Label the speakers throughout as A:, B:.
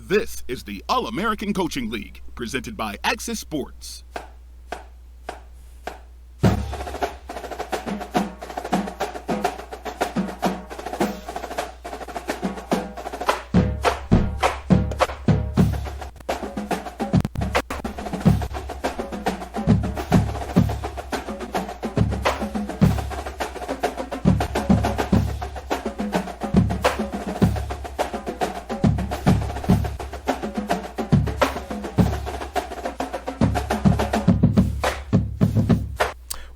A: This is the All-American Coaching League, presented by Access Sports.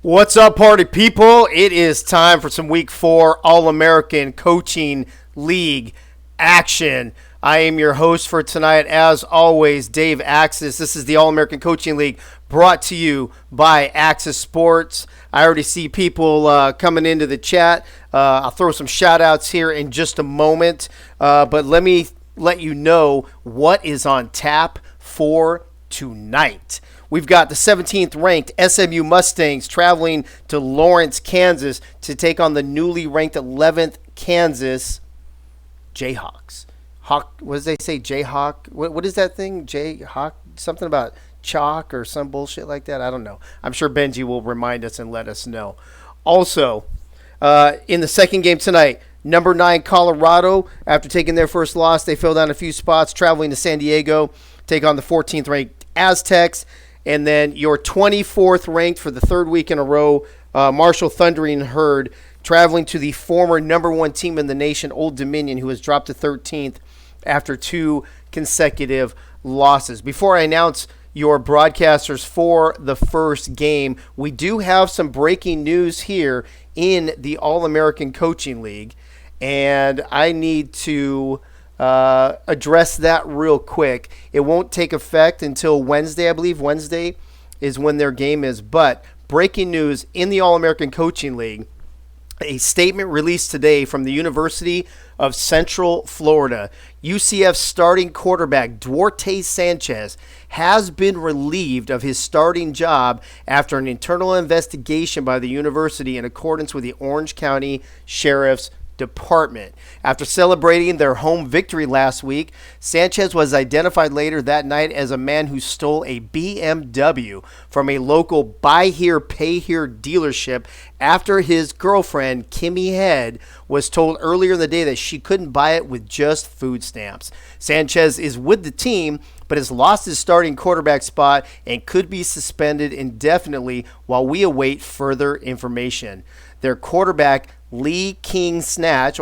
B: What's up, party people? It is time for some Week 4 All-American Coaching League action. I am your host for tonight, as always, Dave Axis. This is the All-American Coaching League brought to you by Access Sports. I already see people coming into the chat. I'll throw some shout-outs here in just a moment, but let me let you know what is on tap for tonight. We've got the 17th ranked SMU Mustangs traveling to Lawrence, Kansas to take on the newly ranked 11th Kansas Jayhawks. What does they say? Jayhawk? What is that thing? Jayhawk? Something about chalk or some bullshit like that? I don't know. I'm sure Benji will remind us and let us know. Also, in the second game tonight, number 9 Colorado, after taking their first loss, they fell down a few spots, traveling to San Diego, take on the 14th ranked Aztecs. And then your 24th ranked for the third week in a row, Marshall Thundering Herd, traveling to the former number 1 team in the nation, Old Dominion, who has dropped to 13th after 2 consecutive losses. Before I announce your broadcasters for the first game, we do have some breaking news here in the All-American Coaching League, and I need to address that real quick. It won't take effect until Wednesday, I believe. Wednesday is when their game is. But breaking news in the All-American Coaching League, a statement released today from the University of Central Florida. UCF starting quarterback Duarte Sanchez has been relieved of his starting job after an internal investigation by the university in accordance with the Orange County Sheriff's Department. After celebrating their home victory last week, Sanchez was identified later that night as a man who stole a BMW from a local buy here, pay here dealership after his girlfriend, Kimmy Head, was told earlier in the day that she couldn't buy it with just food stamps. Sanchez is with the team, but has lost his starting quarterback spot and could be suspended indefinitely while we await further information. Their quarterback, Lee King Snatch,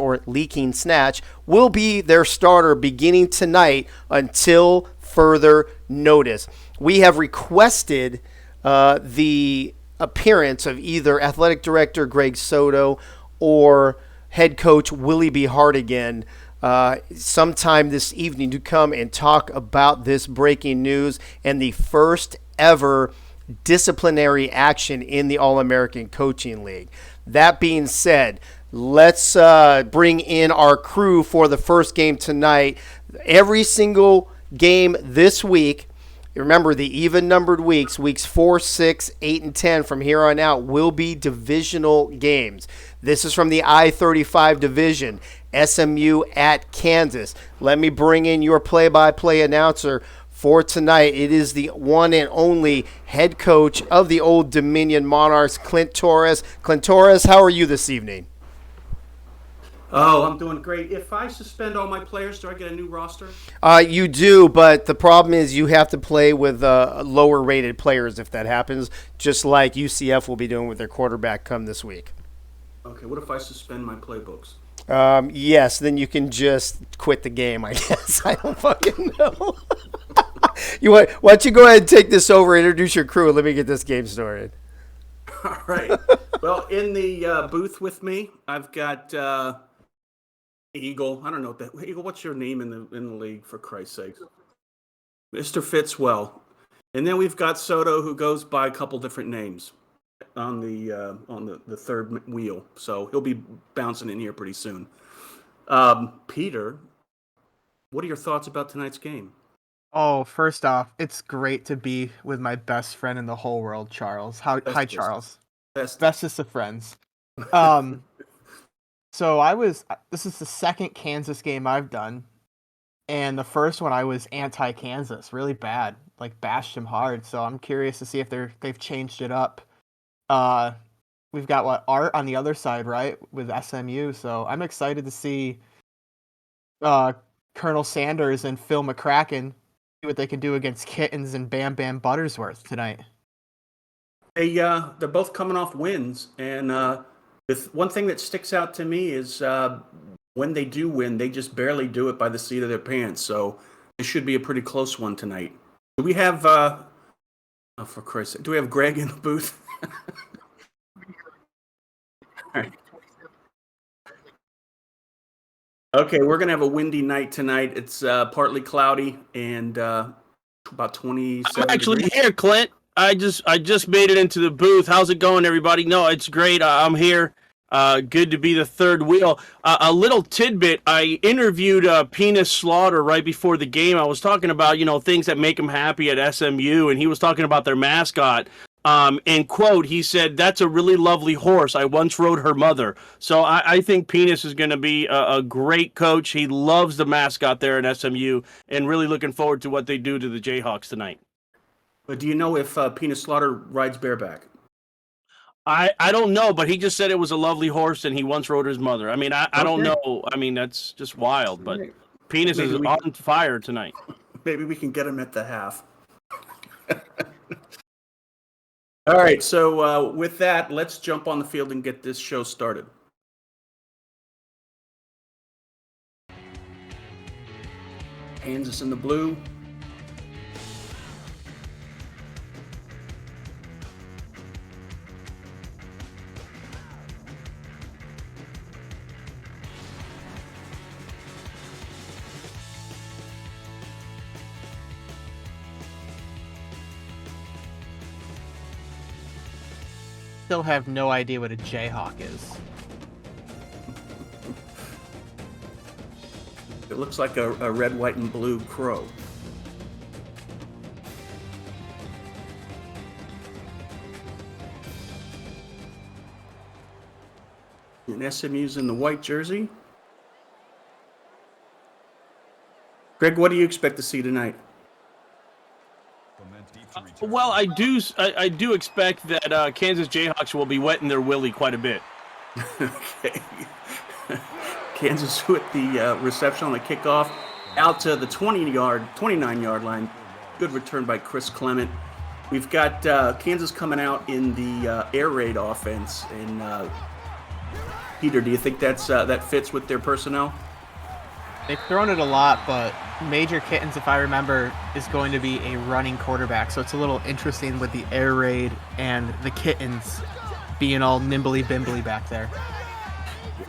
B: will be their starter beginning tonight until further notice. We have requested the appearance of either athletic director Greg Soto or head coach Willie B. Hartigan sometime this evening to come and talk about this breaking news and the first ever disciplinary action in the All-American Coaching League. That being said, let's bring in our crew for the first game tonight. Every single game this week, remember the even-numbered weeks 4, 6, 8, and 10 from here on out will be divisional games. This is from the I-35 division, SMU at Kansas. Let me bring in your play-by-play announcer for tonight. It is the one and only head coach of the Old Dominion Monarchs, Clint Torres. Clint Torres, how are you this evening?
C: Oh, I'm doing great. If I suspend all my players, do I get a new roster?
B: You do, but the problem is you have to play with lower-rated players if that happens, just like UCF will be doing with their quarterback come this week.
C: Okay, what if I suspend my playbooks?
B: Yes, then you can just quit the game, I guess. I don't fucking know. Why don't you go ahead and take this over, introduce your crew, and let me get this game started.
C: All right. Well, in the booth with me, I've got Eagle. I don't know that Eagle. What's your name in the league, for Christ's sake? Mr. Fitzwell. And then we've got Soto, who goes by a couple different names on the third wheel. So he'll be bouncing in here pretty soon. Peter, what are your thoughts about tonight's game?
D: Oh, first off, it's great to be with my best friend in the whole world, Charles. Hi, Charles. Bestest of friends. So this is the second Kansas game I've done, and the first one I was anti-Kansas, really bad, like bashed him hard. So I'm curious to see if they've changed it up. We've got Art on the other side, right, with SMU. So I'm excited to see Colonel Sanders and Phil McCracken see what they can do against Kittens and Bam Bam Buttersworth tonight.
C: They're both coming off wins, and one thing that sticks out to me is when they do win, they just barely do it by the seat of their pants. So it should be a pretty close one tonight. Do we have, for Christ's sake, do we have Greg in the booth? All right. Okay, we're gonna have a windy night tonight. It's partly cloudy and about 27
E: I'm actually
C: degrees.
E: here, Clint. I just made it into the booth. How's it going, everybody? No, it's great. I'm here. Good to be the third wheel. A little tidbit. I interviewed Penis Slaughter right before the game. I was talking about, things that make him happy at SMU, and he was talking about their mascot. And quote, he said, "That's a really lovely horse. I once rode her mother." So I think Penis is going to be a great coach. He loves the mascot there at SMU, and really looking forward to what they do to the Jayhawks tonight.
C: But do you know if Penis Slaughter rides bareback?
E: I don't know, but he just said it was a lovely horse, and he once rode his mother. I mean, I don't know. I mean, that's just wild. But Penis is on fire tonight.
C: Maybe we can get him at the half. All right, so with that, let's jump on the field and get this show started. Kansas in the blue.
D: Still have no idea what a Jayhawk is.
C: It looks like a red, white, and blue crow. And SMU's in the white jersey. Greg, what do you expect to see tonight?
E: Well, I do expect that Kansas Jayhawks will be wetting their willy quite a bit.
C: Okay. Kansas with the reception on the kickoff out to the 29-yard line. Good return by Chris Clement. We've got Kansas coming out in the air raid offense. And Peter, do you think that fits with their personnel?
D: They've thrown it a lot, but Major Kittens, if I remember, is going to be a running quarterback. So it's a little interesting with the air raid and the Kittens being all nimbly-bimbly back there.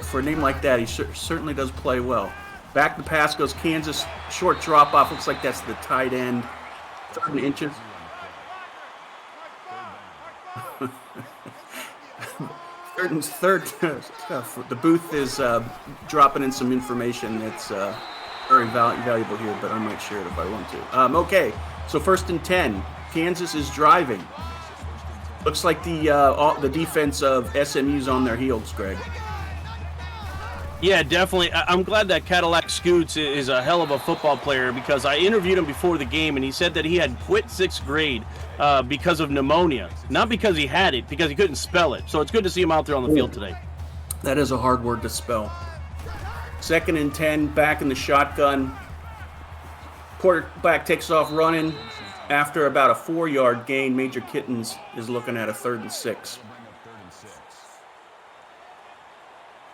C: For a name like that, he certainly does play well. Back the pass goes Kansas. Short drop-off. Looks like that's the tight end. 3rd and inches. The booth is dropping in some information that's very valuable here, but I might share it if I want to. Okay, so 1st and 10. Kansas is driving. Looks like the defense of SMU's on their heels, Greg.
E: Yeah, definitely. I'm glad that Cadillac Scoots is a hell of a football player, because I interviewed him before the game, and he said that he had quit 6th grade because of pneumonia. Not because he had it, because he couldn't spell it. So it's good to see him out there on the field today.
C: That is a hard word to spell. 2nd and 10, back in the shotgun. Quarterback takes off running. After about a 4-yard gain, Major Kittens is looking at a 3rd and 6.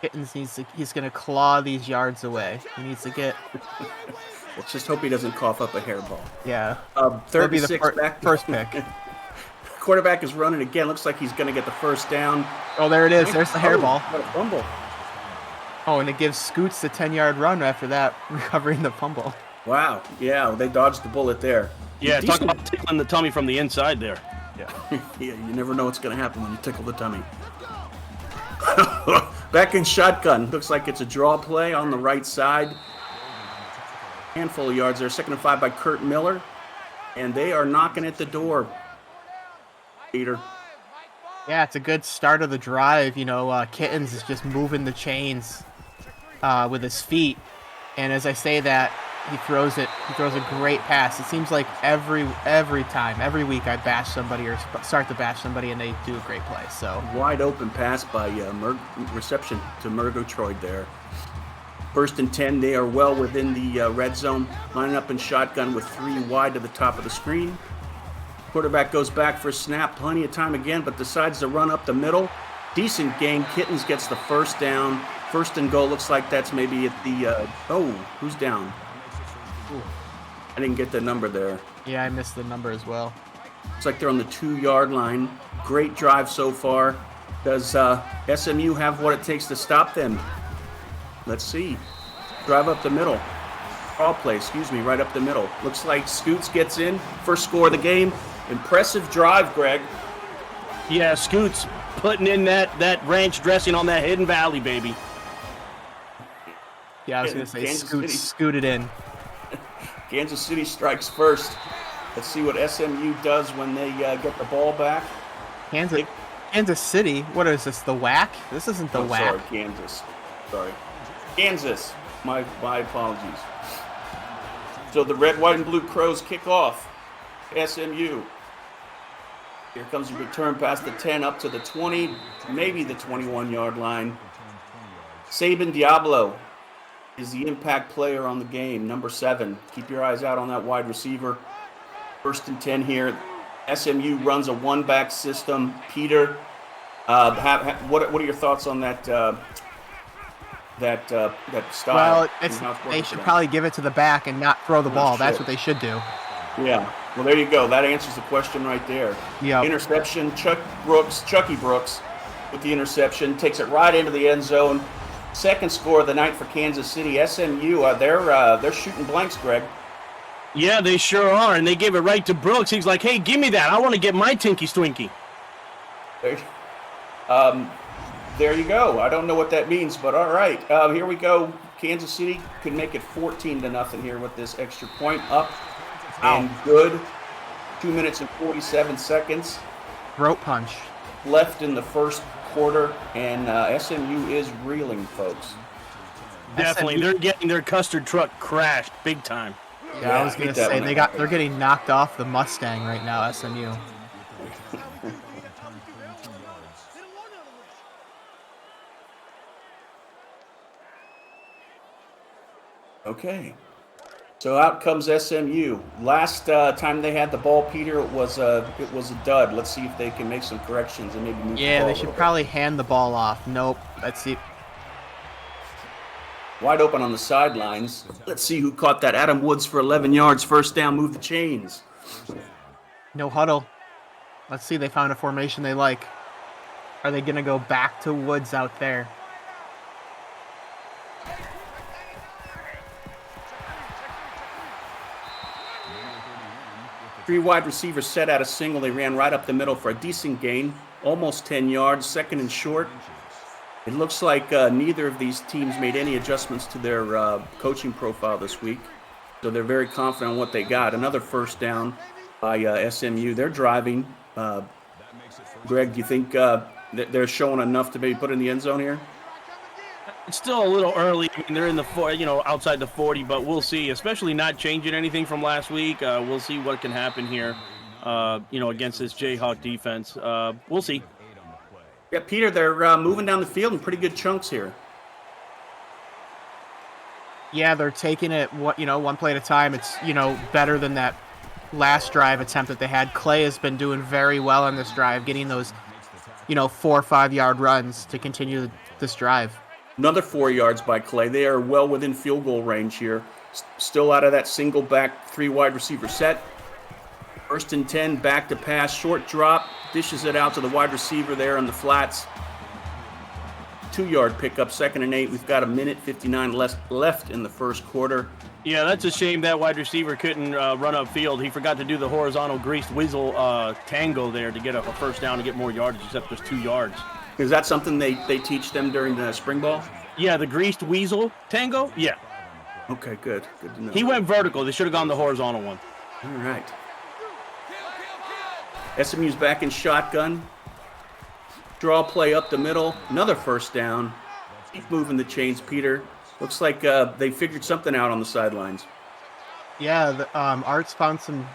D: Kittens he's going to claw these yards away. He needs to get...
C: Let's just hope he doesn't cough up a hairball.
D: Yeah.
C: 3rd and 6 back.
D: First pick.
C: Quarterback is running again. Looks like he's going to get the first down.
D: Oh, there it is. There's the hairball.
C: What a fumble.
D: Oh, and it gives Scoots the 10-yard run after that, recovering the fumble.
C: Wow. Yeah, they dodged the bullet there.
E: Yeah, talk about tickling the tummy from the inside there.
C: Yeah, you never know what's going to happen when you tickle the tummy. Back in shotgun. Looks like it's a draw play on the right side. Handful of yards there. 2nd and 5 by Kurt Miller. And they are knocking at the door. Peter.
D: Yeah, it's a good start of the drive. Kittens is just moving the chains with his feet. And as I say that, he throws it. He throws a great pass. It seems like every time, every week, I bash somebody or start to bash somebody, and they do a great play. So
C: wide open pass by reception to Murgatroyd there. 1st and 10. They are well within the red zone, lining up in shotgun with 3 wide to the top of the screen. Quarterback goes back for a snap, plenty of time again, but decides to run up the middle. Decent gain. Kittens gets the first down. 1st and goal. Looks like that's maybe at the who's down? Ooh. I didn't get the number there.
D: Yeah, I missed the number as well.
C: Looks like they're on the 2-yard line. Great drive so far. Does SMU have what it takes to stop them? Let's see. Drive up the middle. All play, right up the middle. Looks like Scoots gets in. First score of the game. Impressive drive, Greg.
E: Yeah, Scoots putting in that ranch dressing on that Hidden Valley, baby.
D: Yeah, I was going to say scooted in.
C: Kansas City strikes first. Let's see what SMU does when they get the ball back.
D: Kansas City? What is this, the WAC? This isn't the WAC.
C: Sorry, Kansas. Sorry. Kansas. My apologies. So the red, white, and blue Crows kick off. SMU. Here comes a return past the 10 up to the 20, maybe the 21-yard line. Saban Diablo is the impact player on the game, number 7. Keep your eyes out on that wide receiver. 1st and 10 here. SMU runs a one-back system. Peter, what are your thoughts on that style?
D: Well, they should probably give it to the back and not throw the ball. That's what they should do.
C: Yeah. Well, there you go. That answers the question right there.
D: Yeah.
C: Interception. Chucky Brooks with the interception takes it right into the end zone. 2nd score of the night for Kansas City. SMU, they're shooting blanks, Greg.
E: Yeah, they sure are, and they gave it right to Brooks. He's like, "Hey, give me that. I want to get my Tinky Swinky."
C: There you go. I don't know what that means, but all right. Here we go. Kansas City could make it 14-0 here with this extra point up. And good. 2 minutes and 47 seconds.
D: Throat punch.
C: Left in the first quarter, and SMU is reeling, folks.
E: Definitely. They're getting their custard truck crashed big time.
D: Yeah, I was going to say, they're getting knocked off the Mustang right now, SMU.
C: Okay. So out comes SMU. Last time they had the ball, Peter, it was a dud. Let's see if they can make some corrections and maybe move the ball.
D: Yeah, they should probably hand the ball off. Nope. Let's see.
C: Wide open on the sidelines. Let's see who caught that. Adam Woods for 11 yards. First down, move the chains.
D: No huddle. Let's see. They found a formation they like. Are they going to go back to Woods out there?
C: Three wide receivers set out a single. They ran right up the middle for a decent gain, almost 10 yards, 2nd and short. It looks like neither of these teams made any adjustments to their coaching profile this week, so they're very confident on what they got. Another first down by SMU. They're driving. Greg, do you think they're showing enough to maybe put in the end zone here?
E: It's still a little early. I mean, they're in the outside the 40, but we'll see. Especially not changing anything from last week. We'll see what can happen here. Against this Jayhawk defense. We'll see.
C: Yeah, Peter, they're moving down the field in pretty good chunks here.
D: Yeah, they're taking it one play at a time. It's better than that last drive attempt that they had. Clay has been doing very well on this drive, getting those 4 or 5 yard runs to continue this drive.
C: Another 4 yards by Clay. They are well within field goal range here. Still out of that single back 3 wide receiver set. 1st and 10, back to pass, short drop, dishes it out to the wide receiver there on the flats. 2-yard pickup, 2nd and 8. We've got a minute 59 left in the first quarter.
E: Yeah, that's a shame that wide receiver couldn't run upfield. He forgot to do the horizontal greased weasel tango there to get a first down and get more yardage, except there's 2 yards.
C: Is that something they teach them during the spring ball?
E: Yeah, the greased weasel tango? Yeah.
C: Okay, good. Good to know.
E: He went vertical. They should have gone the horizontal one.
C: All right. SMU's back in shotgun. Draw play up the middle. Another first down. Keep moving the chains, Peter. Looks like they figured something out on the sidelines.
D: Yeah, Art's found some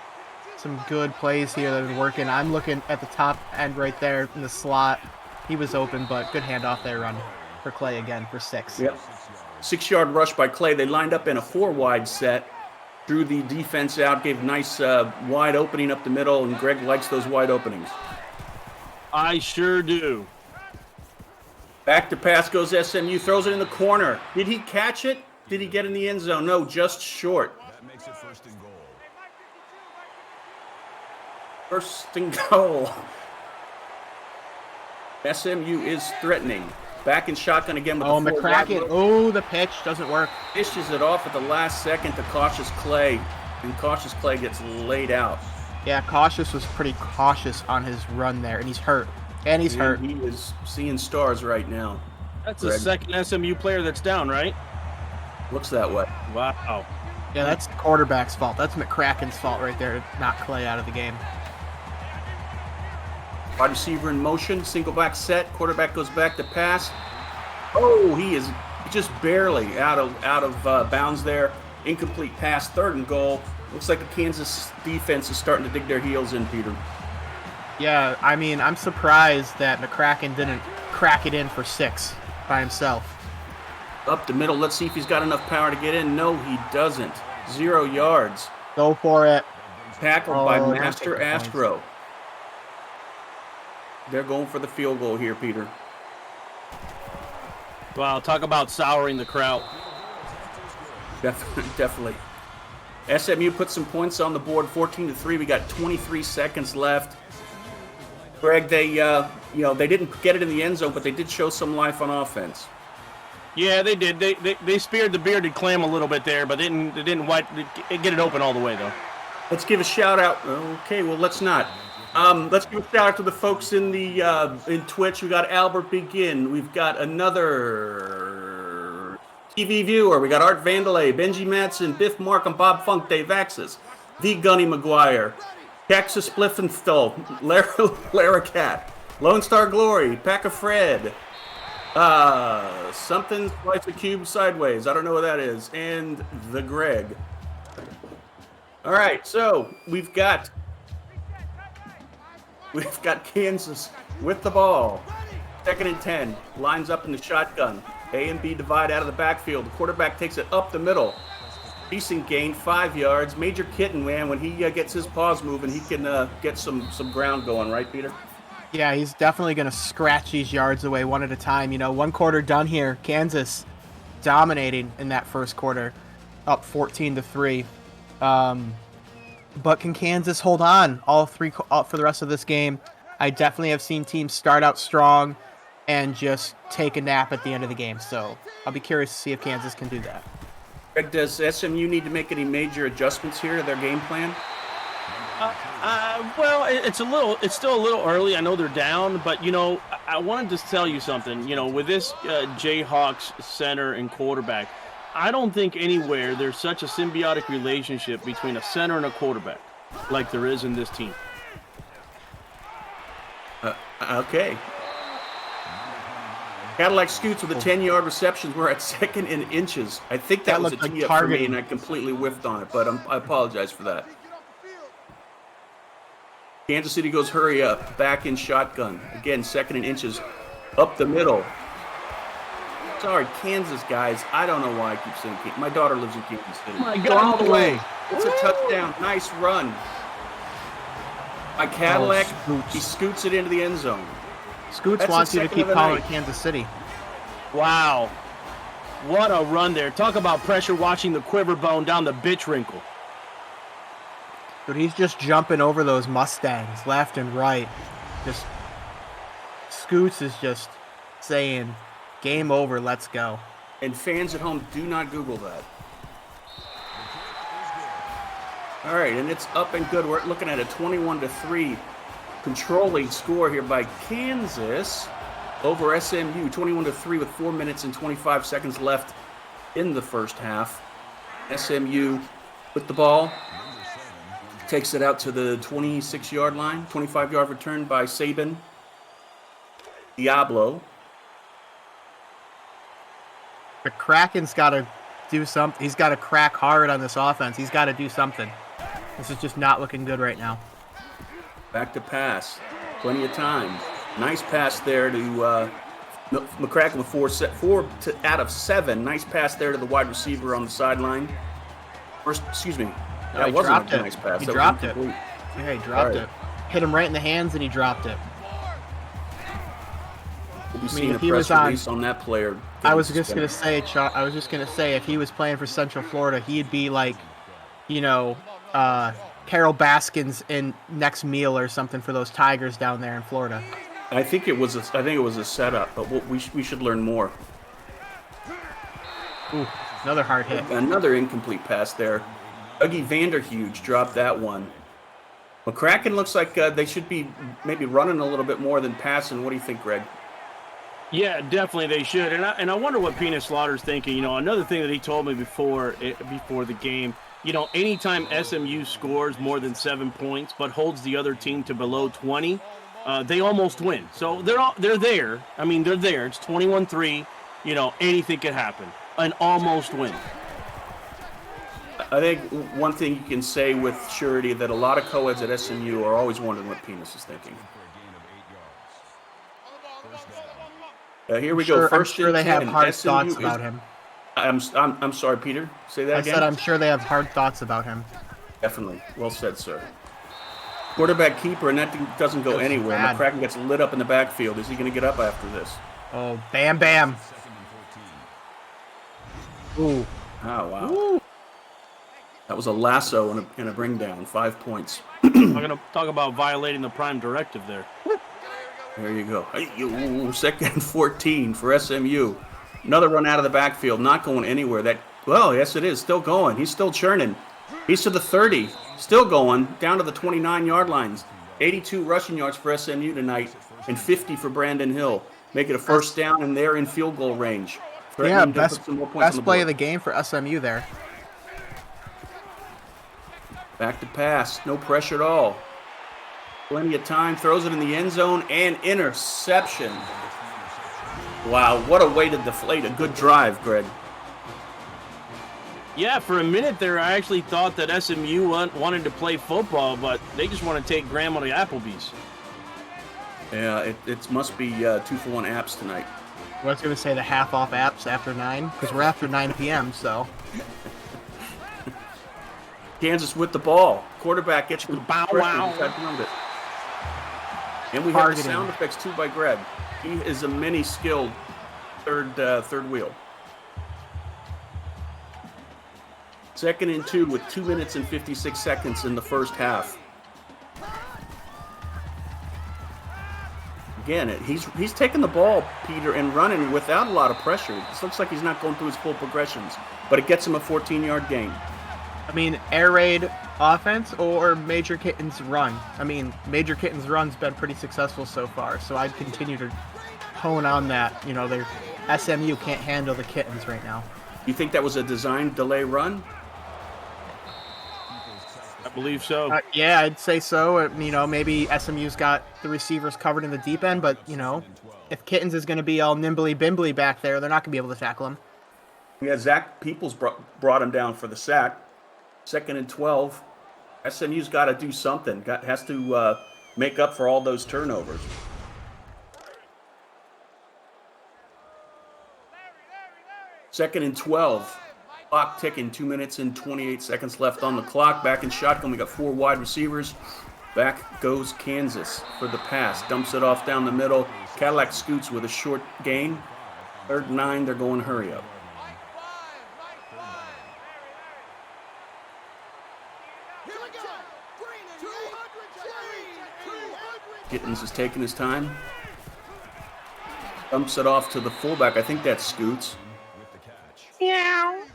D: good plays here that have been working. I'm looking at the top end right there in the slot. He was open, but good handoff there on for Clay again for 6.
C: Yep. 6-yard rush by Clay. They lined up in a 4-wide set, drew the defense out, gave a nice wide opening up the middle, and Greg likes those wide openings.
E: I sure do.
C: Back to pass goes SMU, throws it in the corner. Did he catch it? Did he get in the end zone? No, just short.
F: That makes it 1st and goal.
C: 1st and goal. SMU is threatening. Back in shotgun again with the 4 wide
D: McCracken.
C: look.
D: Oh, the pitch doesn't work.
C: Dishes it off at the last second to Cautious Clay, and Cautious Clay gets laid out.
D: Yeah, Cautious was pretty cautious on his run there, and he's hurt. And he's hurt.
C: He is seeing stars right now.
E: That's
C: Greg.
E: the second SMU player that's down, right?
C: Looks that way.
E: Wow.
D: Yeah, that's the quarterback's fault. That's McCracken's fault right there to knock Clay out of the game.
C: Wide receiver in motion, single back set. Quarterback goes back to pass. Oh, he is just barely out of bounds there. Incomplete pass, 3rd and goal. Looks like the Kansas defense is starting to dig their heels in, Peter.
D: Yeah, I mean, I'm surprised that McCracken didn't crack it in for 6 by himself.
C: Up the middle. Let's see if he's got enough power to get in. No, he doesn't. 0 yards.
D: Go for it.
C: Tackled by
D: don't
C: Master
D: take the points.
C: Astro. They're going for the field goal here, Peter.
E: Wow, talk about souring the crowd.
C: Definitely. SMU put some points on the board, 14-3. We got 23 seconds left. Greg, they didn't get it in the end zone, but they did show some life on offense.
E: Yeah, they did. They speared the bearded clam a little bit there, but they didn't get it open all the way though.
C: Let's give a shout out. Okay, well, let's not. Let's give a shout out to the folks in the in Twitch. We got Albert Begin. We've got another TV viewer. We got Art Vandalay, Benji Matson, Biff Markham, Bob Funk, Dave Axis, The Gunny McGuire, Texas Spliffenstall, Lara Cat, Lone Star Glory, Pack of Fred, something slice a cube sideways. I don't know what that is. And the Greg. All right, so we've got Kansas with the ball. 2nd and 10. Lines up in the shotgun. A and B divide out of the backfield. The quarterback takes it up the middle. Decent gain, 5 yards. Major Kitten, man, when he gets his paws moving, he can get some ground going, right, Peter?
D: Yeah, he's definitely going to scratch these yards away one at a time. You know, 1 quarter done here. Kansas dominating in that 1st quarter, up 14-3. But can Kansas hold on all for the rest of this game? I definitely have seen teams start out strong and just take a nap at the end of the game. So I'll be curious to see if Kansas can do that.
C: Greg, does SMU need to make any major adjustments here to their game plan?
E: Well, it's still a little early. I know they're down, but you know, I wanted to tell you something. You know, with this Jayhawks center and quarterback, I don't think anywhere there's such a symbiotic relationship between a center and a quarterback like there is in this team.
C: Okay. Cadillac Scoots with a 10-yard reception. We're at 2nd and inches. I think that was a
D: looked like
C: tee up for me,
D: targeting.
C: and I completely whiffed on it, but I apologize for that. Kansas City goes hurry up. Back in shotgun. Again, 2nd and inches. Up the middle. Sorry, Kansas, guys. I don't know why I keep saying Kansas. My daughter lives in Kansas City.
E: My
C: Go all the
E: God.
C: way. It's a touchdown. Nice run. By Cadillac,
D: Scoots.
C: he scoots it into the end zone.
D: Scoots
C: That's
D: wants
C: the
D: you to
C: second
D: keep
C: of the
D: calling
C: night.
D: it Kansas City.
E: Wow. What a run there. Talk about pressure watching the quiver bone down the bitch wrinkle.
D: But he's just jumping over those Mustangs left and right. Just Scoots is just saying, game over, let's go.
C: And fans at home, do not Google that. All right, and it's up and good. We're looking at a 21-3 controlling score here by Kansas over SMU. 21-3 with 4 minutes and 25 seconds left in the first half. SMU with the ball. Takes it out to the 26-yard line. 25-yard return by Saban. Diablo.
D: The Kraken's got to do something. He's got to crack hard on this offense. He's got to do something. This is just not looking good right now.
C: Back to pass. Plenty of time. Nice pass there to McCracken with 4 out of 7. Nice pass there to the wide receiver on the sideline. Excuse me. That wasn't a nice pass.
D: He dropped it. Yeah, he dropped it. Hit him right in the hands, and he dropped it.
C: We'll be seeing a press release on that player.
D: I was just gonna say, if he was playing for Central Florida, he'd be like, Carol Baskins in Next Meal or something for those Tigers down there in Florida.
C: I think it was a setup, but we should learn more.
D: Ooh, another hard hit.
C: Another incomplete pass there. Dougie Vanderhuge dropped that one. McCracken looks like they should be maybe running a little bit more than passing. What do you think, Greg?
E: Yeah, definitely they should. And I wonder what Peanut Slaughter's thinking. Another thing that he told me before the game, anytime SMU scores more than 7 points but holds the other team to below 20, they almost win. So they're there. I mean, they're there. It's 21-3. Anything could happen. An almost win.
C: I think one thing you can say with surety that a lot of co-eds at SMU are always wondering what Penis is thinking. Here we go.
D: I'm sure they have hard thoughts about him.
C: I'm sorry, Peter. Say that again.
D: I said I'm sure they have hard thoughts about him.
C: Definitely. Well said, sir. Quarterback keeper, and that doesn't go anywhere. McCracken gets lit up in the backfield. Is he going to get up after this?
D: Oh, bam. Ooh.
C: Oh, wow. Ooh. That was a lasso and a bring down. 5 points.
E: I'm going to talk about violating the prime directive there.
C: There you go. Second and 14 for SMU. Another run out of the backfield, not going anywhere. Yes, it is. Still going. He's still churning. He's to the 30. Still going. Down to the 29-yard lines. 82 rushing yards for SMU tonight and 50 for Brandon Hill. Make it a first down, and they're in field goal range.
D: Yeah, best play of the game for SMU there.
C: Back to pass. No pressure at all. Plenty of time. Throws it in the end zone and interception. Wow, what a way to deflate a good drive, Greg.
E: Yeah, for a minute there, I actually thought that SMU wanted to play football, but they just want to take Graham on the Applebee's.
C: Yeah, it must be 2-for-1 apps tonight.
D: I was going to say the half-off apps after 9, because we're after 9 p.m., so.
C: Kansas with the ball. Quarterback gets the
E: bow wow.
C: And we have the sound effects, too, by Greg. He is a mini-skilled third wheel. 2nd and 2 with 2 minutes and 56 seconds in the first half. Again, he's taking the ball, Peter, and running without a lot of pressure. It looks like he's not going through his full progressions, but it gets him a 14-yard gain.
D: I mean, air raid offense or Major Kitten's run. I mean, Major Kitten's run's been pretty successful so far, so I'd continue to hone on that. Their SMU can't handle the Kittens right now.
C: You think that was a design delay run?
E: I believe so.
D: Yeah, I'd say so. Maybe SMU's got the receivers covered in the deep end, but, if Kittens is going to be all nimbly-bimbly back there, they're not going to be able to tackle him.
C: Yeah, Zach Peoples brought him down for the sack. 2nd and 12. SMU's got to do something. Has to make up for all those turnovers. Second and 12. Clock ticking. 2 minutes and 28 seconds left on the clock. Back in shotgun. We got 4 wide receivers. Back goes Kansas for the pass. Dumps it off down the middle. Cadillac scoots with a short gain. 3rd and 9. They're going hurry up. Gittens is taking his time. Dumps it off to the fullback. I think that's Scoots.
D: Yeah.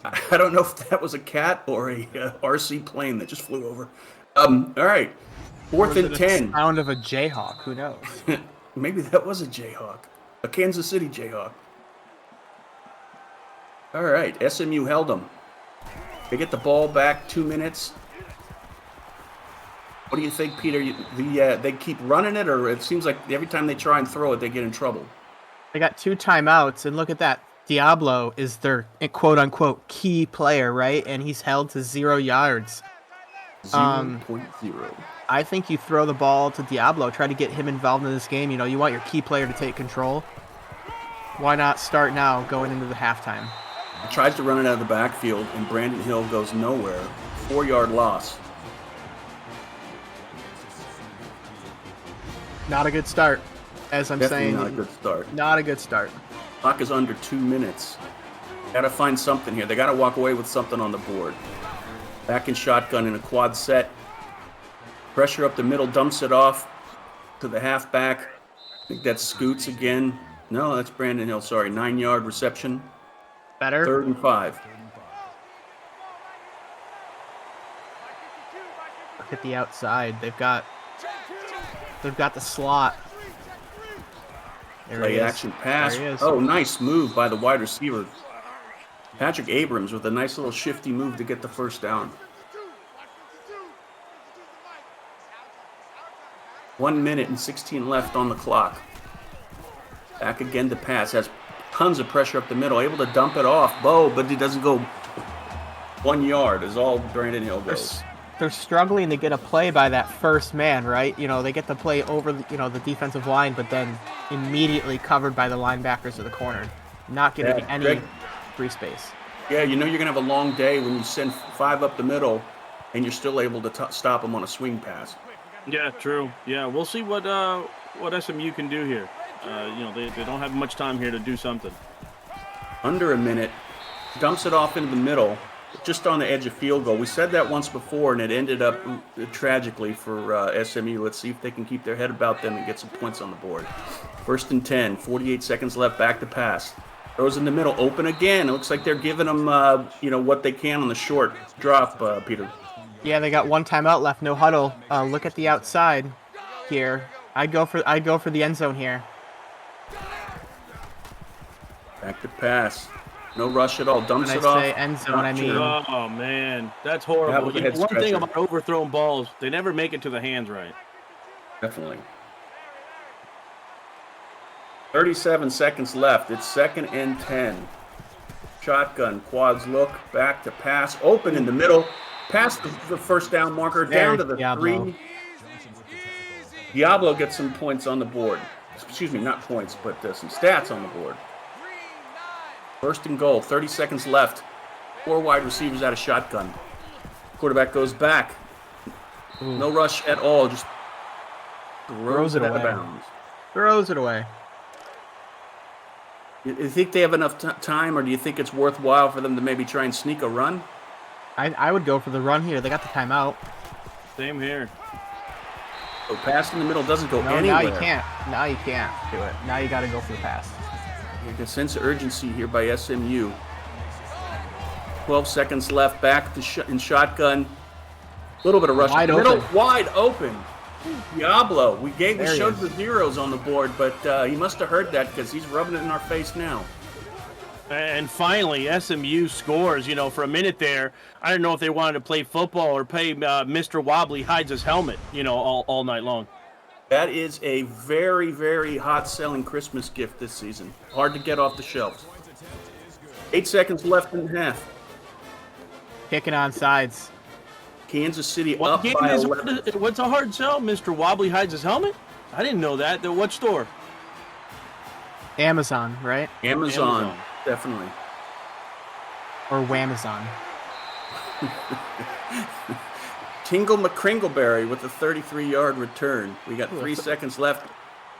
C: I don't know if that was a cat or a RC plane that just flew over. All right. 4th and 10.
D: Sound of a Jayhawk. Who knows?
C: Maybe that was a Jayhawk. A Kansas City Jayhawk. All right. SMU held them. They get the ball back. 2 minutes. What do you think, Peter? They keep running it, or it seems like every time they try and throw it, they get in trouble?
D: They got 2 timeouts, and look at that. Diablo is their quote-unquote key player, right? And he's held to 0 yards.
C: 0.0.
D: I think you throw the ball to Diablo, try to get him involved in this game. You know, you want your key player to take control. Why not start now going into the halftime?
C: He tries to run it out of the backfield, and Brandon Hill goes nowhere. 4-yard loss.
D: Not a good start, as I'm
C: Definitely
D: saying.
C: not a good start.
D: Not a good start.
C: Clock is under 2 minutes. Got to find something here. They got to walk away with something on the board. Back in shotgun in a quad set. Pressure up the middle, dumps it off to the halfback. I think that's Scoots again. No, that's Brandon Hill. Sorry, 9-yard reception.
D: Better.
C: 3rd and 5.
D: Look at the outside. They've got the slot. There he
C: Play
D: is.
C: action pass.
D: There he is.
C: Oh, nice move by the wide receiver. Patrick Abrams with a nice little shifty move to get the first down. 1 minute and 16 left on the clock. Back again to pass. Has tons of pressure up the middle. Able to dump it off. Bo, but he doesn't go 1 yard is all Brandon Hill goes.
D: They're struggling to get a play by that first man, right? You know, they get the play over the defensive line, but then immediately covered by the linebackers of the corner. Not getting any free space.
C: Yeah, you know you're going to have a long day when you send 5 up the middle and you're still able to stop them on a swing pass.
E: Yeah, true. Yeah, we'll see what SMU can do here. They don't have much time here to do something.
C: Under a minute, dumps it off into the middle, just on the edge of field goal. We said that once before, and it ended up tragically for SMU. Let's see if they can keep their head about them and get some points on the board. 1st and 10, 48 seconds left, back to pass. Throws in the middle, open again. It looks like they're giving them, what they can on the short drop, Peter.
D: Yeah, they got 1 timeout left, no huddle. Look at the outside here. I'd go for the end zone here.
C: Back to pass. No rush at all. Dumps
D: When
C: it
D: I
C: off.
D: say end zone,
C: Not
D: I mean
C: sure.
E: Oh man, that's
C: That
E: horrible.
C: was a head
E: One thing
C: scratcher.
E: about overthrown balls, they never make it to the hands right.
C: Definitely. 37 seconds left. It's 2nd and 10. Shotgun, quads look, back to pass, open in the middle, past the first down marker, down to the
D: Diablo.
C: 3. Diablo gets some points on the board. Excuse me, not points, but some stats on the board. 1st and goal, 30 seconds left. 4 wide receivers out of shotgun. Quarterback goes back. No rush at all, just throws it out of bounds.
D: throws it away.
C: You think they have enough time, or do you think it's worthwhile for them to maybe try and sneak a run?
D: I would go for the run here. They got the timeout.
E: Same here.
C: So pass in the middle doesn't go
D: No,
C: anywhere.
D: now you can't. Now you can't do it. Now you got to go for the pass.
C: There's a sense of urgency here by SMU. 12 seconds left. Back to in shotgun. A little bit of rush.
D: Wide
C: Middle
D: open.
C: wide open. Diablo. We
D: There he
C: showed
D: is.
C: the zeros on the board, but he must have heard that because he's rubbing it in our face now.
E: And finally, SMU scores. You know, for a minute there, I don't know if they wanted to play football or play Mr. Wobbly hides his helmet, all night long.
C: That is a very, very hot-selling Christmas gift this season. Hard to get off the shelves. 8 seconds left in half.
D: Kicking on sides.
C: Kansas City
E: What
C: up
E: game
C: by
E: is
C: 11.
E: what's a hard sell? Mr. Wobbly hides his helmet? I didn't know that. What store?
D: Amazon, right?
C: Amazon, definitely.
D: Or Wamazon.
C: Tingle McCringleberry with a 33-yard return. We got 3 seconds left.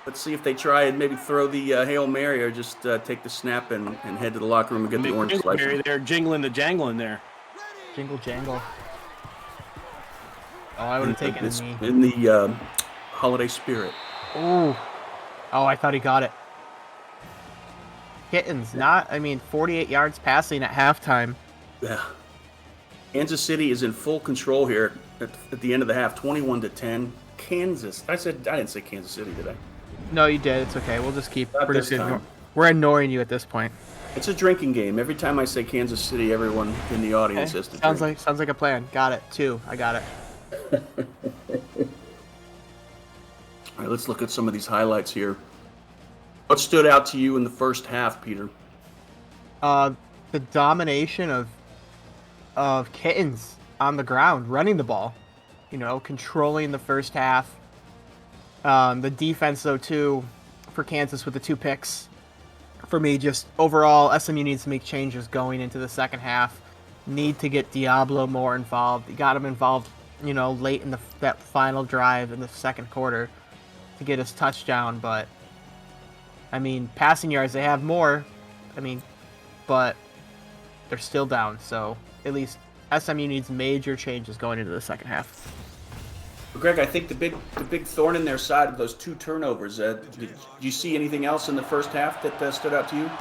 C: Let's see if they try and maybe throw the Hail Mary or just take the snap and head to the locker room and get the orange slice.
E: They're jingling the jangling there.
D: Jingle jangle. Oh, I would have taken
C: It's
D: me.
C: in the holiday spirit.
D: Oh, I thought he got it. Kittens, 48 yards passing at halftime.
C: Yeah. Kansas City is in full control here at the end of the half, 21-10. Kansas. I didn't say Kansas City, did I?
D: No, you did. It's okay. We'll just keep.
C: Not
D: We're
C: this
D: just
C: time.
D: we're ignoring you at this point.
C: It's a drinking game. Every time I say Kansas City, everyone in the audience
D: Okay.
C: has to drink.
D: Sounds like a plan. Got it. 2. I got it.
C: All right, let's look at some of these highlights here. What stood out to you in the first half, Peter?
D: The domination of Kittens on the ground, running the ball, controlling the first half. The defense, though, too, for Kansas with the 2 picks. For me, just overall, SMU needs to make changes going into the second half. Need to get Diablo more involved. You got him involved, late in that final drive in the second quarter to get his touchdown. But, passing yards, they have more. But they're still down. So, at least SMU needs major changes going into the second half.
C: Greg, I think the big thorn in their side of those 2 turnovers. Did you see anything else in the first half that stood out to you?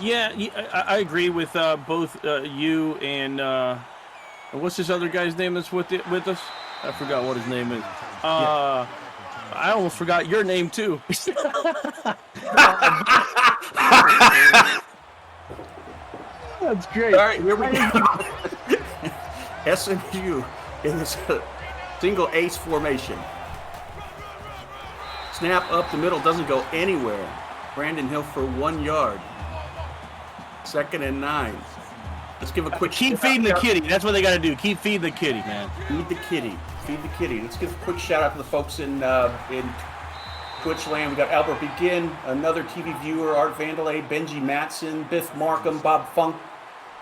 E: Yeah, I agree with both you and what's this other guy's name that's with us? I forgot what his name is. I almost forgot your name too. That's great.
C: All right, here we go. SMU in this single ace formation. Snap up the middle, doesn't go anywhere. Brandon Hill for 1 yard. 2nd and 9. Let's give a quick.
E: Keep feeding the kitty. That's what they got to do. Keep feeding the kitty, man.
C: Feed the kitty. Feed the kitty. Let's give a quick shout out to the folks in Twitch land. We got Albert Begin, another TV viewer, Art Vandalay, Benji Matson, Biff Markham, Bob Funk,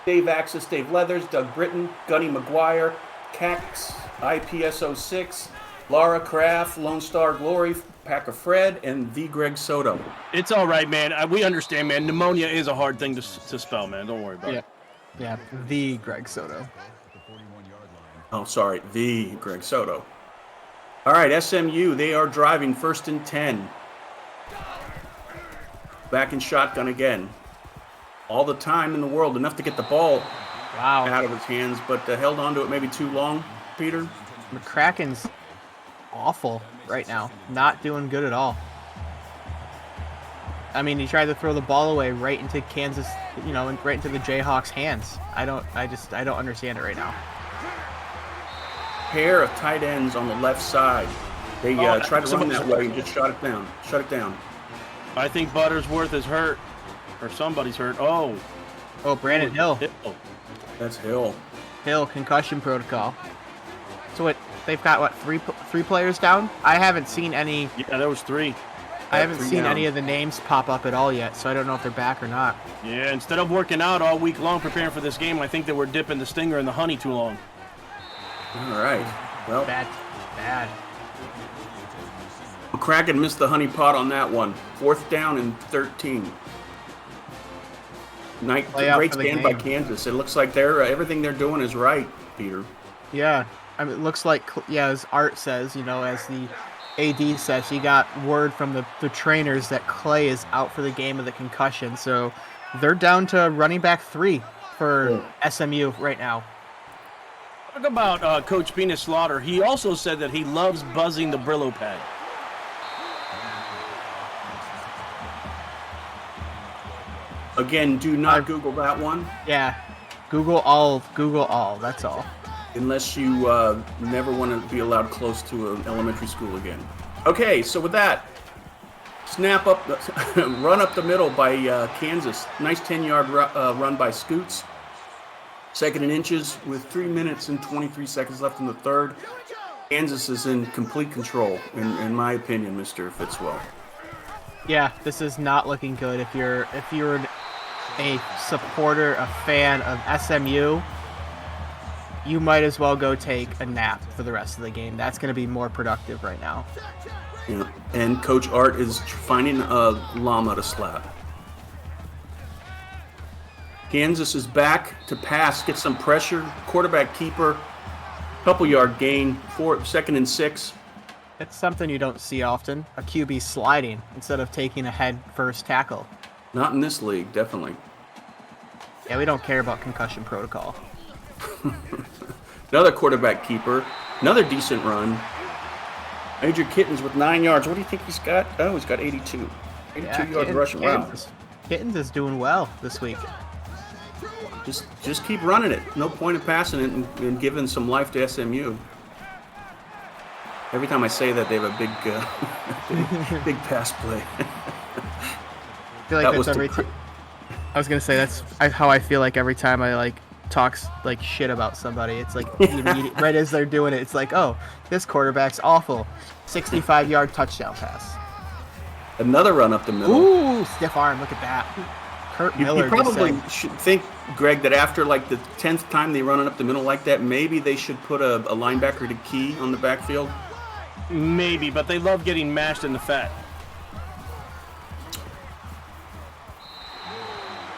C: Dave Axis, Dave Leathers, Doug Britton, Gunny McGuire, Cax, IPS06, Laura Kraft, Lone Star Glory, Packer Fred, and the Greg Soto.
E: It's all right, man. We understand, man. Pneumonia is a hard thing to spell, man. Don't worry about it.
D: Yeah, the Greg Soto.
C: Oh, sorry, the Greg Soto. All right, SMU, they are driving 1st and 10. Back in shotgun again. All the time in the world, enough to get the ball out of his hands, but held on to it maybe too long, Peter.
D: McCracken's awful right now. Not doing good at all. He tried to throw the ball away right into Kansas, right into the Jayhawks' hands. I don't understand it right now.
C: Pair of tight ends on the left side. They tried to run that way and just shut it down. Shut it down.
E: I think Buttersworth is hurt, or somebody's hurt. Oh,
D: Brandon Hill.
C: That's Hill.
D: Hill, concussion protocol. So they've got three players down? I haven't seen any.
E: Yeah, there was 3.
D: I haven't seen any of the names pop up at all yet, so I don't know if they're back or not.
E: Yeah, instead of working out all week long preparing for this game, I think they were dipping the stinger in the honey too long.
C: All right. Well,
D: bad.
C: McCracken missed the honey pot on that one. 4th down and 13. Great stand by Kansas. It looks like everything they're doing is right, Peter.
D: Yeah. It looks like, as Art says, as the AD says, he got word from the trainers that Clay is out for the game of the concussion. So they're down to running back 3 for SMU right now.
E: Talk about Coach Penis Slaughter. He also said that he loves buzzing the Brillo pad.
C: Again, do not Google that one.
D: Yeah. Google all. That's all.
C: Unless you never want to be allowed close to an elementary school again. Okay, so with that, run up the middle by Kansas. Nice 10-yard run by Scoots. 2nd and inches with 3 minutes and 23 seconds left in the third. Kansas is in complete control, in my opinion, Mr. Fitzwell.
D: Yeah, this is not looking good. If you're a supporter, a fan of SMU, you might as well go take a nap for the rest of the game. That's going to be more productive right now.
C: Yeah, and Coach Art is finding a llama to slap. Kansas is back to pass, get some pressure. Quarterback keeper, couple yard gain, 2nd and 6.
D: It's something you don't see often. A QB sliding instead of taking a head first tackle.
C: Not in this league, definitely.
D: Yeah, we don't care about concussion protocol.
C: Another quarterback keeper, another decent run. Major Kittens with 9 yards. What do you think he's got? Oh, he's got 82. 82 yards rushing. Wow.
D: Kittens is doing well this week.
C: Just keep running it. No point in passing it and giving some life to SMU. Every time I say that, they have a big pass play.
D: feel like
C: That
D: that's
C: was
D: every time. I was gonna say how I feel like every time I like talks like shit about somebody. It's like right as they're doing it, it's like, oh, this quarterback's awful. 65-yard touchdown pass.
C: Another run up the middle.
D: Ooh, stiff arm. Look at that. Kurt Miller.
C: You probably
D: just
C: should think, Greg, that after like the 10th time they run it up the middle like that, maybe they should put a linebacker to key on the backfield.
E: Maybe, but they love getting mashed in the fat.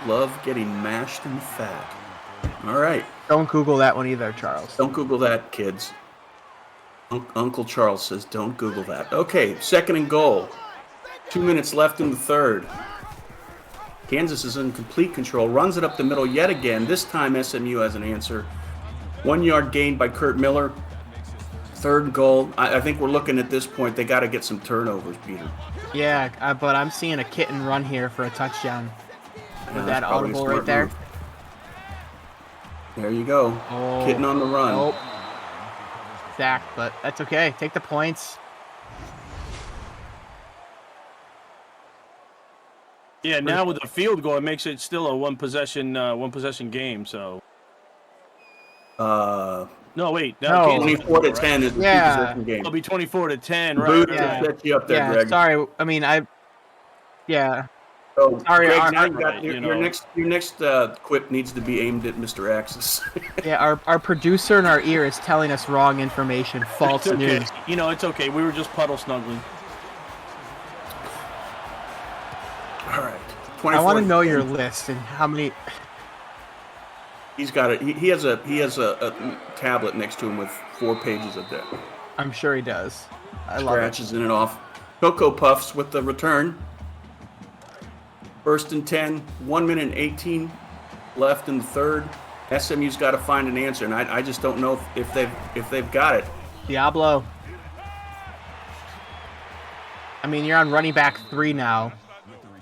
C: Love getting mashed in the fat. All right.
D: Don't Google that one either, Charles.
C: Don't Google that, kids. Uncle Charles says don't Google that. Okay, 2nd and goal. 2 minutes left in the third. Kansas is in complete control. Runs it up the middle yet again. This time SMU has an answer. 1 yard gain by Kurt Miller. 3rd and goal. I think we're looking at this point. They got to get some turnovers, Peter.
D: Yeah, but I'm seeing a kitten run here for a touchdown. With that audible right there.
C: Move. There you go.
D: Oh,
C: Kitten on the run.
D: Nope. Zach, but that's okay. Take the points.
E: Yeah, now with the field goal, it makes it still a one possession game. So. No, wait.
D: No.
C: 24-10 is the two-possession game.
E: It'll be 24-10, right?
C: Boot
D: Yeah.
C: to set you up there, Greg.
D: Sorry. I mean, yeah.
C: So,
D: Sorry,
C: Greg,
D: our-
C: now you got
E: right,
C: your next quip needs to be aimed at Mr. Axis.
D: Yeah, our producer in our ear is telling us wrong information, false
E: It's okay.
D: news.
E: It's okay. We were just puddle snuggling.
C: All right.
D: I want to know
C: 24-10.
D: your list and how many.
C: He's got it. He has a tablet next to him with 4 pages of that.
D: I'm sure he does. I love it.
C: Scratches in it off. Cocoa Puffs with the return. 1st and 10. 1 minute and 18 left in the third. SMU's got to find an answer, and I just don't know if they've got it.
D: Diablo. I mean, you're on running back 3 now,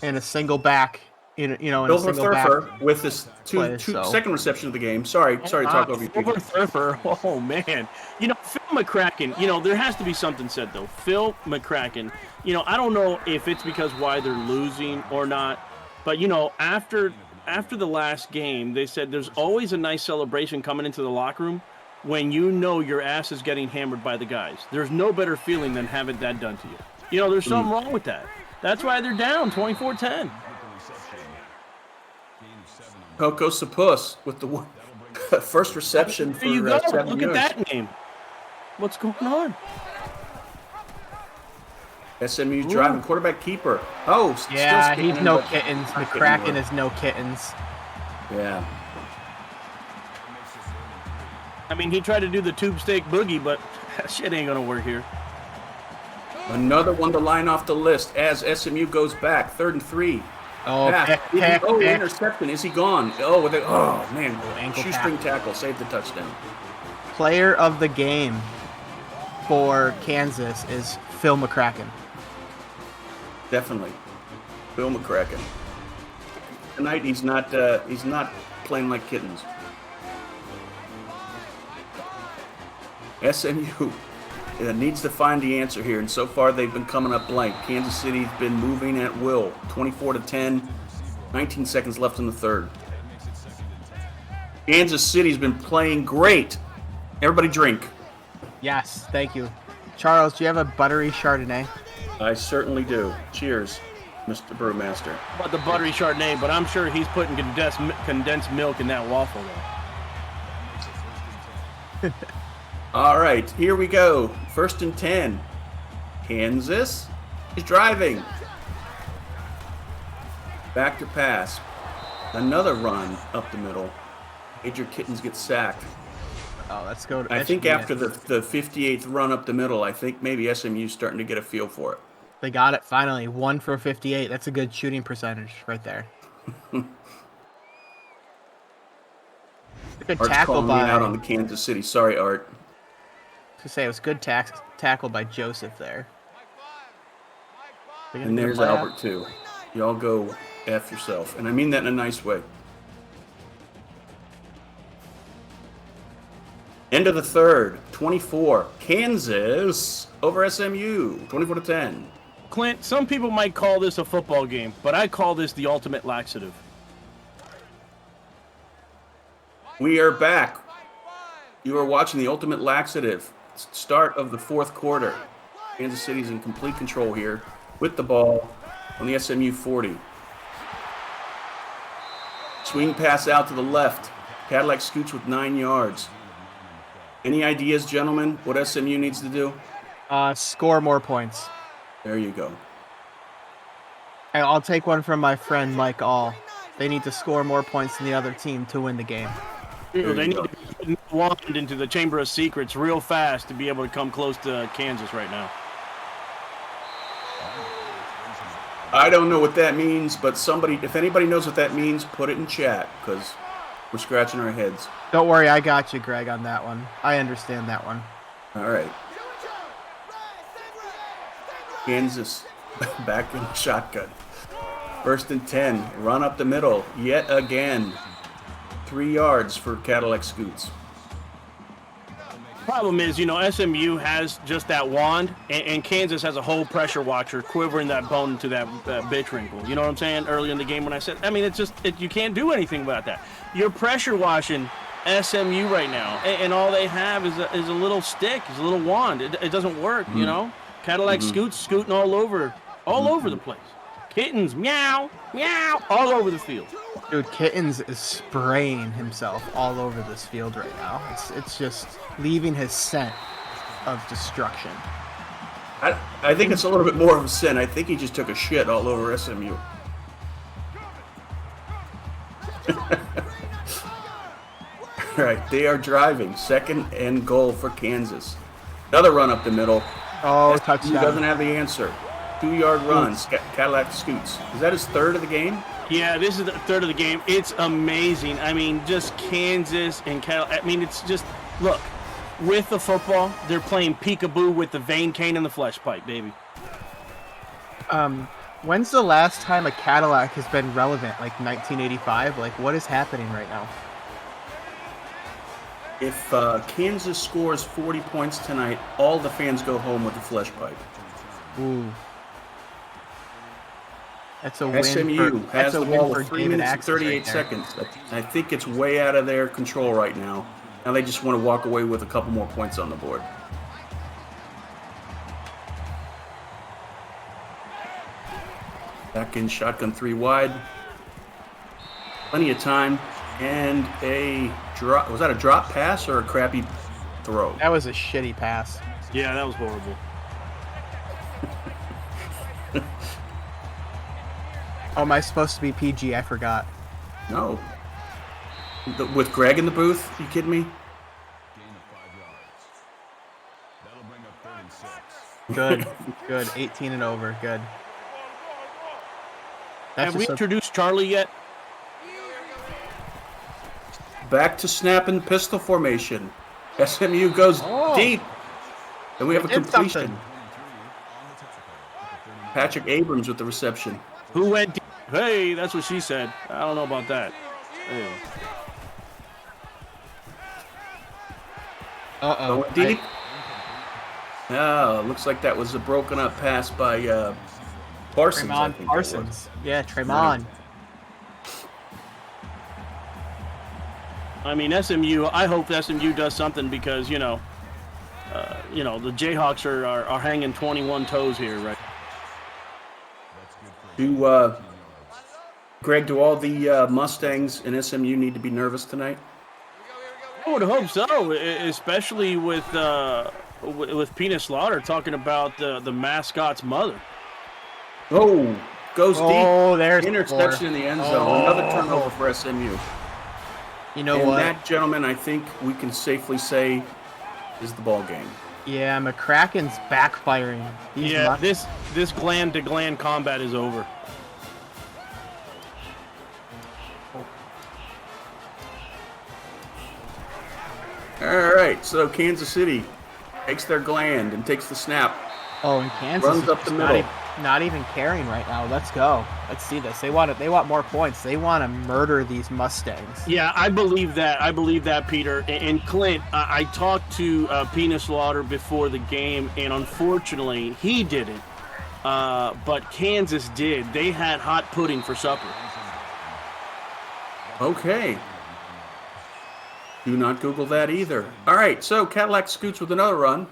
D: and a single back. In a
C: Silver
D: single back.
C: Surfer with this second reception of the game. Sorry to talk over you,
E: Silver
C: Peter.
E: Surfer. Oh, man. Phil McCracken, there has to be something said, though. Phil McCracken, I don't know if it's because why they're losing or not, but, after the last game, they said there's always a nice celebration coming into the locker room when your ass is getting hammered by the guys. There's no better feeling than having that done to you. There's something wrong with that. That's why they're down 24-10.
C: Coco Sapus with the first reception for
E: There you go.
C: 7
E: Look
C: yards.
E: at that name. What's going on?
C: SMU driving quarterback keeper. Oh,
D: Yeah,
C: still
D: he's
C: skating,
D: no
C: but
D: kittens.
C: not getting
D: McCracken
C: work.
D: is no kittens.
C: Yeah.
E: I mean, he tried to do the tube steak boogie, but that shit ain't going to work here.
C: Another one to line off the list as SMU goes back. 3rd and 3.
D: Oh,
C: Pass.
D: pick.
C: Interception. Is he gone? Oh, man.
D: Ankle
C: Shoestring tackle. Saved the touchdown.
D: Player of the game for Kansas is Phil McCracken.
C: Definitely. Bill McCracken. Tonight he's not playing like kittens. SMU needs to find the answer here, and so far they've been coming up blank. Kansas City's been moving at will. 24-10, 19 seconds left in the third. Kansas City's been playing great. Everybody drink.
D: Yes, thank you. Charles, do you have a buttery Chardonnay?
C: I certainly do. Cheers, Mr. Brewmaster.
E: About the buttery Chardonnay, but I'm sure he's putting condensed milk in that waffle, though.
C: All right, here we go. 1st and 10. Kansas is driving. Back to pass. Another run up the middle. Major Kittens gets sacked.
D: Oh, let's go.
C: I think after the 58th run up the middle, I think maybe SMU's starting to get a feel for it.
D: They got it finally. 1 for 58. That's a good shooting percentage right there. Good
C: Art's
D: tackle
C: calling me
D: by.
C: out on the Kansas City. Sorry, Art.
D: To say it was good tackle by Joseph there.
C: And there's Albert, too. Y'all go F yourself. And I mean that in a nice way. End of the third. 24. Kansas over SMU. 24-10.
E: Clint, some people might call this a football game, but I call this the ultimate laxative.
C: We are back. You are watching the ultimate laxative. Start of the fourth quarter. Kansas City's in complete control here with the ball on the SMU 40. Swing pass out to the left. Cadillac scoots with 9 yards. Any ideas, gentlemen, what SMU needs to do?
D: Score more points.
C: There you go.
D: And I'll take one from my friend Mike All. They need to score more points than the other team to win the game.
E: They need to be wand into the Chamber of Secrets real fast to be able to come close to Kansas right now.
C: I don't know what that means, but if anybody knows what that means, put it in chat, because we're scratching our heads.
D: Don't worry, I got you, Greg, on that one. I understand that one.
C: All right. Kansas back in the shotgun. 1st and 10. Run up the middle yet again. 3 yards for Cadillac scoots.
E: Problem is, SMU has just that wand, and Kansas has a whole pressure watcher quivering that bone into that bitch wrinkle. You know what I'm saying? Early in the game when I said, it's just, you can't do anything about that. You're pressure washing SMU right now, and all they have is a little stick, is a little wand. It doesn't work, Cadillac scooting all over the place. Kittens, meow, meow, all over the field.
D: Dude, Kittens is spraying himself all over this field right now. It's just leaving his scent of destruction.
C: I think it's a little bit more of a sin. I think he just took a shit all over SMU. All right, they are driving. 2nd and goal for Kansas. Another run up the middle.
D: Oh,
C: SMU
D: touchdown.
C: doesn't have the answer. 2-yard run. Cadillac scoots. Is that his 3rd of the game?
E: Yeah, this is the 3rd of the game. It's amazing. Just Kansas and Cadillac. It's just, look, with the football, they're playing peekaboo with the vein cane and the flesh pipe, baby.
D: When's the last time a Cadillac has been relevant? Like 1985? Like, what is happening right now?
C: If Kansas scores 40 points tonight, all the fans go home with the flesh pipe.
D: Ooh. That's a win.
C: SMU has the ball with 3
D: David
C: minutes and
D: Axis
C: 38
D: right there.
C: seconds. I think it's way out of their control right now. Now they just want to walk away with a couple more points on the board. Back in shotgun 3 wide. Plenty of time. And a drop. Was that a drop pass or a crappy throw?
D: That was a shitty pass.
E: Yeah, that was horrible.
D: Oh, am I supposed to be PG? I forgot.
C: No. With Greg in the booth? You kidding me?
D: Good. Good. 18 and over. Good.
E: Have we introduced Charlie yet?
C: Back to snapping pistol formation. SMU goes deep. And we have a completion.
D: Something.
C: Patrick Abrams with the reception.
E: Who went deep? Hey, that's what she said. I don't know about that. Hey.
D: Uh-oh.
C: Going deep. Oh, looks like that was a broken up pass by Parsons. I
D: Tremont
C: think
D: Parsons. Yeah, Tremont.
E: SMU, I hope SMU does something because, the Jayhawks are hanging 21 toes here, right?
C: Greg, do all the Mustangs in SMU need to be nervous tonight?
E: I would hope so, especially with Peanut Slaughter talking about the mascot's mother.
C: Oh, goes deep.
D: Oh, there's
C: interception in the end zone. Another turnover for SMU.
D: You know
C: and
D: what?
C: that, gentlemen, I think we can safely say is the ball game.
D: Yeah, McCracken's backfiring.
E: This gland-to-gland combat is over.
C: All right, so Kansas City takes their gland and takes the snap.
D: Oh, and Kansas
C: runs up the middle.
D: Not even caring right now. Let's go. Let's see this. They want more points. They want to murder these Mustangs.
E: Yeah, I believe that, Peter. And Clint, I talked to Peanut Slaughter before the game, and unfortunately, he didn't. but Kansas did. They had hot pudding for supper.
C: Okay. Do not Google that either. All right, so Cadillac scoots with another run.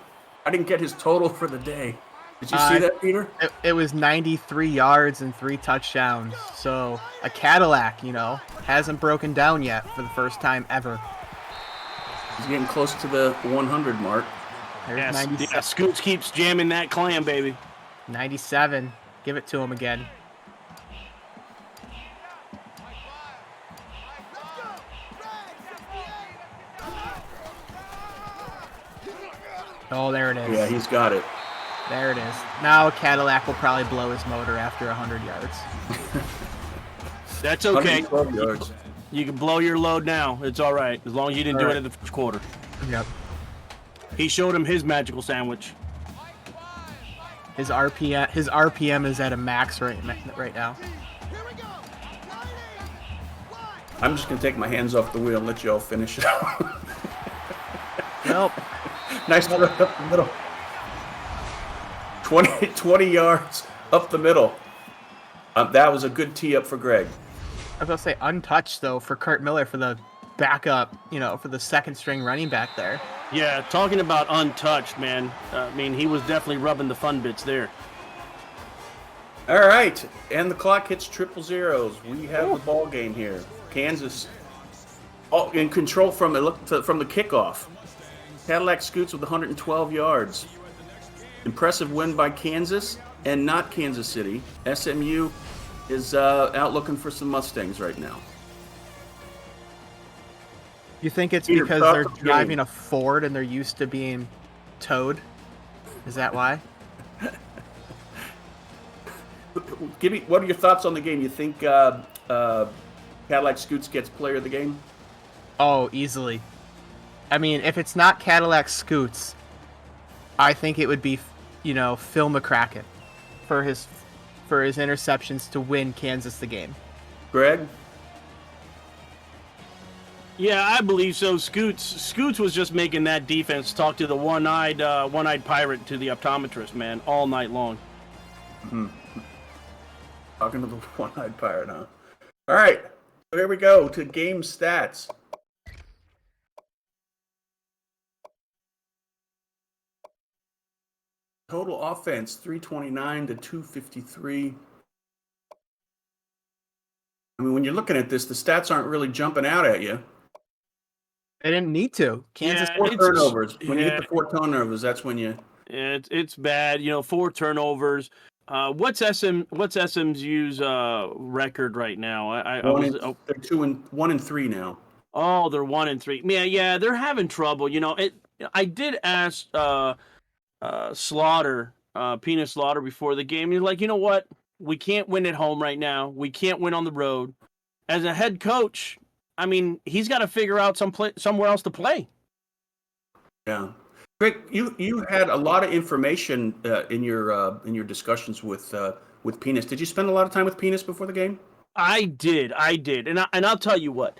C: I didn't get his total for the day. Did you see that, Peter?
D: It was 93 yards and 3 touchdowns. So a Cadillac, hasn't broken down yet for the first time ever.
C: He's getting close to the 100 mark.
E: Yes, Scoots keeps jamming that clam, baby.
D: 97. Give it to him again. Oh, there it is.
C: Yeah, he's got it.
D: There it is. Now Cadillac will probably blow his motor after 100 yards.
E: That's okay.
C: 112 yards.
E: You can blow your load now. It's all right, as long as you didn't do it in the first quarter.
D: Yep.
E: He showed him his magical sandwich.
D: His RPM is at a max right now.
C: I'm just going to take my hands off the wheel and let you all finish it.
D: Nope.
C: Nice throw up the middle. 20 yards up the middle. That was a good tee up for Greg.
D: I was going to say untouched, though, for Kurt Miller for the backup, for the second string running back there.
E: Yeah, talking about untouched, man. He was definitely rubbing the fun bits there.
C: All right, and the clock hits 000. We have the ball game here. Kansas in control from the kickoff. Cadillac scoots with 112 yards. Impressive win by Kansas and not Kansas City. SMU is out looking for some Mustangs right now.
D: You think it's
C: Peter,
D: because
C: talk
D: they're
C: to me.
D: driving a Ford and they're used to being towed? Is that why?
C: Give me, what are your thoughts on the game? You think Cadillac Scoots gets player of the game?
D: Oh, easily. If it's not Cadillac Scoots, I think it would be, Phil McCracken for his interceptions to win Kansas the game.
C: Greg?
E: Yeah, I believe so. Scoots was just making that defense talk to the one-eyed pirate to the optometrist, man, all night long.
C: Mm-hmm. Talking to the one-eyed pirate, huh? All right, so here we go to game stats. Total offense, 329 to 253. When you're looking at this, the stats aren't really jumping out at you.
D: They didn't need to. Kansas
C: 4 turnovers. When you hit the 4 turnovers, that's when you...
E: It's bad. 4 turnovers. What's SMU's record right now?
C: They're 1 and 3 now.
E: Oh, they're 1 and 3. Yeah, they're having trouble. I did ask Slaughter, Penis Slaughter, before the game. He's like, you know what? We can't win at home right now. We can't win on the road. As a head coach, he's got to figure out somewhere else to play.
C: Yeah. Greg, you had a lot of information in your discussions with Penis. Did you spend a lot of time with Penis before the game?
E: I did, and I'll tell you what.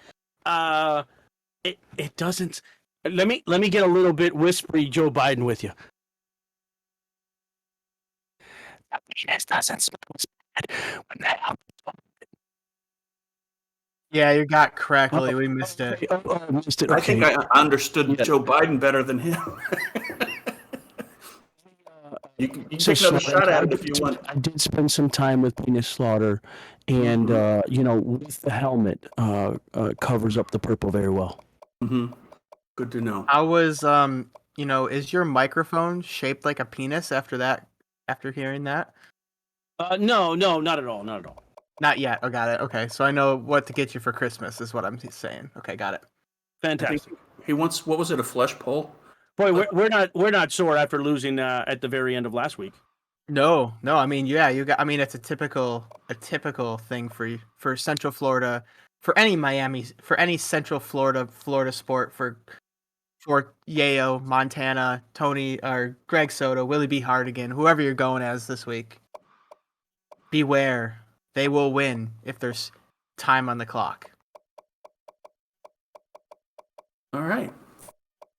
E: It doesn't. Let me get a little bit whispery, Joe Biden, with you. Penis doesn't smell as bad when that happens.
D: Yeah, you got crackly. We missed it.
E: Missed it.
C: I
E: Okay.
C: think I understood Joe Biden better than him. You can take another shot at it if you want.
E: I did spend some time with Penis Slaughter, and with the helmet, covers up the purple very well.
C: Mm-hmm. Good to know.
D: How was is your microphone shaped like a penis after that? After hearing that?
E: No, not at all.
D: Not yet. Oh, got it. Okay, so I know what to get you for Christmas is what I'm saying. Okay, got it.
E: Fantastic.
C: He wants, what was it, a flesh pole?
E: Boy, we're not sore after losing at the very end of last week.
D: No. You got. It's a typical thing for Central Florida, for any Central Florida sport, for Yayo, Montana, Tony, or Greg Soto, Willie B. Hardigan, whoever you're going as this week. Beware. They will win if there's time on the clock.
C: All right.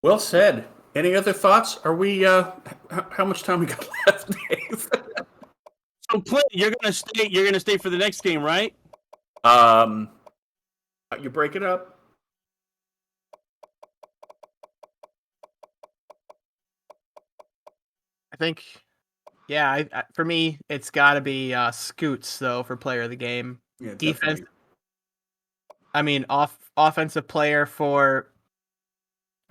C: Well said. Any other thoughts? Are we, how much time we got left, Dave?
E: Clint, you're gonna stay. You're gonna stay for the next game, right?
C: You break it up.
D: I think, yeah. For me, it's got to be Scoots though for player of the game.
C: Yeah,
D: Defense.
C: definitely.
D: I mean, offensive player for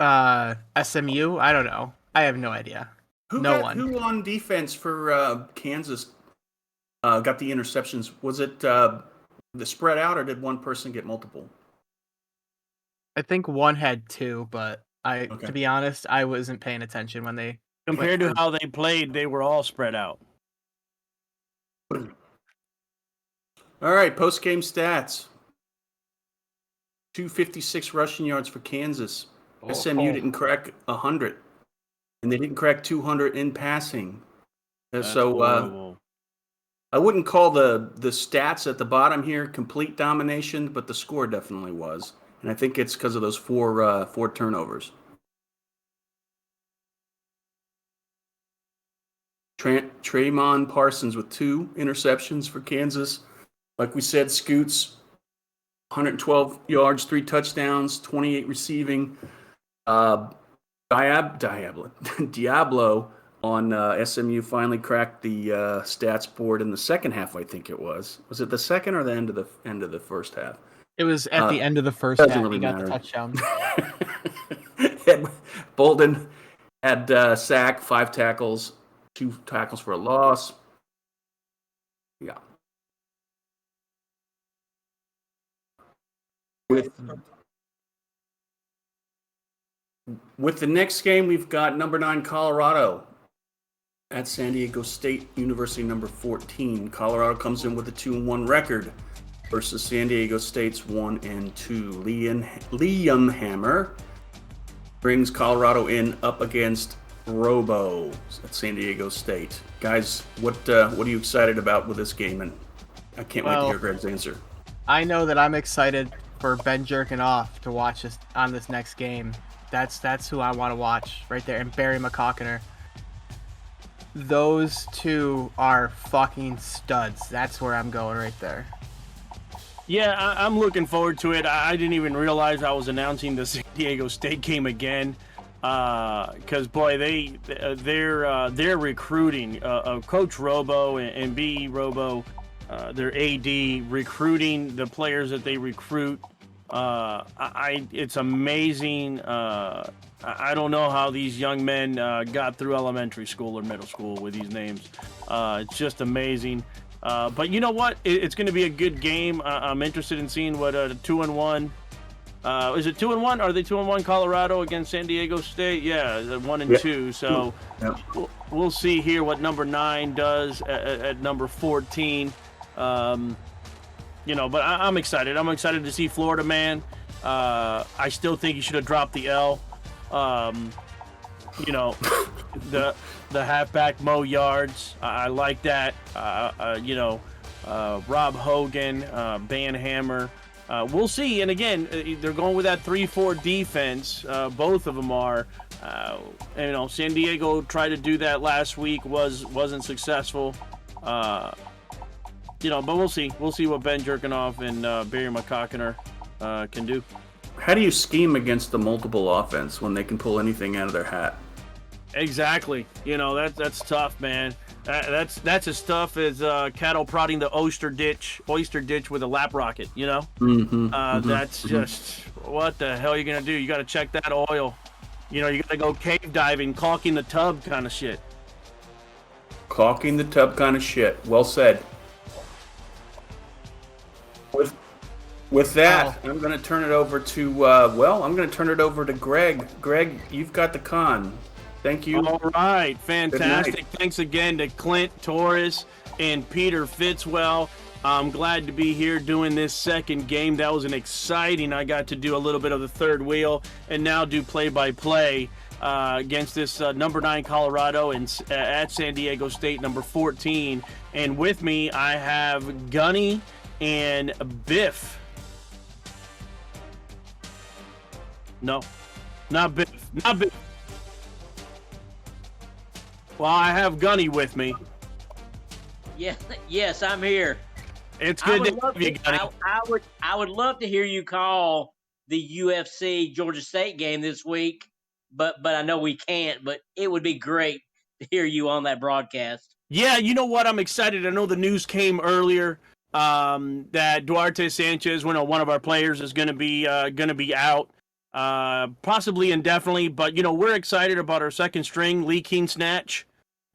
D: SMU. I don't know. I have no idea.
C: Who on defense for Kansas got the interceptions? Was it the spread out, or did one person get multiple?
D: I think one had two, but
C: Okay.
D: to be honest, I wasn't paying attention when they.
E: Compared to how they played, they were all spread out.
C: All right, post-game stats. 256 rushing yards for Kansas. SMU didn't crack 100, and they didn't crack 200 in passing. So I wouldn't call the stats at the bottom here complete domination, but the score definitely was, and I think it's because of those four turnovers. Tremon Parsons with 2 interceptions for Kansas. Like we said, Scoots, 112 yards, 3 touchdowns, 28 receiving. Diablo on SMU finally cracked the stats board in the second half. I think it was. Was it the second or the end of the first half?
D: It was at the end of the first half.
C: Doesn't really
D: He got
C: matter.
D: the touchdown.
C: Bolden had sack, 5 tackles, 2 tackles for a loss. Yeah. With the next game, we've got number 9 Colorado at San Diego State University, number 14. Colorado comes in with a 2-1 record versus San Diego State's 1-2. Liam Hammer brings Colorado in up against Robo at San Diego State. Guys, what are you excited about with this game? And I can't wait to hear Greg's answer.
D: I know that I'm excited for Ben Jerkinoff to watch this on this next game. That's who I want to watch right there, and Barry McCockiner. Those two are fucking studs. That's where I'm going right there.
E: Yeah, I'm looking forward to it. I didn't even realize I was announcing the San Diego State game again, because boy, they're recruiting. Coach Robo and B Robo, their AD recruiting the players that they recruit. It's amazing. I don't know how these young men got through elementary school or middle school with these names. It's just amazing. But you know what? It's going to be a good game. I'm interested in seeing what 2-1. Is it 2-1? Are they 2-1 Colorado against San Diego State? Yeah, 1-2. So we'll see here what number 9 does at number 14. But I'm excited. I'm excited to see Florida Man. I still think he should have dropped the L. The halfback Mo Yards. I like that. Rob Hogan, Banhammer. We'll see. And again, they're going with that 3-4 defense. Both of them are. San Diego tried to do that last week. Wasn't successful. But we'll see. We'll see what Ben Jerkinoff and Barry McCockiner can do.
C: How do you scheme against the multiple offense when they can pull anything out of their hat?
E: Exactly. That's tough, man. That's as tough as cattle prodding the oyster ditch with a lap rocket. That's just what the hell are you gonna do? You got to check that oil. You got to go cave diving, caulking the tub kind of shit.
C: Caulking the tub kind of shit. Well said. With that, I'm going to turn it over to Greg. Greg, you've got the con. Thank you.
E: All right, fantastic. Thanks again to Clint Torres and Peter Fitzwell. I'm glad to be here doing this second game. That was an exciting. I got to do a little bit of the third wheel and now do play-by-play against this number 9 Colorado and at San Diego State, number 14. And with me, I have Gunny and Biff. No, not Biff. Not Biff. Well, I have Gunny with me.
F: Yeah, yes, I'm here.
E: It's
F: I
E: good
F: would
E: to
F: love
E: have you,
F: to.
E: Gunny.
F: I would love to hear you call the UFC Georgia State game this week, but I know we can't. But it would be great to hear you on that broadcast.
E: Yeah, you know what? I'm excited. I know the news came earlier that Duarte Sanchez, one of our players, is going to be out, possibly indefinitely. But we're excited about our second string, Lee King Snatch.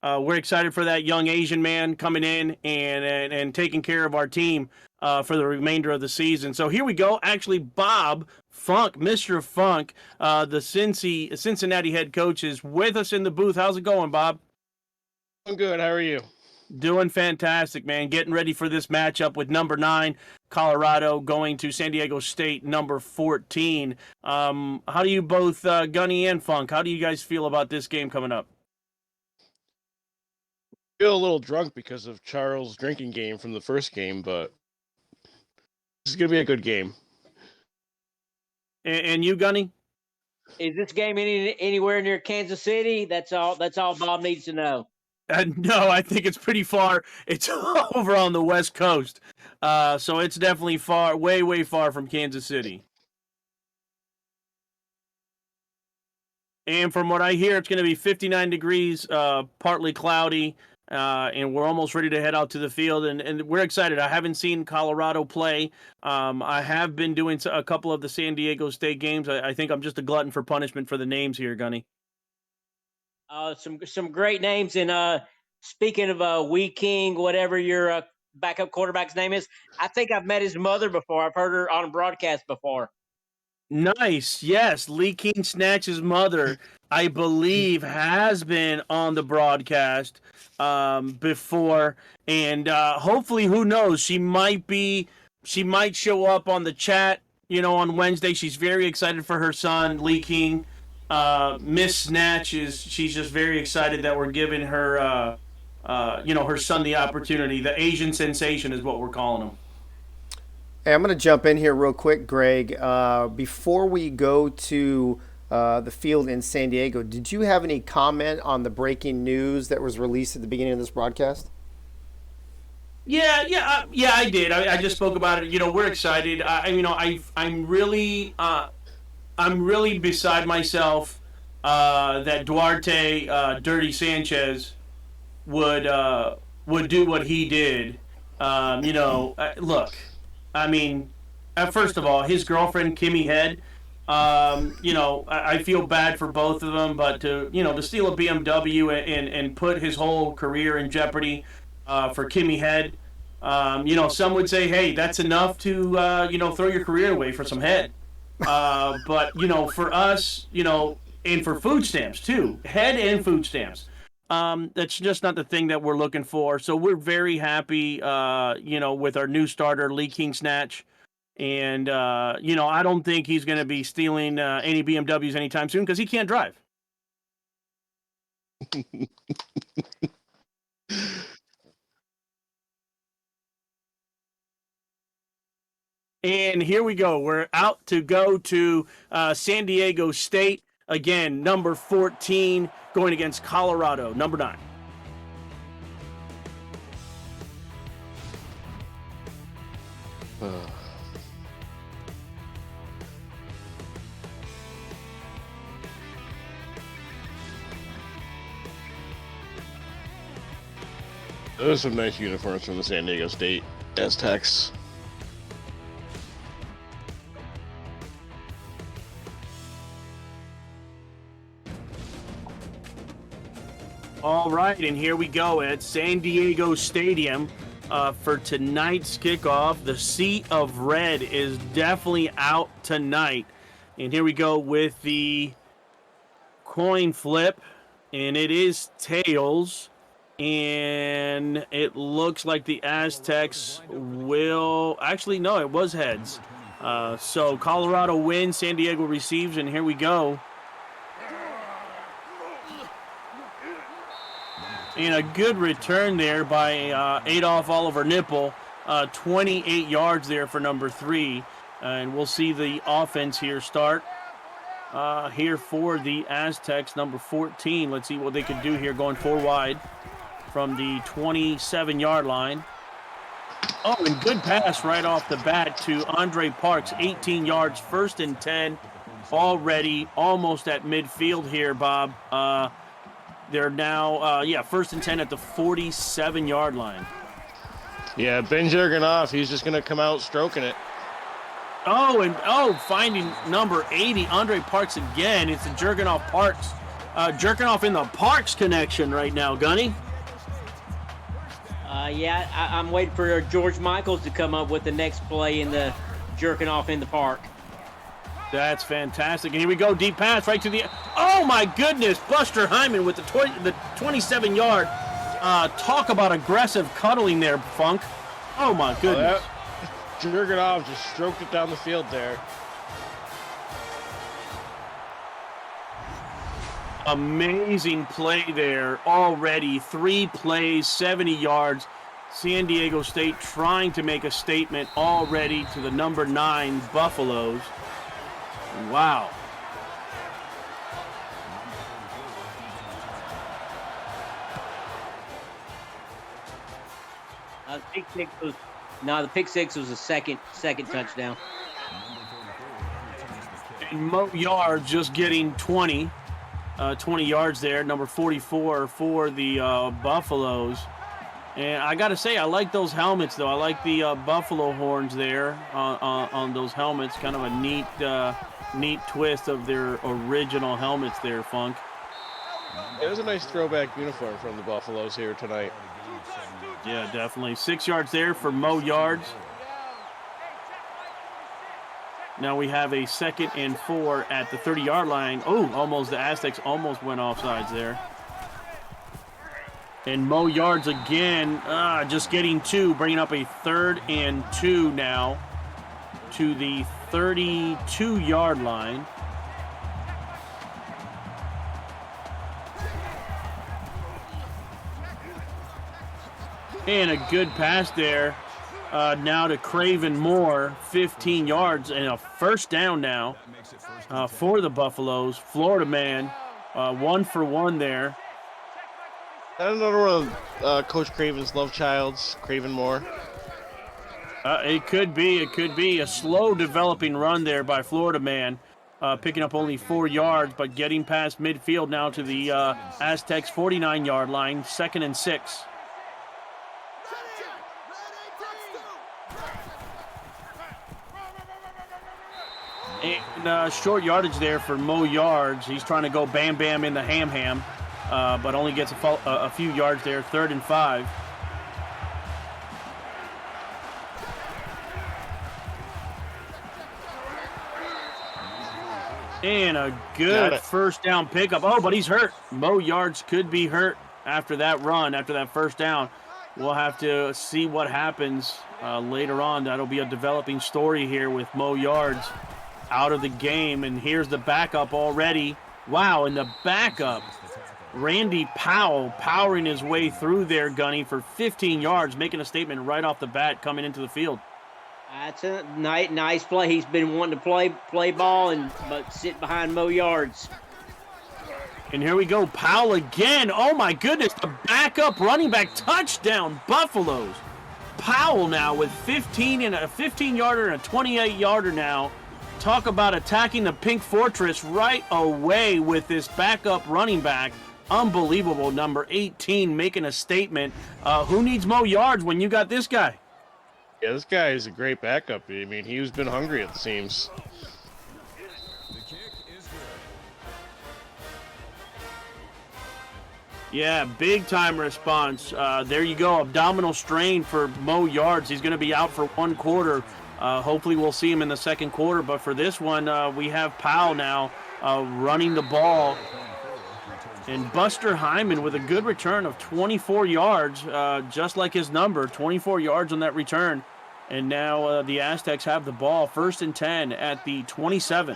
E: We're excited for that young Asian man coming in and taking care of our team for the remainder of the season. So here we go. Actually, Bob Funk, Mr. Funk, the Cincinnati head coach, is with us in the booth. How's it going, Bob?
G: I'm good. How are you?
E: Doing fantastic, man. Getting ready for this matchup with number 9, Colorado, going to San Diego State, number 14. How do you both, Gunny and Funk, how do you guys feel about this game coming up?
G: Feel a little drunk because of Charles' drinking game from the first game, but this is going to be a good game.
E: And you, Gunny?
F: Is this game anywhere near Kansas City? That's all Bob needs to know.
E: No, I think it's pretty far. It's over on the West Coast. So it's definitely far, way, way far from Kansas City. And from what I hear, it's going to be 59 degrees, partly cloudy, and we're almost ready to head out to the field. And we're excited. I haven't seen Colorado play. I have been doing a couple of the San Diego State games. I think I'm just a glutton for punishment for the names here, Gunny.
F: Some great names. And speaking of Wee King, whatever your backup quarterback's name is, I think I've met his mother before. I've heard her on a broadcast before.
E: Nice. Yes, Lee King Snatch's mother, I believe, has been on the broadcast before, and hopefully, who knows, she might show up on the chat, on Wednesday. She's very excited for her son, Lee King. Miss Snatch she's just very excited that we're giving her, her son the opportunity. The Asian sensation is what we're calling him.
B: Hey, I'm going to jump in here real quick, Greg. Before we go to the field in San Diego, did you have any comment on the breaking news that was released at the beginning of this broadcast?
E: Yeah, I did. I just spoke about it. We're excited. I'm really beside myself that Duarte Dirty Sanchez would do what he did. Look. I mean, first of all, his girlfriend, Kimmy Head, I feel bad for both of them, but to steal a BMW and put his whole career in jeopardy for Kimmy Head, some would say, hey, that's enough to, throw your career away for some head. But, for us, and for food stamps, too, head and food stamps. That's just not the thing that we're looking for. So we're very happy, with our new starter, Lee King Snatch. And, I don't think he's going to be stealing any BMWs anytime soon because he can't drive. And here we go. We're out to go to San Diego State. Again, number 14 going against Colorado, number 9.
G: Those are some nice uniforms from the San Diego State Aztecs.
E: All right, and here we go at San Diego Stadium for tonight's kickoff. The Sea of Red is definitely out tonight. And here we go with the coin flip, and it is tails. And it looks like the Aztecs will... Actually, no, it was heads. So Colorado wins, San Diego receives, and here we go. And a good return there by Adolph Oliver Nipple. 28 yards there for number 3. And we'll see the offense here start. Here for the Aztecs, number 14. Let's see what they can do here going 4 wide. from the 27-yard line. Oh, and good pass right off the bat to Andre Parks, 18 yards, 1st and 10, already almost at midfield here, Bob. They're now, 1st and 10 at the 47-yard line.
G: Yeah, Ben Jurgenoff, he's just going to come out stroking it.
E: Finding number 80, Andre Parks again. It's the Jurgenoff Parks. Jurgenoff in the Parks connection right now, Gunny.
F: I'm waiting for George Michaels to come up with the next play in the jerking off in the park.
E: That's fantastic. And here we go, deep pass right to the. Oh my goodness, Buster Hyman with the 27-yard. Talk about aggressive cuddling there, Funk. Oh my goodness.
G: Jurgenoff just stroked it down the field there.
E: Amazing play there already. 3 plays, 70 yards. San Diego State trying to make a statement already to the number 9 Buffaloes. Wow.
F: The pick six was the second touchdown.
E: And Mo Yard just getting 20 yards there, number 44 for the Buffaloes. And I got to say, I like those helmets, though. I like the buffalo horns there on those helmets. Kind of a neat twist of their original helmets there, Funk.
G: It was a nice throwback uniform from the Buffaloes here tonight.
E: Yeah, definitely. 6 yards there for Mo Yards. Now we have a 2nd and 4 at the 30-yard line. Oh, the Aztecs almost went offsides there. And Mo Yards again, just getting 2, bringing up a 3rd and 2 now to the 32-yard line. And a good pass there. Now to Craven Moore, 15 yards and a 1st down now for the Buffaloes. Florida man, 1 for 1 there.
G: Another one of Coach Craven's love childs, Craven Moore.
E: It could be a slow developing run there by Florida man, picking up only 4 yards, but getting past midfield now to the Aztecs 49-yard line, 2nd and 6. And short yardage there for Mo Yards. He's trying to go bam bam in the ham, but only gets a few yards there, 3rd and 5. And a good 1st down pickup. Oh, but he's hurt. Mo Yards could be hurt after that run, after that 1st down. We'll have to see what happens later on. That'll be a developing story here with Mo Yards out of the game. And here's the backup already. Wow, and the backup, Randy Powell, powering his way through there, Gunny, for 15 yards, making a statement right off the bat coming into the field.
F: That's a nice play. He's been wanting to play ball, but sit behind Mo Yards.
E: And here we go, Powell again. Oh my goodness, the backup running back touchdown, Buffaloes. Powell now with 15 and a 15-yarder and a 28-yarder now. Talk about attacking the Pink Fortress right away with this backup running back. Unbelievable, number 18 making a statement. Who needs Mo Yards when you got this guy?
G: Yeah, this guy is a great backup. I mean, he's been hungry, it seems.
E: Yeah, big-time response. There you go, abdominal strain for Mo Yards. He's going to be out for 1 quarter. Hopefully we'll see him in the 2nd quarter, but for this one, we have Powell now running the ball. And Buster Hyman with a good return of 24 yards, just like his number, 24 yards on that return. And now the Aztecs have the ball, 1st and 10 at the 27.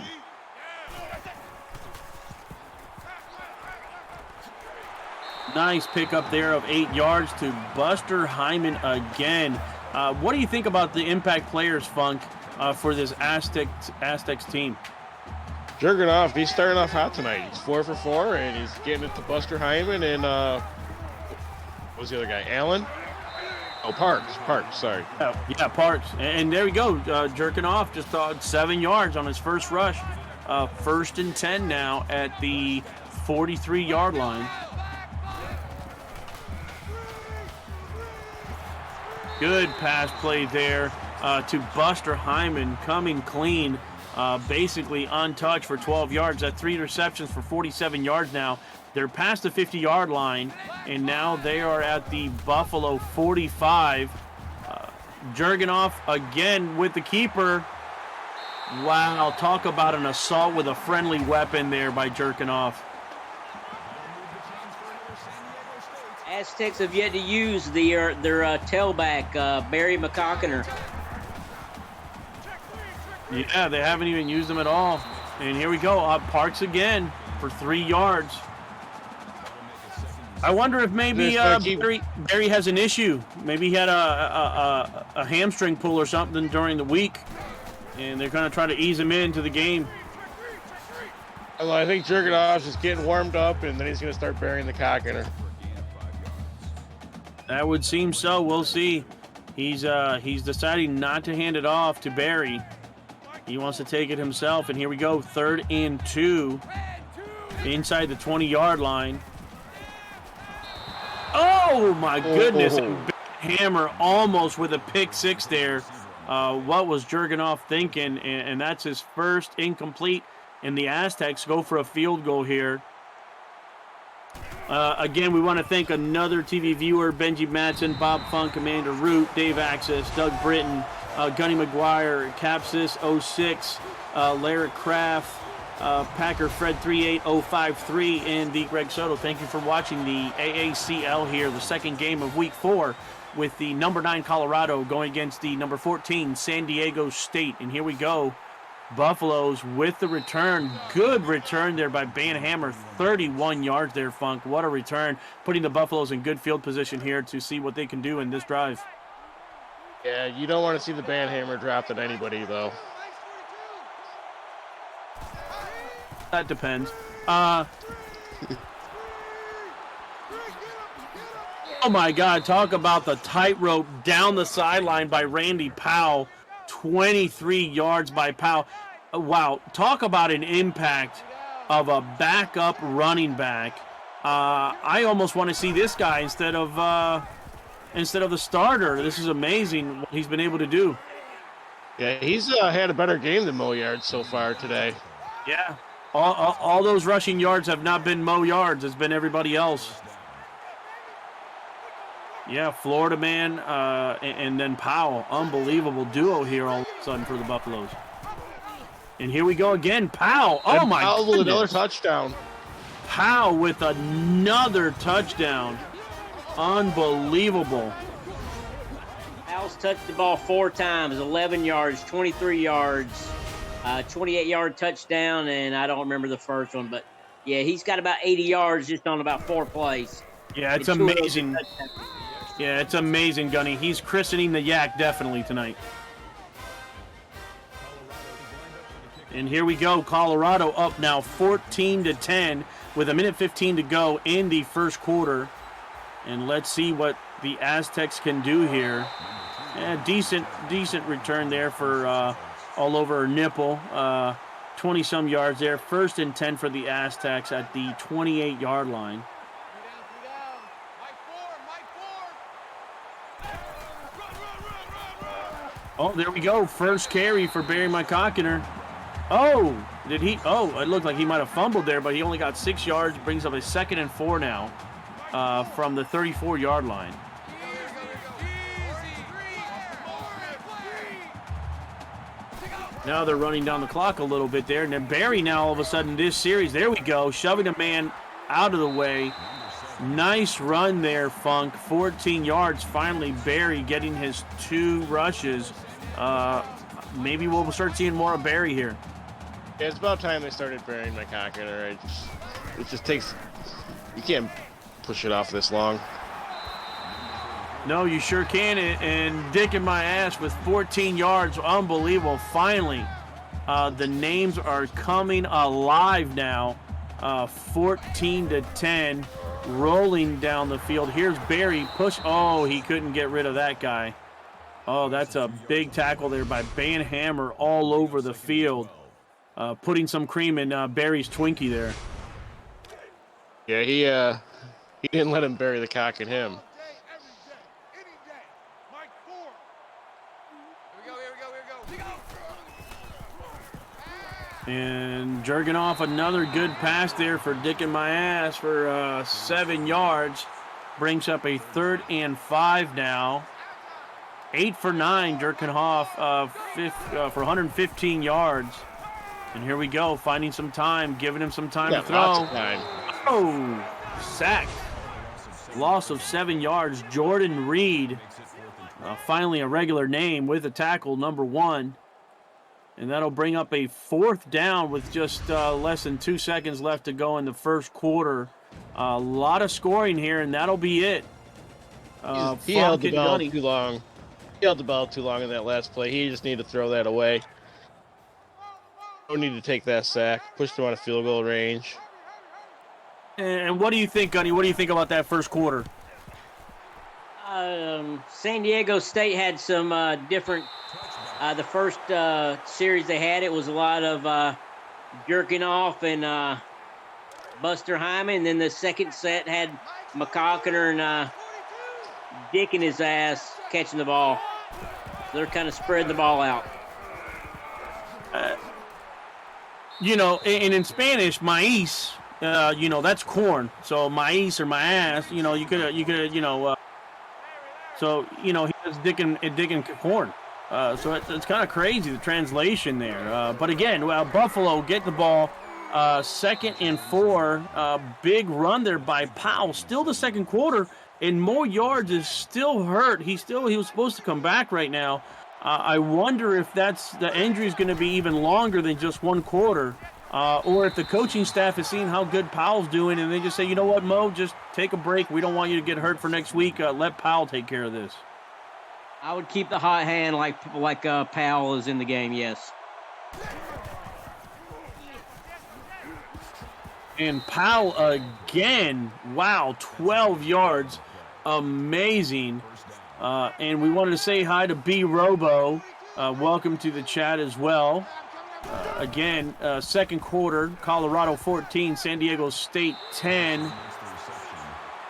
E: Nice pickup there of 8 yards to Buster Hyman again. What do you think about the impact players, Funk, for this Aztecs team?
G: Jurgenoff, he's starting off hot tonight. He's 4 for 4, and he's getting it to Buster Hyman. And What was the other guy? Allen? Oh, Parks. Sorry.
E: Yeah, Parks. And there we go, jerking off just 7 yards on his first rush. 1st and 10 now at the 43-yard line. Good pass play there to Buster Hyman, coming clean, basically untouched for 12 yards. That's 3 receptions for 47 yards now. They're past the 50-yard line, and now they are at the Buffalo 45. Jurgenoff again with the keeper. Wow, talk about an assault with a friendly weapon there by Jurgenoff.
F: Aztecs have yet to use their tailback, Barry McCockiner.
E: Yeah, they haven't even used him at all. And here we go, Parks again for 3 yards. I wonder if maybe Barry has an issue. Maybe he had a hamstring pull or something during the week, and they're going to try to ease him into the game.
G: Well, I think Jurgenoff's just getting warmed up, and then he's going to start burying the Cockiner.
E: That would seem so. We'll see. He's deciding not to hand it off to Barry. He wants to take it himself, and here we go, 3rd and 2 inside the 20-yard line. Oh, my goodness. Big hammer almost with a pick 6 there. What was Jurgenoff thinking? And that's his first incomplete. And the Aztecs go for a field goal here. Again, we want to thank another TV viewer, Benji Madsen, Bob Funk, Commander Root, Dave Axis, Doug Britton, Gunny McGuire, Capsis 06, Larry Kraft, Packer Fred 38053, and the Greg Soto. Thank you for watching the AACL here, the second game of week 4 with the number 9 Colorado going against the number 14 San Diego State. And here we go. Buffaloes with the return. Good return there by Banhammer. 31 yards there, Funk. What a return. Putting the Buffaloes in good field position here to see what they can do in this drive.
G: Yeah, you don't want to see the Banhammer drafted anybody, though.
E: That depends. Oh my God, talk about the tightrope down the sideline by Randy Powell. 23 yards by Powell. Wow, talk about an impact of a backup running back. I almost want to see this guy instead of the starter. This is amazing what he's been able to do.
G: Yeah, he's had a better game than Mo Yards so far today.
E: Yeah. All those rushing yards have not been Mo Yards. It's been everybody else. Yeah, Florida man and then Powell. Unbelievable duo here all of a sudden for the Buffaloes. And here we go again. Powell. Oh, my
G: God.
E: goodness.
G: Another touchdown.
E: Powell with another touchdown. Unbelievable.
F: Powell's touched the ball 4 times, 11 yards, 23 yards. 28-yard touchdown, and I don't remember the first one, but yeah, he's got about 80 yards just on about 4 plays.
E: Yeah, it's amazing. Yeah, it's amazing, Gunny. He's christening the Yak definitely tonight. And here we go. Colorado up now 14-10 with 1:15 to go in the first quarter. And let's see what the Aztecs can do here. Yeah, decent return there for all over her nipple. 20-some yards there. 1st and 10 for the Aztecs at the 28-yard line. Oh, there we go. First carry for Barry McCockiner. Oh, did he? Oh, it looked like he might have fumbled there, but he only got 6 yards. Brings up a 2nd and 4 now from the 34-yard line. Now they're running down the clock a little bit there. And then Barry now all of a sudden this series, there we go, shoving a man out of the way. Nice run there, Funk. 14 yards. Finally, Barry getting his 2 rushes. Maybe we'll start seeing more of Barry here.
G: Yeah, it's about time they started burying McCockiner. It just takes... You can't push it off this long.
E: No, you sure can. And Dick in my ass with 14 yards. Unbelievable. Finally, the names are coming alive now. 14-10. rolling down the field. Here's Barry. Push. Oh, he couldn't get rid of that guy. Oh, that's a big tackle there by Van Hammer all over the field. Putting some cream in Barry's Twinkie there.
G: Yeah, he didn't let him bury the cock in him.
E: And Jurgenoff, another good pass there for Dick and my ass for 7 yards. Brings up a 3rd and 5 now. 8 for 9, Jurgenoff for 115 yards. And here we go, finding some time, giving him some time to throw.
G: Lots of time.
E: Oh, sacked. Loss of 7 yards. Jordan Reed, finally a regular name with a tackle, number 1. And that'll bring up a 4th down with just less than 2 seconds left to go in the first quarter. A lot of scoring here, and that'll be it.
G: He held the ball too long. He held the ball too long in that last play. He just needed to throw that away. Don't need to take that sack. Pushed him out of field goal range.
E: And what do you think, Gunny? What do you think about that first quarter?
F: San Diego State had some different. The first series they had, it was a lot of jerking off and Buster Hyman. And then the second set had McCockiner and Dick in his ass catching the ball. They're kind of spreading the ball out.
E: And in Spanish, maíz, that's corn. So maíz or my ass, you could, so, he was Dick and corn. So it's kind of crazy, the translation there. But again, Buffalo get the ball, 2nd and 4. Big run there by Powell. Still the second quarter, and Mo Yards is still hurt. He was supposed to come back right now. I wonder if the injury is going to be even longer than just 1 quarter, or if the coaching staff is seeing how good Powell's doing, and they just say, you know what, Mo, just take a break. We don't want you to get hurt for next week. Let Powell take care of this.
F: I would keep the hot hand like Powell is in the game, yes.
E: And Powell again, wow, 12 yards, amazing. And we wanted to say hi to B. Robo. Welcome to the chat as well. Again, second quarter, Colorado 14, San Diego State 10.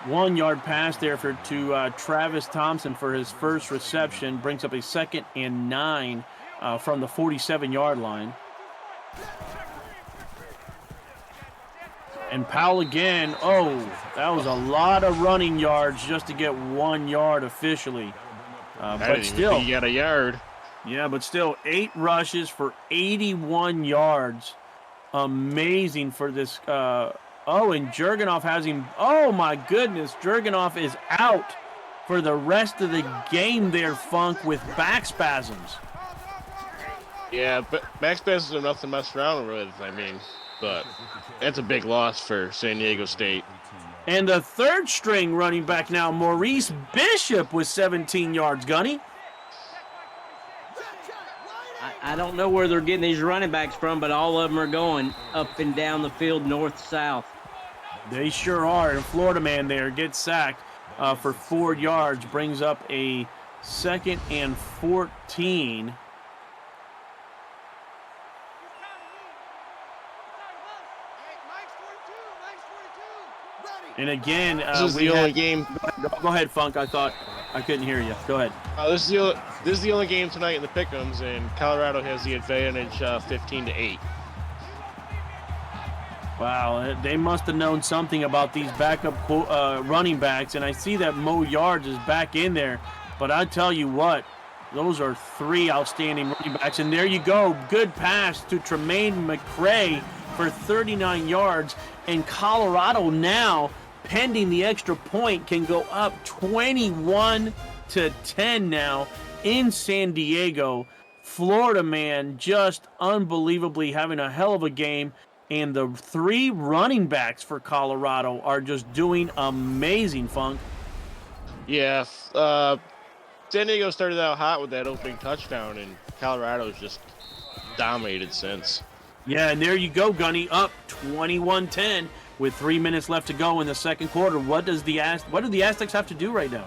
E: 1 yard pass there to Travis Thompson for his first reception. Brings up a 2nd and 9 from the 47-yard line. And Powell again. Oh, that was a lot of running yards just to get 1 yard officially. But still,
G: he got a yard.
E: Yeah, but still 8 rushes for 81 yards. Amazing for this. And Jurgenoff has him. Oh, my goodness. Jurgenoff is out for the rest of the game there, Funk, with back spasms.
G: Yeah, but back spasms are nothing to mess around with, but that's a big loss for San Diego State.
E: And the 3rd string running back now, Maurice Bishop, with 17 yards, Gunny.
F: I don't know where they're getting these running backs from, but all of them are going up and down the field, north-south.
E: They sure are. And Florida man there gets sacked for 4 yards, brings up a 2nd and 14. And again,
G: this is the only game.
E: Go ahead, Funk. I thought I couldn't hear you. Go ahead.
G: This is the only game tonight in the Pick'ems, and Colorado has the advantage, 15-8.
E: Wow, they must have known something about these backup running backs, and I see that Mo Yards is back in there. But I tell you what, those are 3 outstanding running backs. And there you go, good pass to Tremaine McCray for 39 yards. And Colorado now, pending the extra point, can go up 21-10 now in San Diego. Florida man just unbelievably having a hell of a game. And the 3 running backs for Colorado are just doing amazing, Funk.
G: Yeah, San Diego started out hot with that opening touchdown, and Colorado's just dominated since.
E: Yeah, and there you go, Gunny, up 21-10. with 3 minutes left to go in the second quarter. What do the Aztecs have to do right now?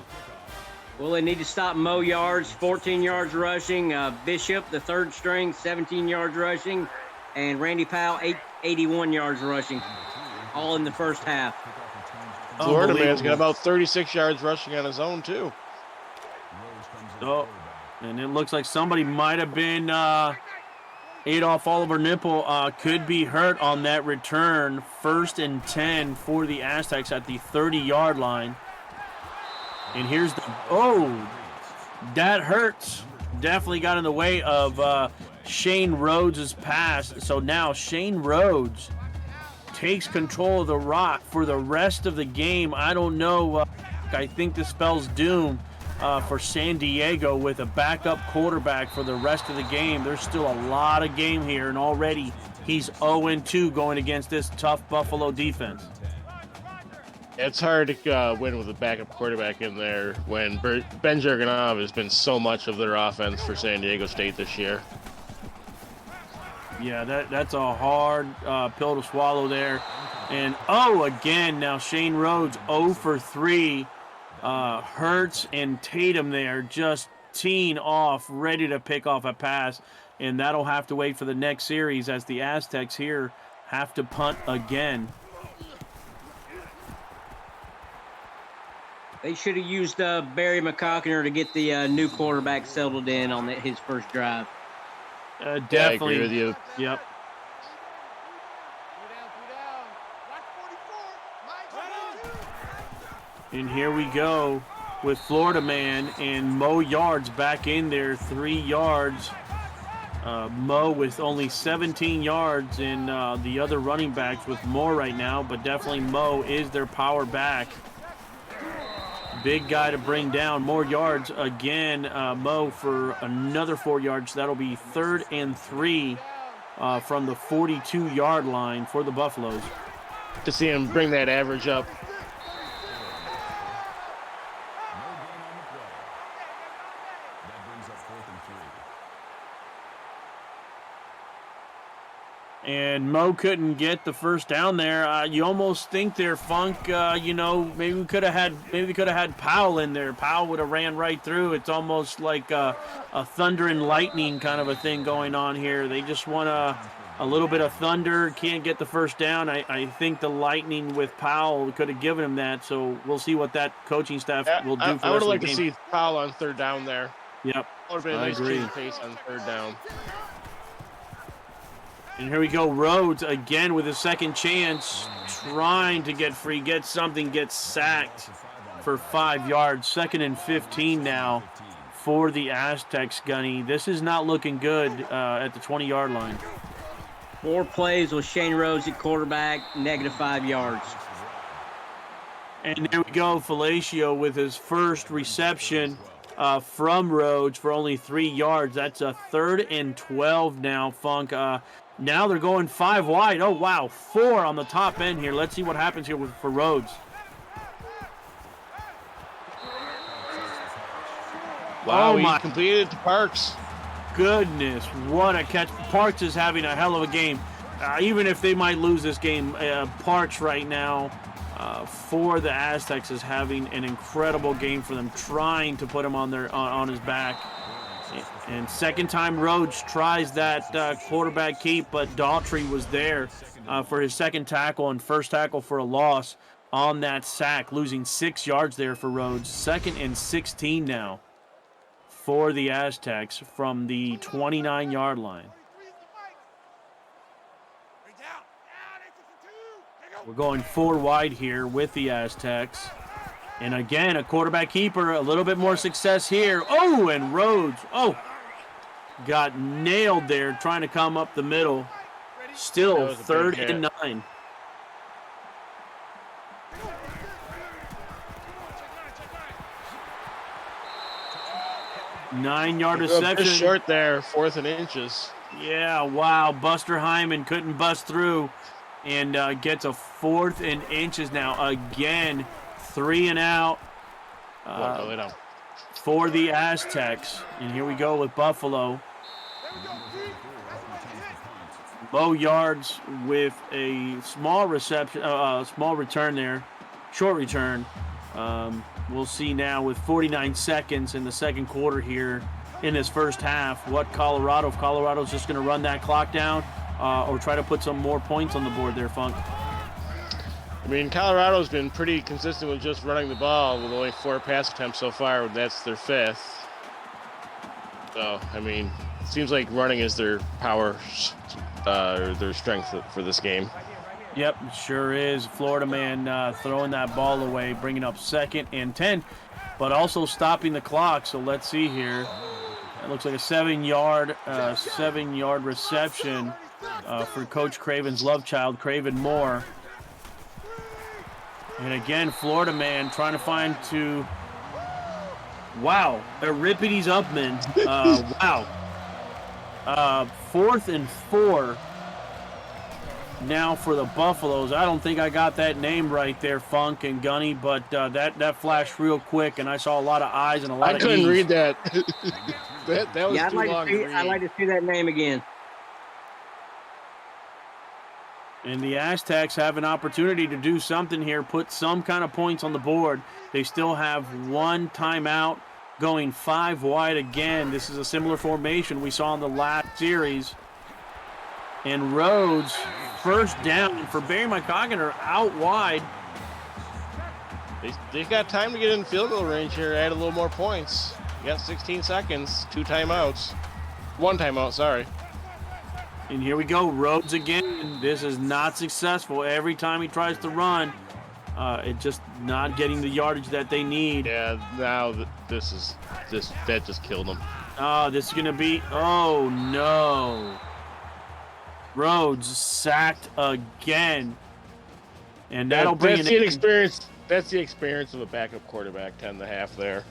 F: Well, they need to stop Mo Yards, 14 yards rushing. Bishop, the third string, 17 yards rushing. And Randy Powell, 81 yards rushing, all in the first half.
G: Florida man's got about 36 yards rushing on his own, too.
E: Oh, and it looks like somebody might have been Adolph Oliver Nipple could be hurt on that return. 1st and 10 for the Aztecs at the 30-yard line. And here's that hurts. Definitely got in the way of Shane Rhodes' pass. So now Shane Rhodes takes control of the rock for the rest of the game. I don't know. I think this spells doom for San Diego with a backup quarterback for the rest of the game. There's still a lot of game here, and already he's 0-2 going against this tough Buffalo defense.
G: It's hard to win with a backup quarterback in there when Ben Jurgenov has been so much of their offense for San Diego State this year.
E: Yeah, that's a hard pill to swallow there. And, again, now Shane Rhodes 0 for 3. Hurts and Tatum there just teeing off, ready to pick off a pass. And that'll have to wait for the next series as the Aztecs here have to punt again.
F: They should have used Barry McCockner to get the new quarterback settled in on his first drive.
E: Definitely.
G: Yeah, I agree with you.
E: Yep. And here we go with Florida man and Mo Yards back in there, 3 yards. Mo with only 17 yards, and the other running backs with more right now, but definitely Mo is their power back. Big guy to bring down. More yards again. Mo for another 4 yards. That'll be 3rd and 3 from the 42-yard line for the Buffaloes.
G: To see him bring that average up.
E: And Mo couldn't get the first down there. You almost think there, Funk. Maybe we could have had Powell in there. Powell would have ran right through. It's almost like a thunder and lightning kind of a thing going on here. They just want a little bit of thunder. Can't get the first down. I think the lightning with Powell could have given him that. So we'll see what that coaching staff will do for the rest of the game.
G: I would like to see Powell on 3rd down there.
E: Yep,
G: That would have been a nice change of pace on 3rd down.
E: And here we go, Rhodes again with his second chance, trying to get free, get something, gets sacked for 5 yards. 2nd and 15 now for the Aztecs, Gunny. This is not looking good at the 20-yard line.
F: 4 plays with Shane Rhodes at quarterback, -5 yards.
E: And there we go, Felicio with his first reception from Rhodes for only 3 yards. That's a 3rd and 12 now, Funk. Now they're going 5 wide. Oh, wow. 4 on the top end here. Let's see what happens here for Rhodes.
G: Wow, he completed to Parks.
E: Goodness, what a catch. Parks is having a hell of a game. Even if they might lose this game, Parks right now for the Aztecs is having an incredible game for them, trying to put him on his back. And second time Rhodes tries that quarterback keep, but Daughtry was there for his second tackle and first tackle for a loss on that sack, losing 6 yards there for Rhodes. 2nd and 16 now for the Aztecs from the 29-yard line. We're going 4 wide here with the Aztecs. And again, a quarterback keeper, a little bit more success here. Oh, and Rhodes, got nailed there trying to come up the middle. Still 3rd and 9. Nine-yard reception.
G: Just short there, 4th and inches.
E: Yeah, wow. Buster Hyman couldn't bust through and gets a 4th and inches now. Again, 3 and out for the Aztecs. And here we go with Buffalo. Mo Yards with a small reception, small return there, short return. We'll see now with 49 seconds in the second quarter here in this first half what if Colorado's just going to run that clock down or try to put some more points on the board there, Funk.
G: I mean, Colorado's been pretty consistent with just running the ball with only 4 pass attempts so far. That's their 5th. So, I mean, it seems like running is their power, or their strength for this game.
E: Yep, sure is. Florida man throwing that ball away, bringing up 2nd and 10, but also stopping the clock. So let's see here. It looks like a 7-yard reception for Coach Craven's love child, Craven Moore. And again, Florida man trying to find to. Wow, Euripides Upman. Wow. 4th and 4 now for the Buffaloes. I don't think I got that name right there, Funk and Gunny, but that flashed real quick, and I saw a lot of I's and a lot of E's.
G: I couldn't read that. that was too long to read.
F: I'd like to see that name again.
E: And the Aztecs have an opportunity to do something here, put some kind of points on the board. They still have 1 timeout, going 5 wide again. This is a similar formation we saw in the last series. And Rhodes, first down for Barry McCogginer out wide.
G: They got time to get in field goal range here, add a little more points. You got 16 seconds, 2 timeouts. 1 timeout, sorry.
E: And here we go, Rhodes again. This is not successful. Every time he tries to run, it's just not getting the yardage that they need.
G: Yeah, now that just killed him.
E: This is going to be, oh no. Rhodes sacked again. And that'll bring
G: that's the experience of a backup quarterback, 10.5 there.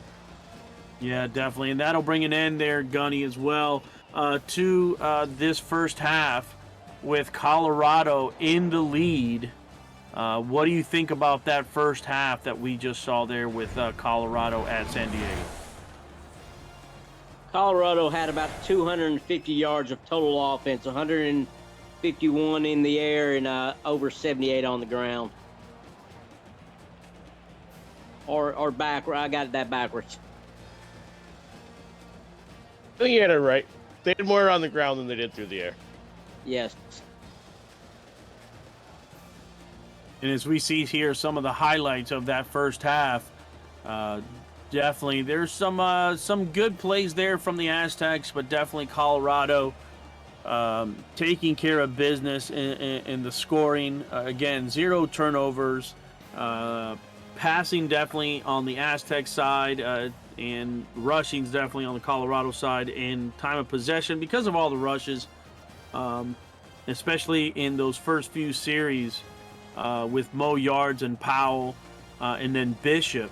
E: Yeah, definitely. And that'll bring an end there, Gunny, as well, to this first half with Colorado in the lead. What do you think about that first half that we just saw there with Colorado at San Diego?
F: Colorado had about 250 yards of total offense, 151 in the air and over 78 on the ground. Or backward. I got that backwards.
G: I think you had it right. They did more on the ground than they did through the air.
F: Yes.
E: And as we see here, some of the highlights of that first half, definitely there's some good plays there from the Aztecs, but definitely Colorado taking care of business in the scoring. Again, 0 turnovers. Passing definitely on the Aztec side, and rushing's definitely on the Colorado side in time of possession because of all the rushes, especially in those first few series with Mo Yards and Powell, and then Bishop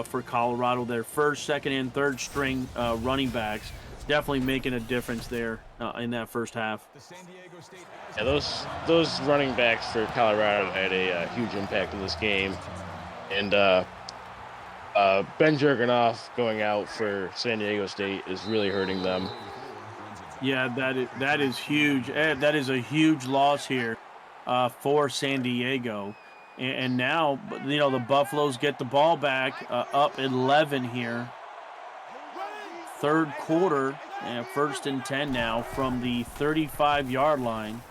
E: for Colorado, their first, second, and third string running backs, definitely making a difference there in that first half.
G: Yeah, those running backs for Colorado had a huge impact in this game. And Ben Jurgenoff going out for San Diego State is really hurting them.
E: Yeah, that is huge. That is a huge loss here for San Diego. And now, the Buffaloes get the ball back up 11 here. Third quarter, and 1st and 10 now from the 35-yard line.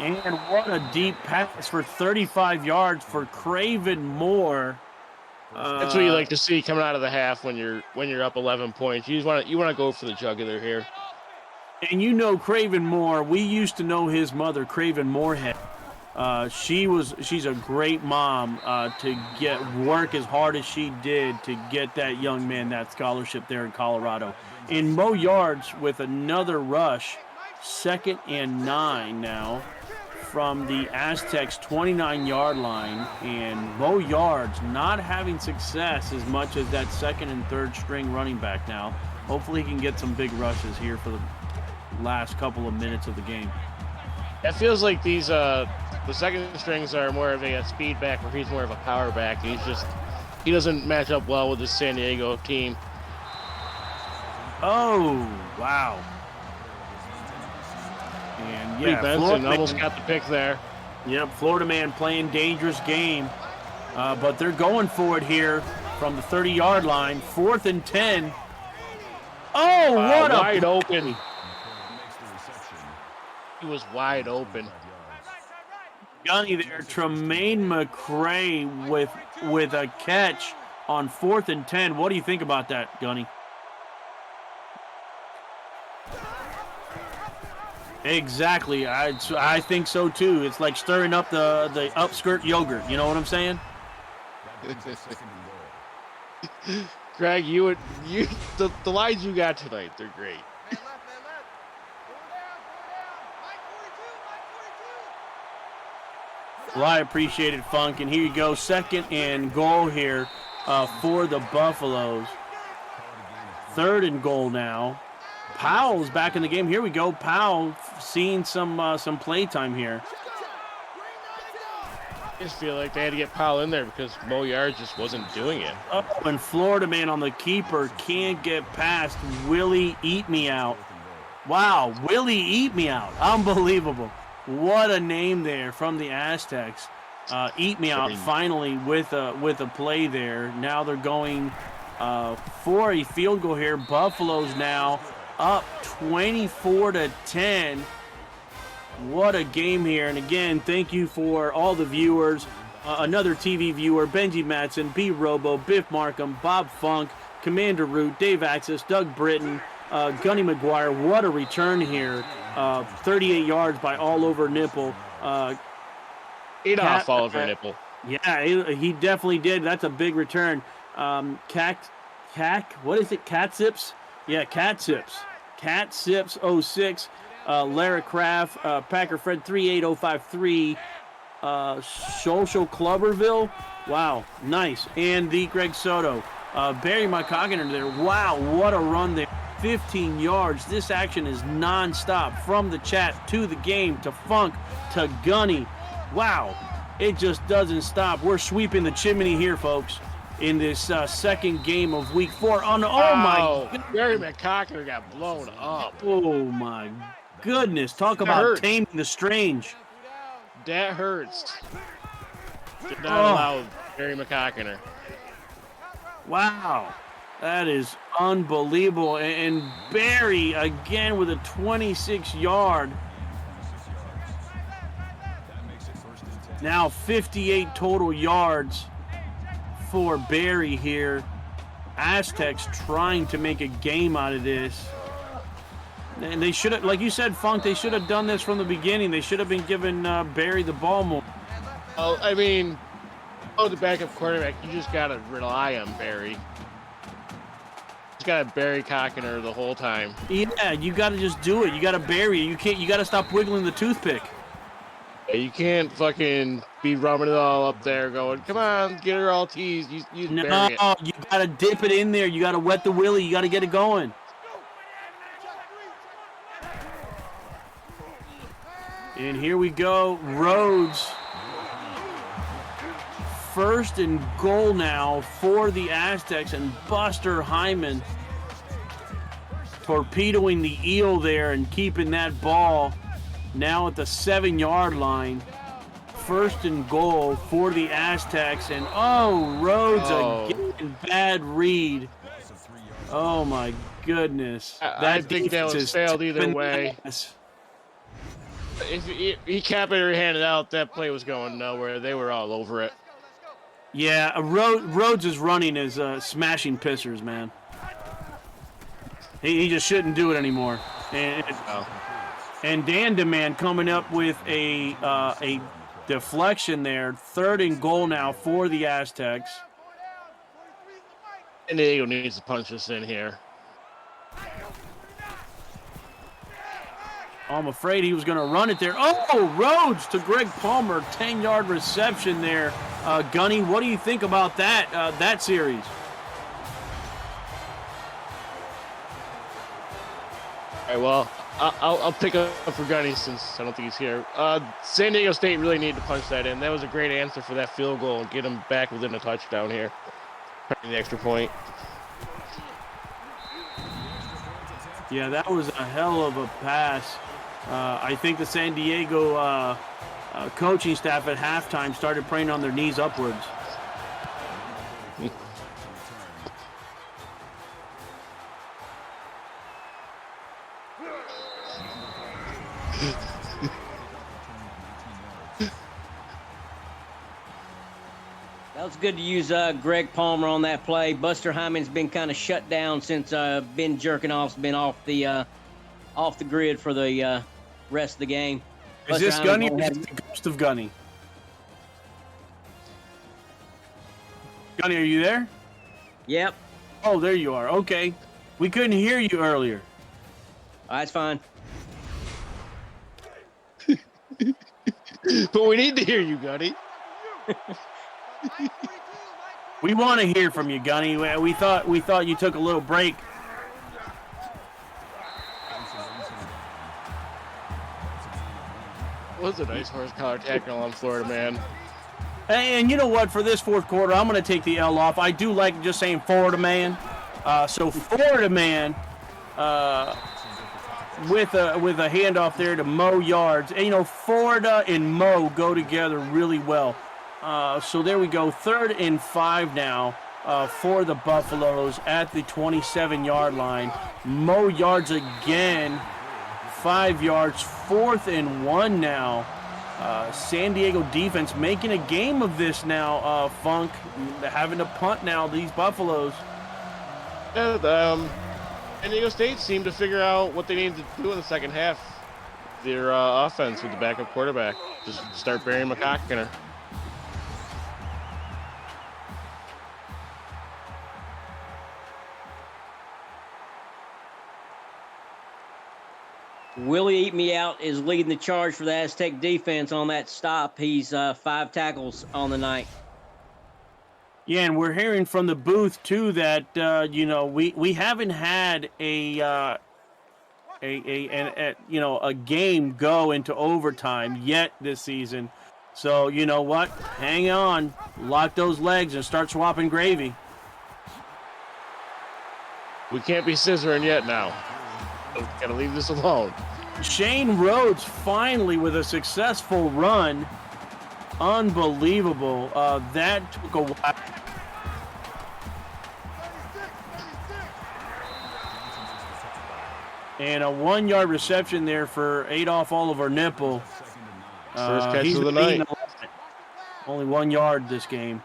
E: And what a deep pass for 35 yards for Craven Moore.
G: That's what you like to see coming out of the half when you're up 11 points. You want to go for the jugular here.
E: And Craven Moore, we used to know his mother, Craven Moorhead. She's a great mom to work as hard as she did to get that young man that scholarship there in Colorado. And Mo Yards with another rush, 2nd and 9 now from the Aztecs' 29-yard line, and Mo Yards not having success as much as that second and third string running back now. Hopefully he can get some big rushes here for the last couple of minutes of the game.
G: It feels like these the second strings are more of a speed back, where he's more of a power back. He doesn't match up well with the San Diego team.
E: Oh, wow. And
G: Lee
E: yeah,
G: Benson
E: Florida
G: almost
E: man,
G: got the pick there.
E: yep, Florida man playing dangerous game. But they're going for it here from the 30-yard line. 4th and 10. Oh, what a
G: wide
E: play.
G: open. He was wide open.
E: Gunny there, Tremaine McCray with a catch on 4th and 10. What do you think about that, Gunny? Exactly. I think so too. It's like stirring up the upskirt yogurt. You know what I'm saying?
G: Greg, the lines you got tonight, they're great.
E: Well, I appreciate it, Funk. And here you go, 2nd and goal here for the Buffaloes. 3rd and goal now. Powell's back in the game. Here we go. Powell seeing some play time here.
G: I just feel like they had to get Powell in there because Mo Yard just wasn't doing it.
E: Oh, and Florida man on the keeper can't get past Willie Eat Me Out. Wow, Willie Eat Me Out. Unbelievable. What a name there from the Aztecs. Eat Me Out finally with a play there. Now they're going for a field goal here. Buffalo's now up 24-10. What a game here. And again, thank you for all the viewers. Another TV viewer, Benji Matson, B. Robo, Biff Markham, Bob Funk, Commander Root, Dave Axis, Doug Britton, Gunny McGuire. What a return here. 38 yards by All Over Nipple.
G: Ate off All Over Nipple.
E: Yeah, he definitely did. That's a big return. What is it? Catsips? Yeah, Catsips. Catsips 06. Lara Craft, Packer Fred 38053, Social Clubberville. Wow, nice. And the Greg Soto. Barry McCogginer there. Wow, what a run there. 15 yards. This action is nonstop from the chat to the game to Funk to Gunny. Wow, it just doesn't stop. We're sweeping the chimney here, folks, in this second game of week 4. Oh, my.
G: Barry McCogginer got blown up.
E: Oh, my goodness. Talk about taming the strange.
G: That hurts. Did not allow Barry McCogginer.
E: Wow. That is unbelievable. And Barry again with a 26-yard. Now 58 total yards for Barry here. Aztecs trying to make a game out of this. And they should have, like you said, Funk, they should have done this from the beginning. They should have been giving Barry the ball more.
G: Well, I mean, the backup quarterback, you just got to rely on Barry. You got to Barry Cockiner the whole time.
E: Yeah, you got to just do it. You got to bury it. You got to stop wiggling the toothpick.
G: Yeah, you can't fucking be rubbing it all up there going, come on, get her all teased. You bury it.
E: No, you got to dip it in there. You got to wet the willy. You got to get it going. And here we go, Rhodes. 1st and goal now for the Aztecs, and Buster Hyman torpedoing the eel there and keeping that ball now at the 7-yard line. 1st and goal for the Aztecs, and Rhodes again, bad read. Oh my goodness.
G: I think that was failed either way. If he kept it or handed out, that play was going nowhere. They were all over it.
E: Yeah, Rhodes is running as smashing pissers, man. He just shouldn't do it anymore. And Dan DeMan coming up with a deflection there. 3rd and goal now for the Aztecs.
G: And Diego needs to punch us in here.
E: I'm afraid he was going to run it there. Oh, Rhodes to Greg Palmer, 10-yard reception there. Gunny, what do you think about that series?
G: All right, well, I'll pick up for Gunny since I don't think he's here. San Diego State really needed to punch that in. That was a great answer for that field goal and get them back within a touchdown here. The extra point.
E: Yeah, that was a hell of a pass I think the San Diego coaching staff at halftime started praying on their knees upwards.
F: That was good to use Greg Palmer on that play. Buster Hyman's been kind of shut down since Ben Jerkinoff's been off the grid for the rest of the game.
E: Is
F: Buster
E: this
F: Hyman's
E: Gunny?
F: only
E: Or
F: had-
E: is this the ghost of Gunny? Gunny, are you there?
F: Yep.
E: Oh, there you are. Okay. We couldn't hear you earlier.
F: That's fine.
G: But we need to hear you, Gunny.
E: We want to hear from you, Gunny. We thought you took a little break.
G: Was a nice horsepower tackle on Florida man.
E: And you know what? For this fourth quarter, I'm going to take the L off. I do like just saying Florida man. So Florida man with a handoff there to Mo Yards. And, you know, Florida and Mo go together really well. So there we go. 3rd and 5 now for the Buffaloes at the 27-yard line. Mo Yards again. 5 yards. 4th and 1 now. San Diego defense making a game of this now, Funk. Having to punt now, these Buffaloes.
G: Yeah, San Diego State seemed to figure out what they needed to do in the second half. Their offense with the backup quarterback. Just start burying McCock in her.
F: Willie Eat Me Out is leading the charge for the Aztec defense on that stop. He's 5 tackles on the night.
E: Yeah, and we're hearing from the booth too that you know, we haven't had a game go into overtime yet this season. So you know what? Hang on, lock those legs, and start swapping gravy.
G: We can't be scissoring yet now. Gotta leave this alone.
E: Shane Rhodes finally with a successful run. Unbelievable. That took a while. And a 1-yard reception there for Adolph Oliver Nipple.
G: First catch
E: He's
G: of the
E: been
G: night.
E: only 1 yard this game.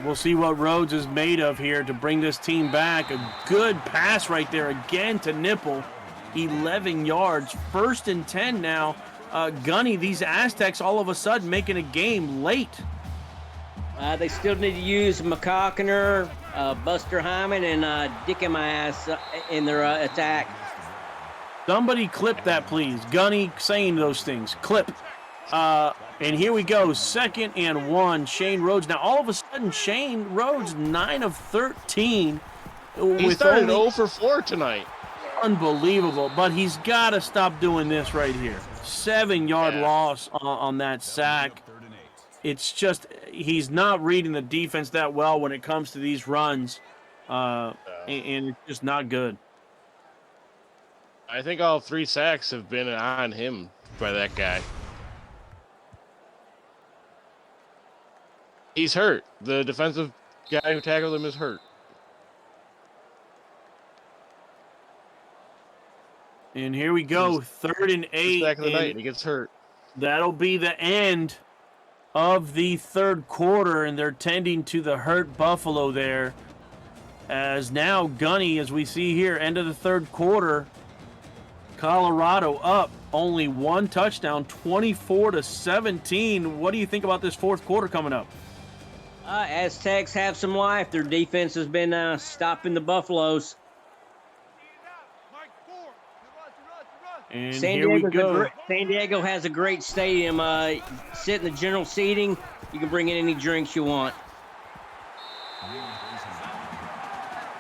E: We'll see what Rhodes is made of here to bring this team back. A good pass right there again to Nipple. 11 yards. 1st and 10 now. Gunny, these Aztecs all of a sudden making a game late.
F: They still need to use McCockiner, Buster Hyman, and Dick in my ass in their attack.
E: Somebody clip that, please. Gunny saying those things. Clip. And here we go. 2nd and 1. Shane Rhodes. Now, all of a sudden, Shane Rhodes, 9 of 13.
G: He started 0 for 4 tonight.
E: Unbelievable. But he's got to stop doing this right here. 7-yard loss on that sack. It's just he's not reading the defense that well when it comes to these runs. And it's just not good.
G: I think all 3 sacks have been on him by that guy. He's hurt. The defensive guy who tackled him is hurt.
E: And here we go. 3rd and 8.
G: Back of the night, he gets hurt.
E: That'll be the end of the 3rd quarter, and they're tending to the hurt Buffalo there. As now Gunny, as we see here, end of the 3rd quarter, Colorado up only 1 touchdown, 24-17. What do you think about this 4th quarter coming up?
F: Aztecs have some life. Their defense has been stopping the Buffaloes.
E: And
F: San
E: here we go.
F: San Diego has a great stadium. Sit in the general seating. You can bring in any drinks you want.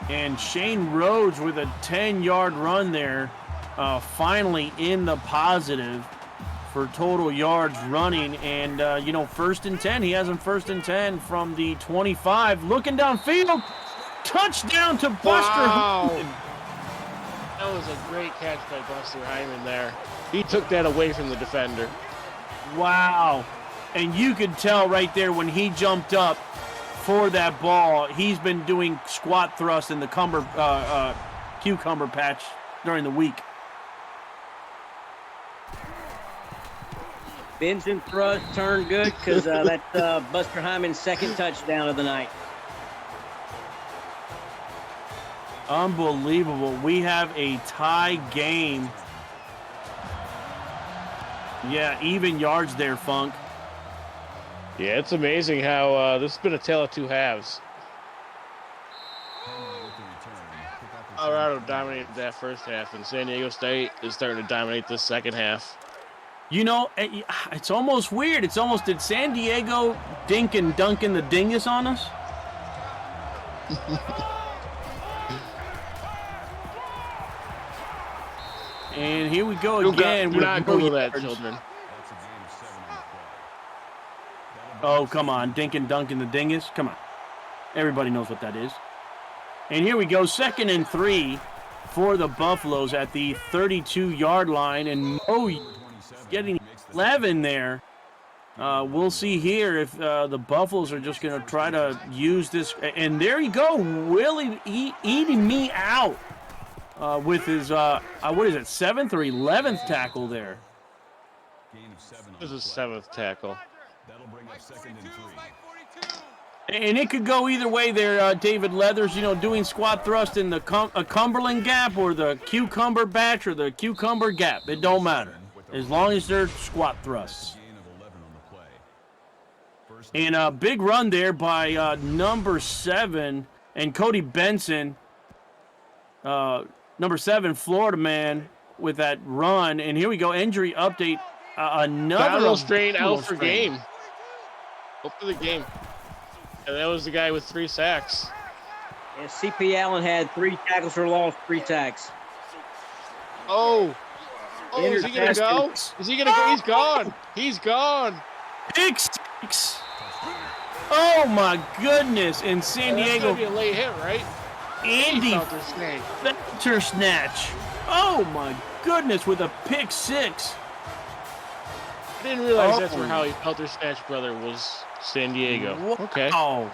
E: And Shane Rhodes with a 10-yard run there, finally in the positive for total yards running. And, 1st and 10. He has him 1st and 10 from the 25. Looking downfield. Touchdown to Buster.
G: Wow. That was a great catch by Buster Hyman there. He took that away from the defender.
E: Wow. And you could tell right there when he jumped up for that ball, he's been doing squat thrust in the cucumber patch during the week.
F: Benson thrust turned good because that's Buster Hyman's second touchdown of the night.
E: Unbelievable. We have a tie game. Yeah, even yards there, Funk.
G: Yeah, it's amazing how this has been a tale of two halves. Colorado dominated that first half, and San Diego State is starting to dominate this second half.
E: You know, it's almost weird. It's almost, did San Diego dink and dunking the dingus on us? And here we go again.
G: Do not Google that, children.
E: Oh, come on. Dink and dunking the dingus? Come on. Everybody knows what that is. And here we go. 2nd and 3 for the Buffaloes at the 32-yard line. And Mo getting 11 there. We'll see here if the Buffaloes are just going to try to use this. And there you go. Willie eating me out with his, what is it, 7th or 11th tackle there.
G: This is 7th tackle.
A: That'll bring up 2nd and 3.
E: And it could go either way there, David Leathers, you know, doing squat thrust in the Cumberland Gap or the Cucumber Batch or the Cucumber Gap. It don't matter, as long as they're squat thrusts. And a big run there by number 7 and Cody Benson, number 7, Florida man, with that run. And here we go, injury update. Another
G: strain out for game. Out for the game. And that was the guy with 3 sacks.
F: Yeah, C.P. Allen had 3 tackles for loss, 3 sacks.
G: Oh, is he going to go? Is he going to go? He's gone. He's gone.
E: Pick 6. Oh, my goodness. And San Diego.
G: That's going to be a late hit, right?
E: Andy Felter snatch. Oh, my goodness, with a pick 6.
G: I didn't realize that's where Howie Felter snatch brother was. San Diego. Okay.
E: Oh.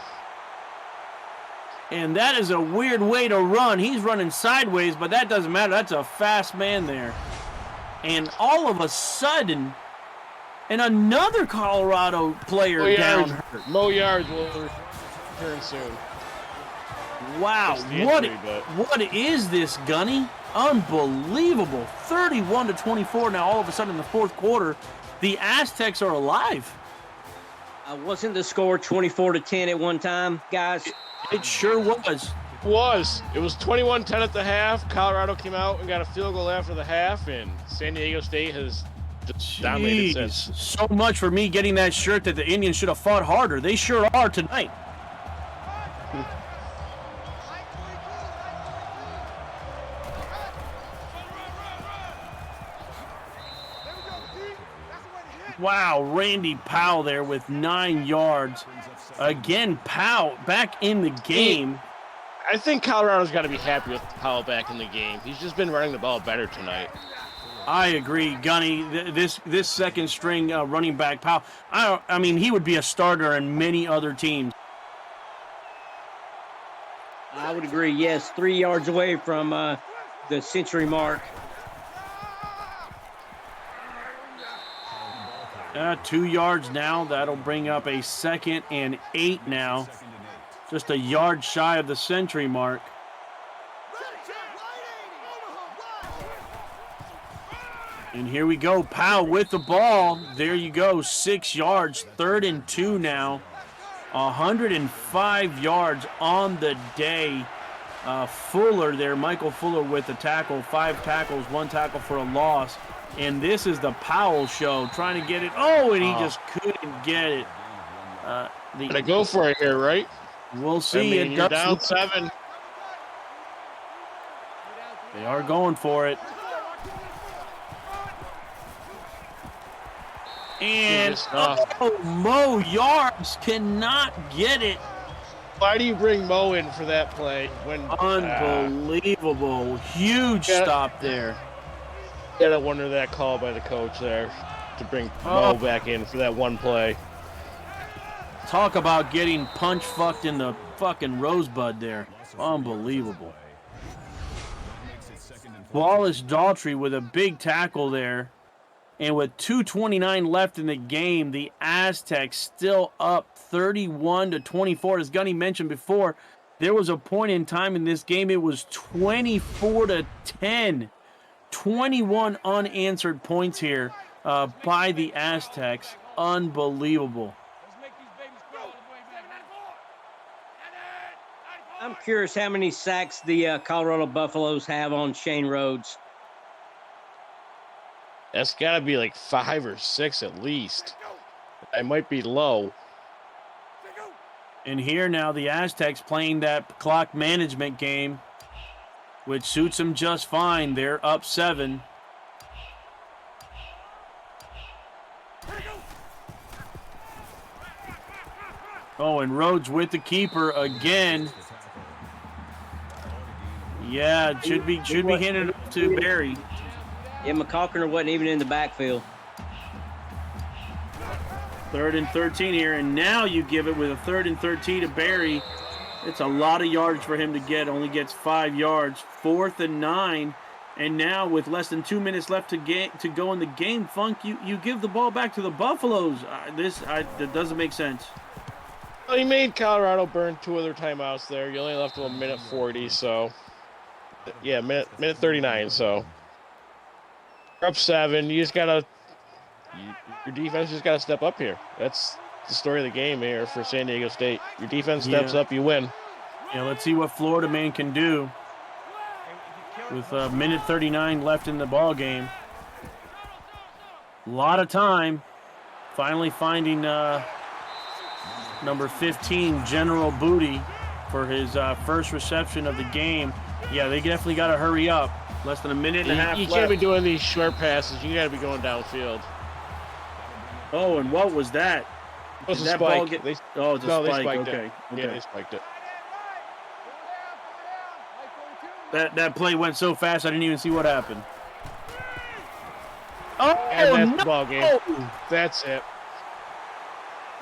E: And that is a weird way to run. He's running sideways, but that doesn't matter. That's a fast man there. And all of a sudden, and another Colorado player down hurt.
G: Mo Yards will return soon.
E: Wow. What is this, Gunny? Unbelievable. 31-24 now all of a sudden in the fourth quarter. The Aztecs are alive.
F: Wasn't the score 24-10 at one time, guys?
E: It sure was.
G: It was 21-10 at the half. Colorado came out and got a field goal after the half, and San Diego State has dominated since.
E: So much for me getting that shirt that the Indians should have fought harder. They sure are tonight. Wow, Randy Powell there with 9 yards. Again, Powell back in the game.
G: I think Colorado's got to be happy with Powell back in the game. He's just been running the ball better tonight.
E: I agree, Gunny. This second string running back Powell, I mean, he would be a starter in many other teams.
F: I would agree, yes. 3 yards away from the century mark.
E: 2 yards now. That'll bring up a 2nd and 8 now. Just a yard shy of the century mark. And here we go. Powell with the ball. There you go. 6 yards. 3rd and 2 now. 105 yards on the day. Fuller there. Michael Fuller with the tackle. 5 tackles, 1 tackle for a loss. And this is the Powell show, trying to get it. Oh, and he just couldn't get it.
G: Gonna go for it here, right?
E: We'll see.
G: I mean, you're down 7.
E: They are going for it. And Mo Yards cannot get it.
G: Why do you bring Mo in for that play?
E: Unbelievable. Huge stop there.
G: Gotta wonder that call by the coach there to bring Mo back in for that one play.
E: Talk about getting punch fucked in the fucking rosebud there. Unbelievable. Wallace Daltrey with a big tackle there. And with 2:29 left in the game, the Aztecs still up 31-24. As Gunny mentioned before, there was a point in time in this game it was 24-10. 21 unanswered points here by the Aztecs. Unbelievable.
F: I'm curious how many sacks the Colorado Buffaloes have on Shane Rhodes.
G: That's got to be like 5 or 6 at least. I might be low.
E: And here now the Aztecs playing that clock management game, which suits them just fine. They're up 7. Oh, and Rhodes with the keeper again. Yeah, it should be handed off to Barry.
F: Yeah, McCalkiner wasn't even in the backfield.
E: 3rd and 13 here, and now you give it with a 3rd and 13 to Barry. It's a lot of yards for him to get. Only gets 5 yards. 4th and 9, and now with less than 2 minutes left to go in the game, Funk, you give the ball back to the Buffaloes. That doesn't make sense.
G: Well, he made Colorado burn 2 of their timeouts there. You only left them 1:40, so yeah, minute 39. So you're up 7. You just gotta. Your defense just got to step up here. That's the story of the game here for San Diego State. Your defense steps up, you win.
E: Yeah, let's see what Florida Man can do with minute 39 left in the ball game. A lot of time. Finally finding number 15, General Booty, for his first reception of the game. Yeah, they definitely got to hurry up. Less than a minute and a half
G: You
E: left.
G: can't be doing these short passes. You got to be going downfield.
E: Oh, and what was that?
G: It was
E: Did
G: a
E: that
G: spike.
E: ball get...
G: They
E: Oh, it's a spike.
G: spiked
E: Okay.
G: it. Yeah, they spiked it.
E: That play went so fast I didn't even see what happened. Oh,
G: And that's
E: no!
G: the ball game. That's it.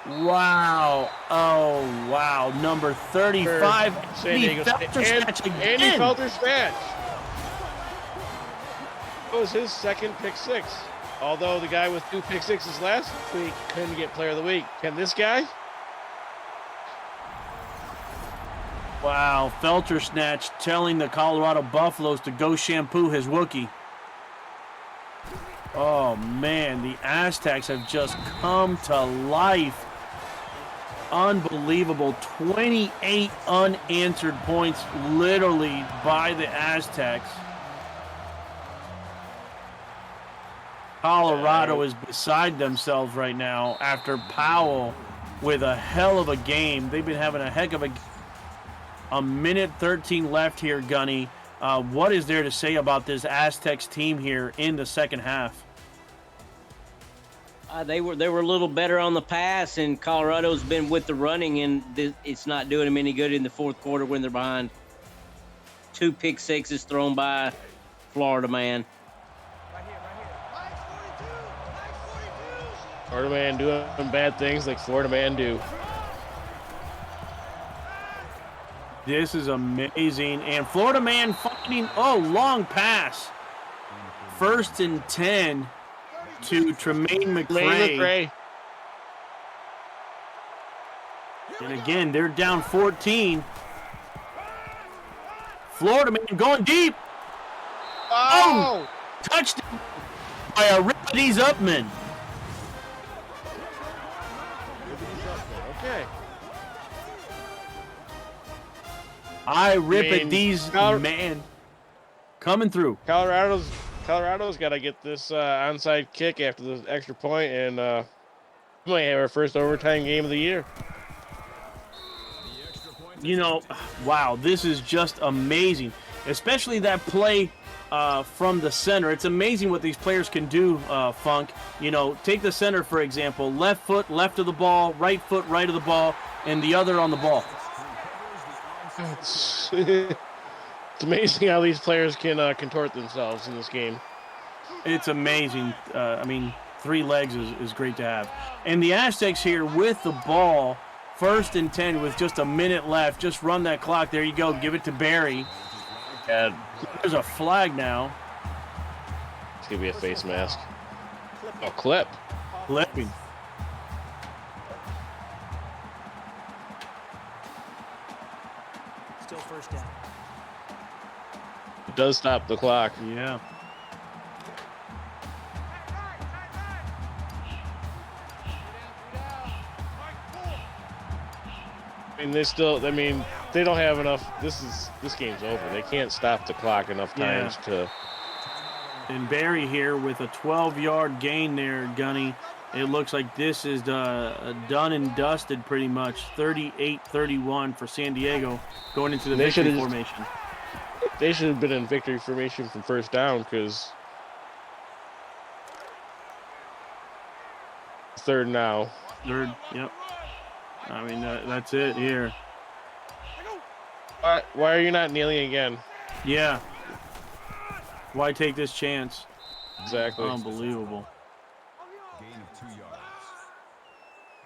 E: Wow. Oh, wow. Number 35.
G: San Diego State. And he felt their snatch. It was his second pick 6. Although the guy with 2 pick 6s last week couldn't get player of the week. Can this guy?
E: Wow. Felter snatch telling the Colorado Buffaloes to go shampoo his Wookiee. Oh, man. The Aztecs have just come to life. Unbelievable. 28 unanswered points literally by the Aztecs. Colorado is beside themselves right now after Powell with a hell of a game. They've been having a heck of a minute 13 left here, Gunny. What is there to say about this Aztecs team here in the second half?
F: They were a little better on the pass, and Colorado's been with the running, and it's not doing them any good in the fourth quarter when they're behind. 2 pick 6s thrown by Florida Man.
G: Florida Man doing bad things like Florida Man do.
E: This is amazing. And Florida Man finding, long pass. 1st and 10 to Tremaine McRae. And again, they're down 14. Florida Man going deep.
G: Oh!
E: Touchdown by a Ripley's Upman.
G: Okay.
E: I rip at these, man. Coming through.
G: Colorado's got to get this onside kick after the extra point, and we might have our first overtime game of the year.
E: You know, wow, this is just amazing. Especially that play from the center. It's amazing what these players can do, Funk. You know, take the center, for example. Left foot, left of the ball. Right foot, right of the ball. And the other on the ball.
G: It's amazing how these players can contort themselves in this game.
E: It's amazing. I mean, 3 legs is great to have. And the Aztecs here with the ball, 1st and 10 with just a minute left. Just run that clock. There you go. Give it to Barry.
G: And
E: There's a flag now.
G: it's going to be a face mask. Oh, clip.
E: Clipping.
H: Still first down.
G: It does stop the clock.
E: Yeah.
G: I mean, they don't have enough. This game's over. They can't stop the clock enough times to.
E: And Barry here with a 12-yard gain there, Gunny. It looks like this is done and dusted pretty much. 38-31 for San Diego going into the victory formation.
G: They should have been in victory formation from first down because 3rd now.
E: 3rd, yep. I mean, that's it here.
G: Why are you not kneeling again?
E: Yeah. Why take this chance?
G: Exactly.
E: Unbelievable.
I: Gain of 2 yards.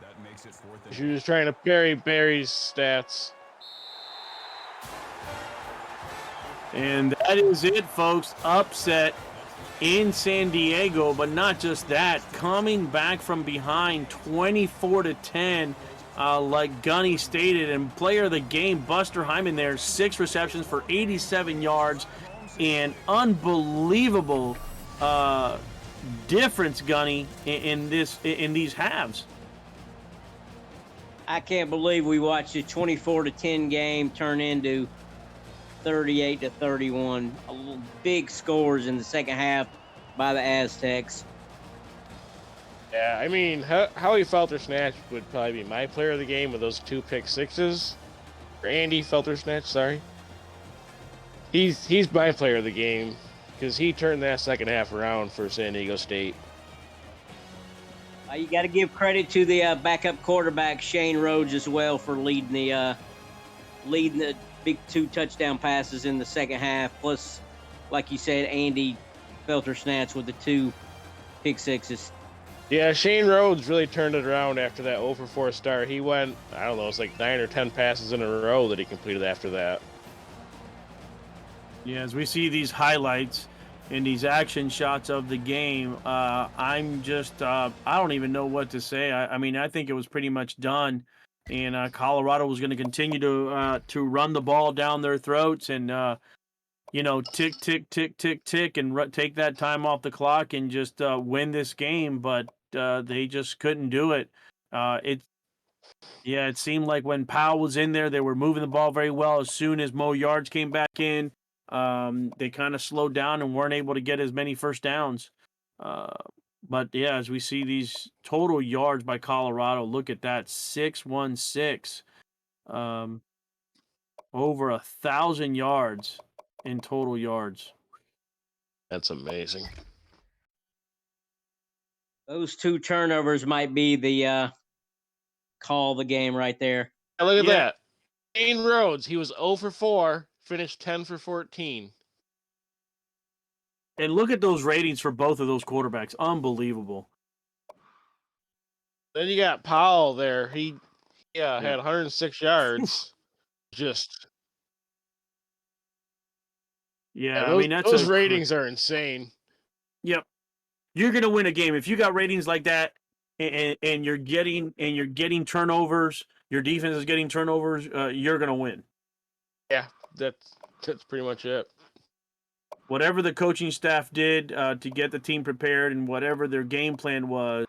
I: That makes it 4th and
G: She was trying to parry Barry's stats.
E: And that is it, folks. Upset in San Diego, but not just that. Coming back from behind 24-10, like Gunny stated, and player of the game, Buster Hyman there, 6 receptions for 87 yards. And unbelievable difference, Gunny, in these halves.
F: I can't believe we watched a 24-10 game turn into 38-31. Big scores in the second half by the Aztecs.
G: Yeah, I mean, Howie Felter-Snatch would probably be my player of the game with those 2 pick sixes. Or Andy Felter-Snatch, sorry. He's my player of the game because he turned that second half around for San Diego State.
F: You got to give credit to the backup quarterback Shane Rhodes as well for leading the big 2 touchdown passes in the second half. Plus, like you said, Andy Felter-Snatch with the 2 pick sixes.
G: Yeah, Shane Rhodes really turned it around after that 0-for-4 start. He went, I don't know, it's like 9 or 10 passes in a row that he completed after that.
E: Yeah, as we see these highlights and these action shots of the game, I'm just, I don't even know what to say. I mean, I think it was pretty much done. And Colorado was going to continue to run the ball down their throats and, tick, tick, tick, tick, tick, and take that time off the clock and just win this game. But they just couldn't do it. It seemed like when Powell was in there, they were moving the ball very well. As soon as Mo Yards came back in, they kind of slowed down and weren't able to get as many first downs. But yeah, as we see these total yards by Colorado, look at that, 616, over 1,000 yards in total yards.
G: That's amazing.
F: Those 2 turnovers might be the call of the game right there.
G: Now look at that. Shane Rhodes, he was 0-for-4, finished 10-for-14.
E: And look at those ratings for both of those quarterbacks. Unbelievable.
G: Then you got Powell there. He had 106 yards. Just
E: I mean, that's
G: those ratings are insane.
E: Yep. You're going to win a game if you got ratings like that and you're getting turnovers, your defense is getting turnovers, you're going to win.
G: Yeah, that's pretty much it.
E: Whatever the coaching staff did to get the team prepared and whatever their game plan was,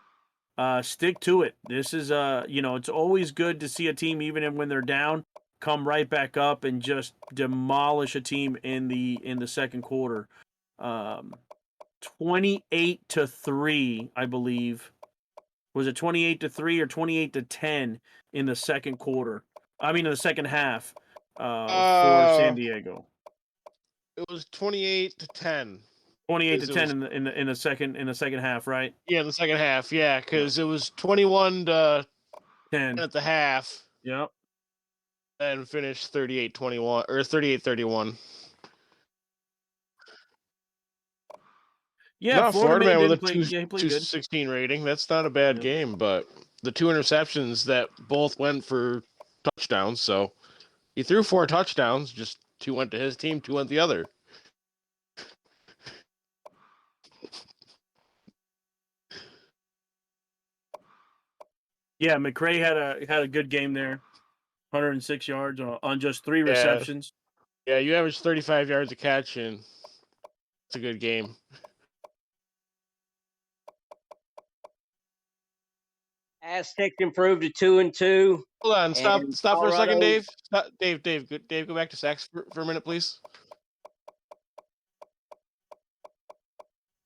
E: stick to it. This is it's always good to see a team, even when they're down, come right back up and just demolish a team in the second quarter. 28-3, I believe. Was it 28-3 or 28-10 in the second quarter? I mean, in the second half for San Diego.
G: It was 28-10.
E: 28-10 in the second half, right?
G: Yeah, the second half. Yeah, because it was 21-10
E: 10
G: at the half.
E: Yep.
G: and finished 38-21 or 38-31.
E: Yeah,
G: No,
E: Florida
G: Florida
E: Man
G: Man with a
E: didn't play. Yeah, he played good.
G: 216 rating. That's not a bad
E: Yep.
G: game, but the 2 interceptions that both went for touchdowns. So he threw 4 touchdowns. Just 2 went to his team, 2 went the other.
E: Yeah, McRae had a good game there. 106 yards on just 3 receptions.
G: Yeah, you average 35 yards a catch, and it's a good game.
F: Aztecs improved to 2-2.
G: Hold on, stop
F: And
G: for a second,
F: Colorado-
G: Dave. Stop, Dave, go back to sacks for a minute, please.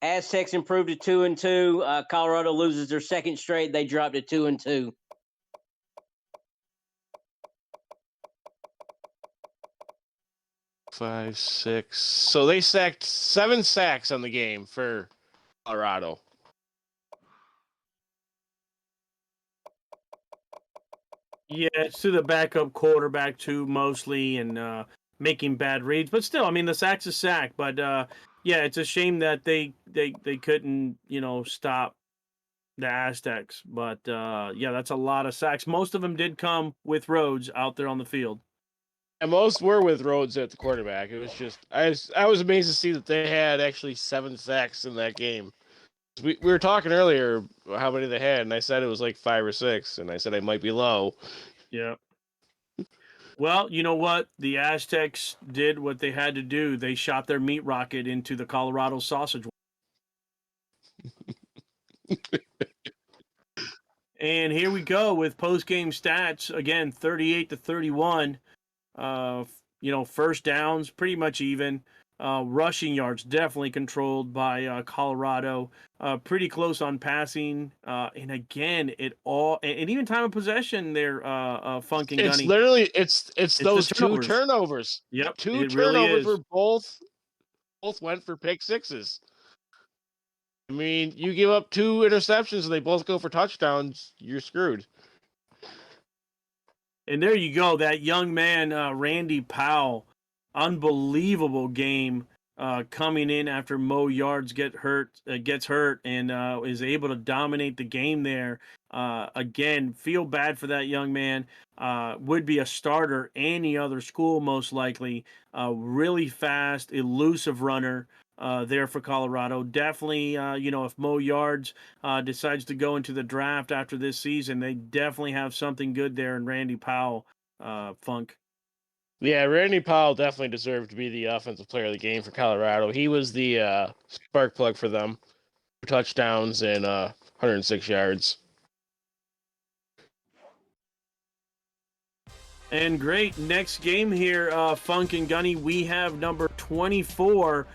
F: Aztecs improved to 2-2. Colorado loses their second straight. They dropped to 2-2.
G: Five, 6. So they sacked 7 sacks on the game for Colorado.
E: Yeah, it's to the backup quarterback too, mostly, and making bad reads. But still, I mean, the sack's a sack. But yeah, it's a shame that they couldn't, stop the Aztecs. But yeah, that's a lot of sacks. Most of them did come with Rhodes out there on the field.
G: And most were with Rhodes at the quarterback. It was just I was amazed to see that they had actually 7 sacks in that game. We were talking earlier how many they had, and I said it was like 5 or 6, and I said I might be low.
E: Yeah. Well, you know what? The Aztecs did what they had to do. They shot their meat rocket into the Colorado sausage. And here we go with post-game stats. Again, 38-31. First downs, pretty much even. Rushing yards definitely controlled by Colorado. Pretty close on passing. And again, and even time of possession there, Funk and Gunny.
G: It's literally it's those
E: the
G: 2 turnovers.
E: Yep,
G: 2
E: it
G: turnovers
E: really is.
G: were both went for pick sixes. I mean, you give up 2 interceptions and they both go for touchdowns, you're screwed.
E: And there you go, that young man, Randy Powell, unbelievable game coming in after Mo Yards gets hurt and is able to dominate the game there. Again, feel bad for that young man. Would be a starter any other school most likely. Really fast, elusive runner. There for Colorado. Definitely, if Mo Yards decides to go into the draft after this season, they definitely have something good there in Randy Powell, Funk.
G: Yeah, Randy Powell definitely deserved to be the offensive player of the game for Colorado. He was the spark plug for them. Touchdowns and 106 yards.
E: And great. Next game here, Funk and Gunny, we have number 24,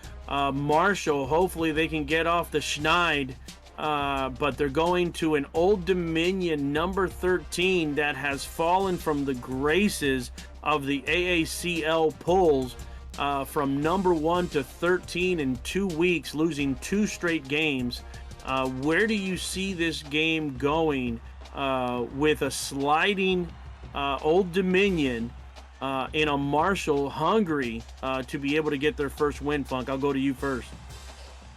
E: Marshall. Hopefully they can get off the schneid, but they're going to an Old Dominion number 13 that has fallen from the graces of the AACL polls from number 1 to 13 in 2 weeks, losing 2 straight games. Where do you see this game going with a sliding Old Dominion in a Marshall hungry to be able to get their first win, Funk? I'll go to you first.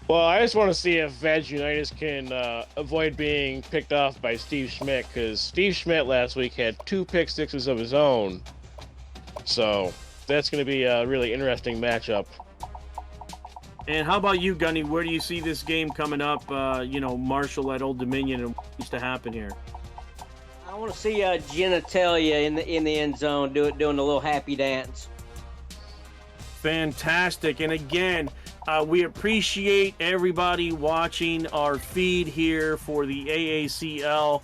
G: Well, I just want to see if Veg Unitas can avoid being picked off by Steve Schmidt, because Steve Schmidt last week had 2 pick sixes of his own. So that's going to be a really interesting matchup.
E: And how about you, Gunny? Where do you see this game coming up? Marshall at Old Dominion, and what needs to happen here?
F: I want to see Genitalia in the end zone doing a little happy dance.
E: Fantastic. And again, we appreciate everybody watching our feed here for the AACL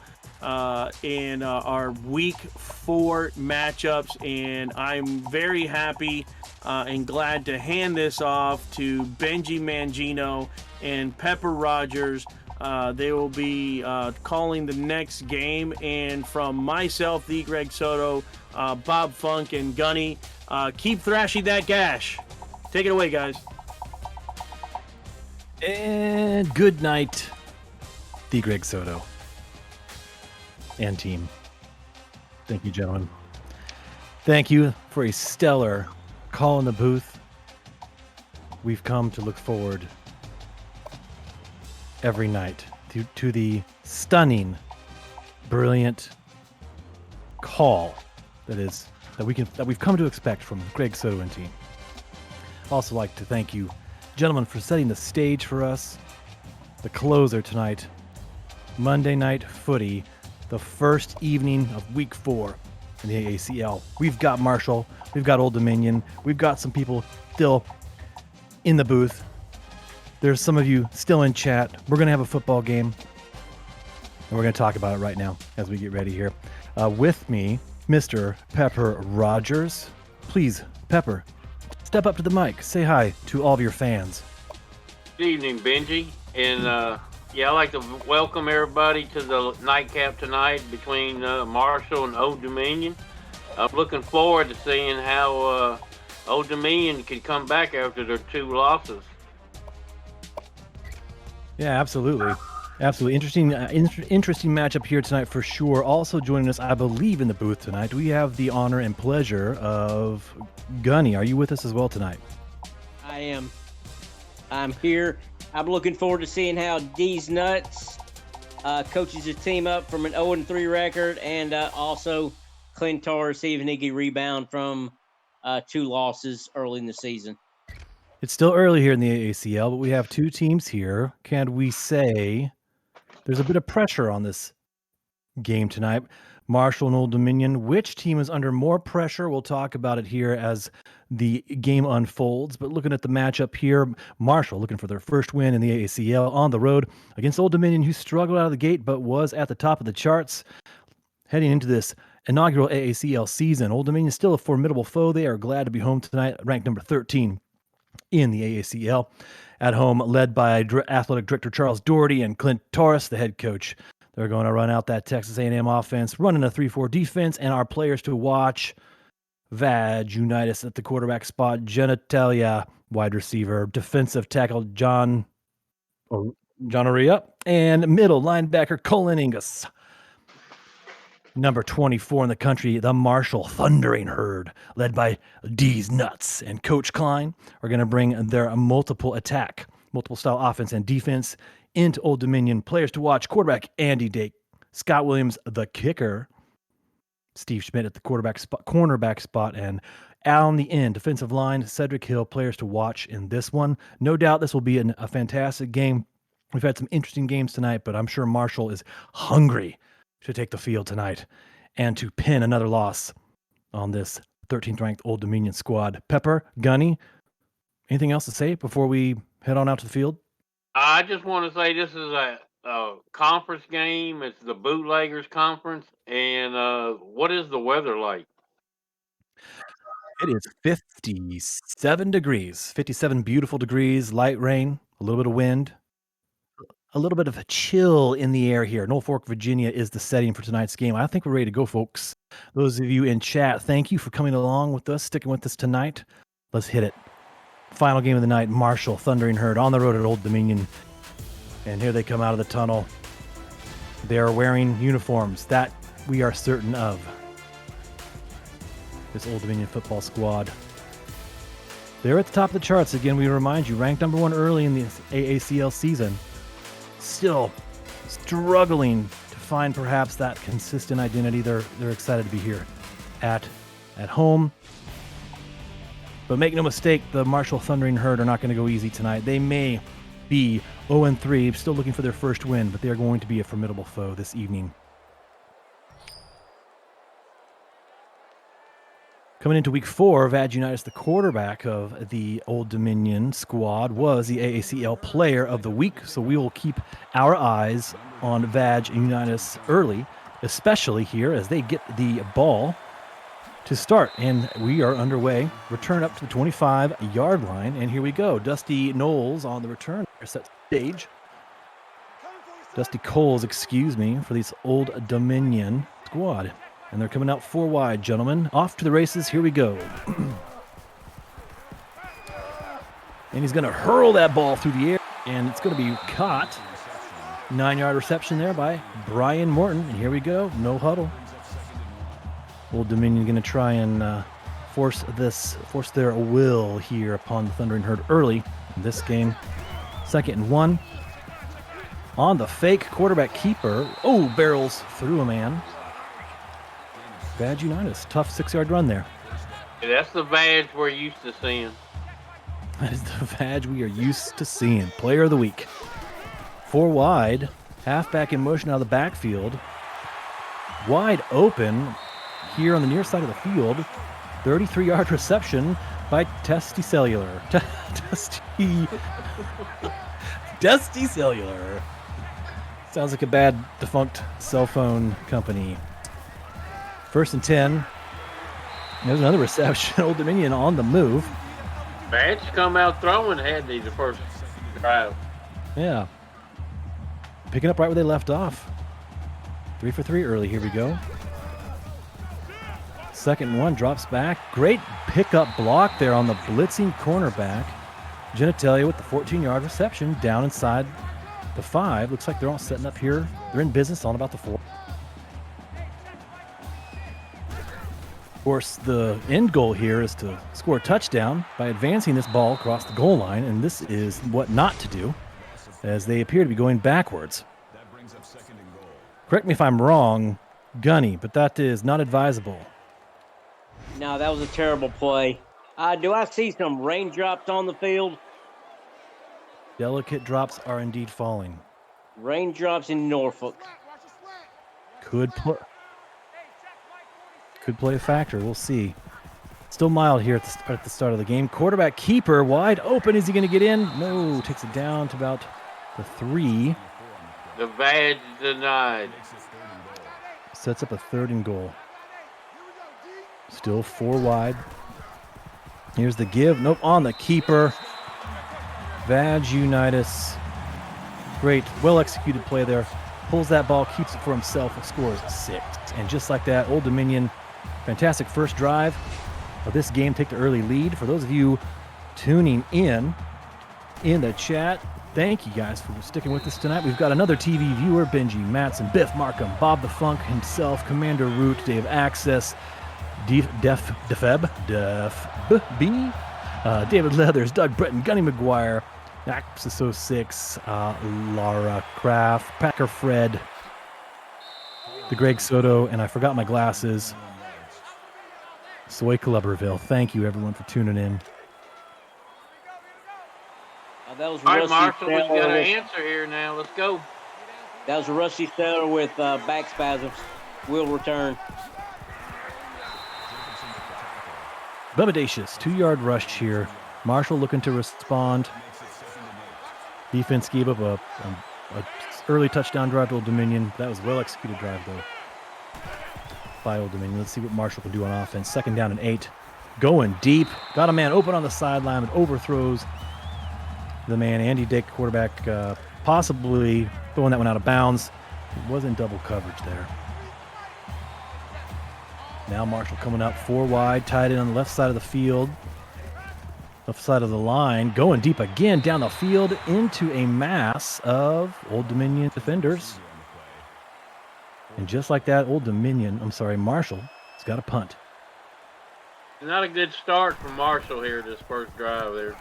E: in our Week 4 matchups. And I'm very happy and glad to hand this off to Benji Mangino and Pepper Rogers. They will be calling the next game. And from myself, the Greg Soto, Bob Funk, and Gunny, keep thrashing that gash. Take it away, guys.
H: And good night, the Greg Soto and team. Thank you, gentlemen. Thank you for a stellar call in the booth. We've come to look forward every night to the stunning, brilliant call that we've come to expect from Greg Soto and team. Also like to thank you, gentlemen, for setting the stage for us. The closer tonight, Monday Night Footy, the first evening of Week 4 in the AACL. We've got Marshall, we've got Old Dominion, we've got some people still in the booth. There's some of you still in chat. We're going to have a football game, and we're going to talk about it right now as we get ready here. With me, Mr. Pepper Rogers. Please, Pepper, step up to the mic. Say hi to all of your fans.
J: Good evening, Benji. And I'd like to welcome everybody to the nightcap tonight between Marshall and Old Dominion. I'm looking forward to seeing how Old Dominion can come back after their 2 losses.
H: Yeah, absolutely. Absolutely. Interesting matchup here tonight for sure. Also joining us, I believe, in the booth tonight, we have the honor and pleasure of Gunny. Are you with us as well tonight?
F: I am. I'm here. I'm looking forward to seeing how D's Nuts coaches his team up from an 0-3 record, and also Clintar, see if he can rebound from 2 losses early in the season.
H: It's still early here in the AACL, but we have 2 teams here. Can we say there's a bit of pressure on this game tonight? Marshall and Old Dominion. Which team is under more pressure? We'll talk about it here as the game unfolds. But looking at the matchup here, Marshall looking for their first win in the AACL on the road against Old Dominion, who struggled out of the gate but was at the top of the charts. Heading into this inaugural AACL season, Old Dominion is still a formidable foe. They are glad to be home tonight, ranked number 13 in the AACL. At home, led by athletic director Charles Doherty and Clint Torres, the head coach. They're going to run out that Texas A&M offense, running a 3-4 defense, and our players to watch: Vag Unitas at the quarterback spot, Genitalia wide receiver, defensive tackle John Oria, and middle linebacker Colin Ingus. Number 24 in the country, the Marshall Thundering Herd, led by D's Nuts and Coach Klein, are going to bring their multiple style offense and defense into Old Dominion. Players to watch: quarterback Andy Dake, Scott Williams the kicker, Steve Schmidt at the cornerback spot, and on the end, defensive line, Cedric Hill. Players to watch in this one. No doubt this will be a fantastic game. We've had some interesting games tonight, but I'm sure Marshall is hungry to take the field tonight and to pin another loss on this 13th ranked Old Dominion squad. Pepper, Gunny, anything else to say before we head on out to the field?
J: I just want to say this is a conference game. It's the Bootleggers Conference. And what is the weather like?
H: It is 57 degrees, 57 beautiful degrees, light rain, a little bit of wind, a little bit of a chill in the air here. Norfolk, Virginia is the setting for tonight's game. I think we're ready to go, folks. Those of you in chat, thank you for coming along with us, sticking with us tonight. Let's hit it. Final game of the night, Marshall Thundering Herd on the road at Old Dominion. And here they come out of the tunnel. They are wearing uniforms that we are certain of. This Old Dominion football squad. They're at the top of the charts. Again, we remind you, ranked number 1 early in the AACL season. Still struggling to find perhaps that consistent identity. They're excited to be here at home. But make no mistake, the Marshall Thundering Herd are not going to go easy tonight. They may be 0-3, still looking for their first win, but they're going to be a formidable foe this evening. Coming into week 4, Vag Unitas, the quarterback of the Old Dominion squad, was the AACL player of the week. So we will keep our eyes on Vag Unitas early, especially here as they get the ball to start. And we are underway. Return up to the 25-yard line. And here we go. Dusty Knowles on the return. Set stage. Dusty Coles, for this Old Dominion squad. And they're coming out 4 wide, gentlemen. Off to the races. Here we go. And he's going to hurl that ball through the air. And it's going to be caught. 9-yard reception there by Brian Morton. And here we go. No huddle. Old Dominion going to try and force their will here upon the Thundering Herd early in this game. 2nd and 1. On the fake, quarterback keeper. Oh, barrels through a man. Badge Unitas, tough 6-yard run there.
J: Yeah, that's the badge we're used to seeing.
H: That is the badge we are used to seeing. Player of the week. 4 wide, halfback in motion out of the backfield. Wide open here on the near side of the field. 33-yard reception by Testy Cellular. Testy Cellular. Sounds like a bad defunct cell phone company. 1st and 10. There's another reception. Old Dominion on the move.
J: Badge come out throwing, had the first drive.
H: Yeah. Picking up right where they left off. 3 for 3 early. Here we go. 2nd and 1, drops back. Great pickup block there on the blitzing cornerback. Genitalia with the 14-yard reception down inside the 5. Looks like they're all setting up here. They're in business on about the 4. Of course, the end goal here is to score a touchdown by advancing this ball across the goal line, and this is what not to do, as they appear to be going backwards.
I: That brings up 2nd and goal.
H: Correct me if I'm wrong, Gunny, but that is not advisable.
F: No, that was a terrible play. Do I see some raindrops on the field?
H: Delicate drops are indeed falling.
F: Raindrops in Norfolk.
H: Could play a factor. We'll see. Still mild here at the start of the game. Quarterback keeper wide open. Is he going to get in? No. Takes it down to about the 3.
J: The badge denied.
H: Sets up a 3rd and goal. Still 4 wide. Here's the give. Nope, on the keeper. Badge Unitas. Great, well-executed play there. Pulls that ball, keeps it for himself, and scores 6. And just like that, Old Dominion, fantastic first drive of this game, take the early lead. For those of you tuning in the chat, thank you guys for sticking with us tonight. We've got another TV viewer, Benji Matson, Biff Markham, Bob the Funk himself, Commander Root, Dave Access, Defeb, B, David Leathers, Doug Bretton, Gunny McGuire, Axis 06, Laura Kraft, Packer Fred, the Greg Soto, and I forgot my glasses, Soy Clubberville. Thank you, everyone, for tuning in.
F: That was
J: All right,
F: Rusty
J: Marshall, we've got
F: Taylor
J: an
F: with-
J: answer here now. Let's go.
F: That was Rusty Taylor with back spasms. Will return.
H: Bubadacious, 2-yard rush here. Marshall looking to respond. Defense gave up a early touchdown drive to Old Dominion. That was a well-executed drive, though, by Old Dominion. Let's see what Marshall can do on offense. 2nd down and 8. Going deep. Got a man open on the sideline, but overthrows the man. Andy Dick, quarterback, possibly throwing that one out of bounds. It was in double coverage there. Now Marshall coming up 4 wide, tied in on the left side of the field. Left side of the line, going deep again down the field into a mass of Old Dominion defenders. And just like that, Marshall has got a punt.
J: Not a good start from Marshall here this first drive there.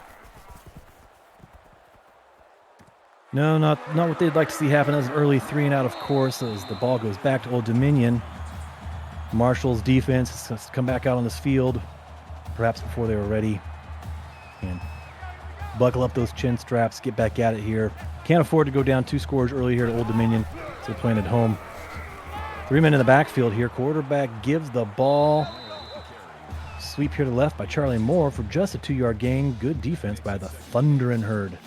H: No, not what they'd like to see happen. That was an early 3 and out, of course, as the ball goes back to Old Dominion. Marshall's defense has come back out on this field, perhaps before they were ready. And buckle up those chin straps, get back at it here. Can't afford to go down 2 scores early here to Old Dominion, so they're playing at home. 3 men in the backfield here. Quarterback gives the ball. Sweep here to the left by Charlie Moore for just a 2-yard gain. Good defense by the Thundering Herd.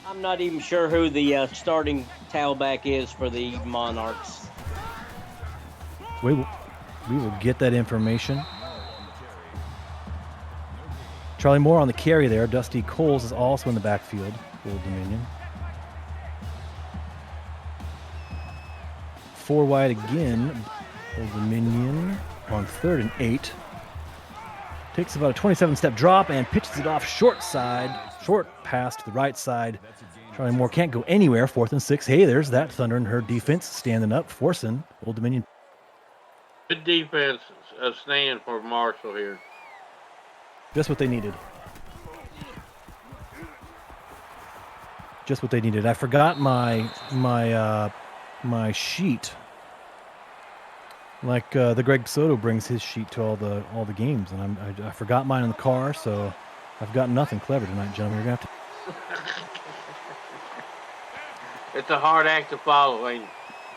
F: I'm not even sure who the starting tailback is for the Monarchs.
H: We will get that information. Charlie Moore on the carry there. Dusty Coles is also in the backfield for Old Dominion. 4 wide again. Old Dominion on 3rd and 8. Takes about a 27-step drop and pitches it off short pass to the right side. Charlie Moore can't go anywhere. 4th and 6. Hey, there's that Thunder and Herd defense standing up, forcing Old Dominion.
J: Good defense stand for Marshall here.
H: Just what they needed. Just what they needed. I forgot my sheet. Like the Greg Soto brings his sheet to all the games, and I forgot mine in the car, so I've got nothing clever tonight, gentlemen. You're gonna have to.
J: It's a hard act to follow, ain't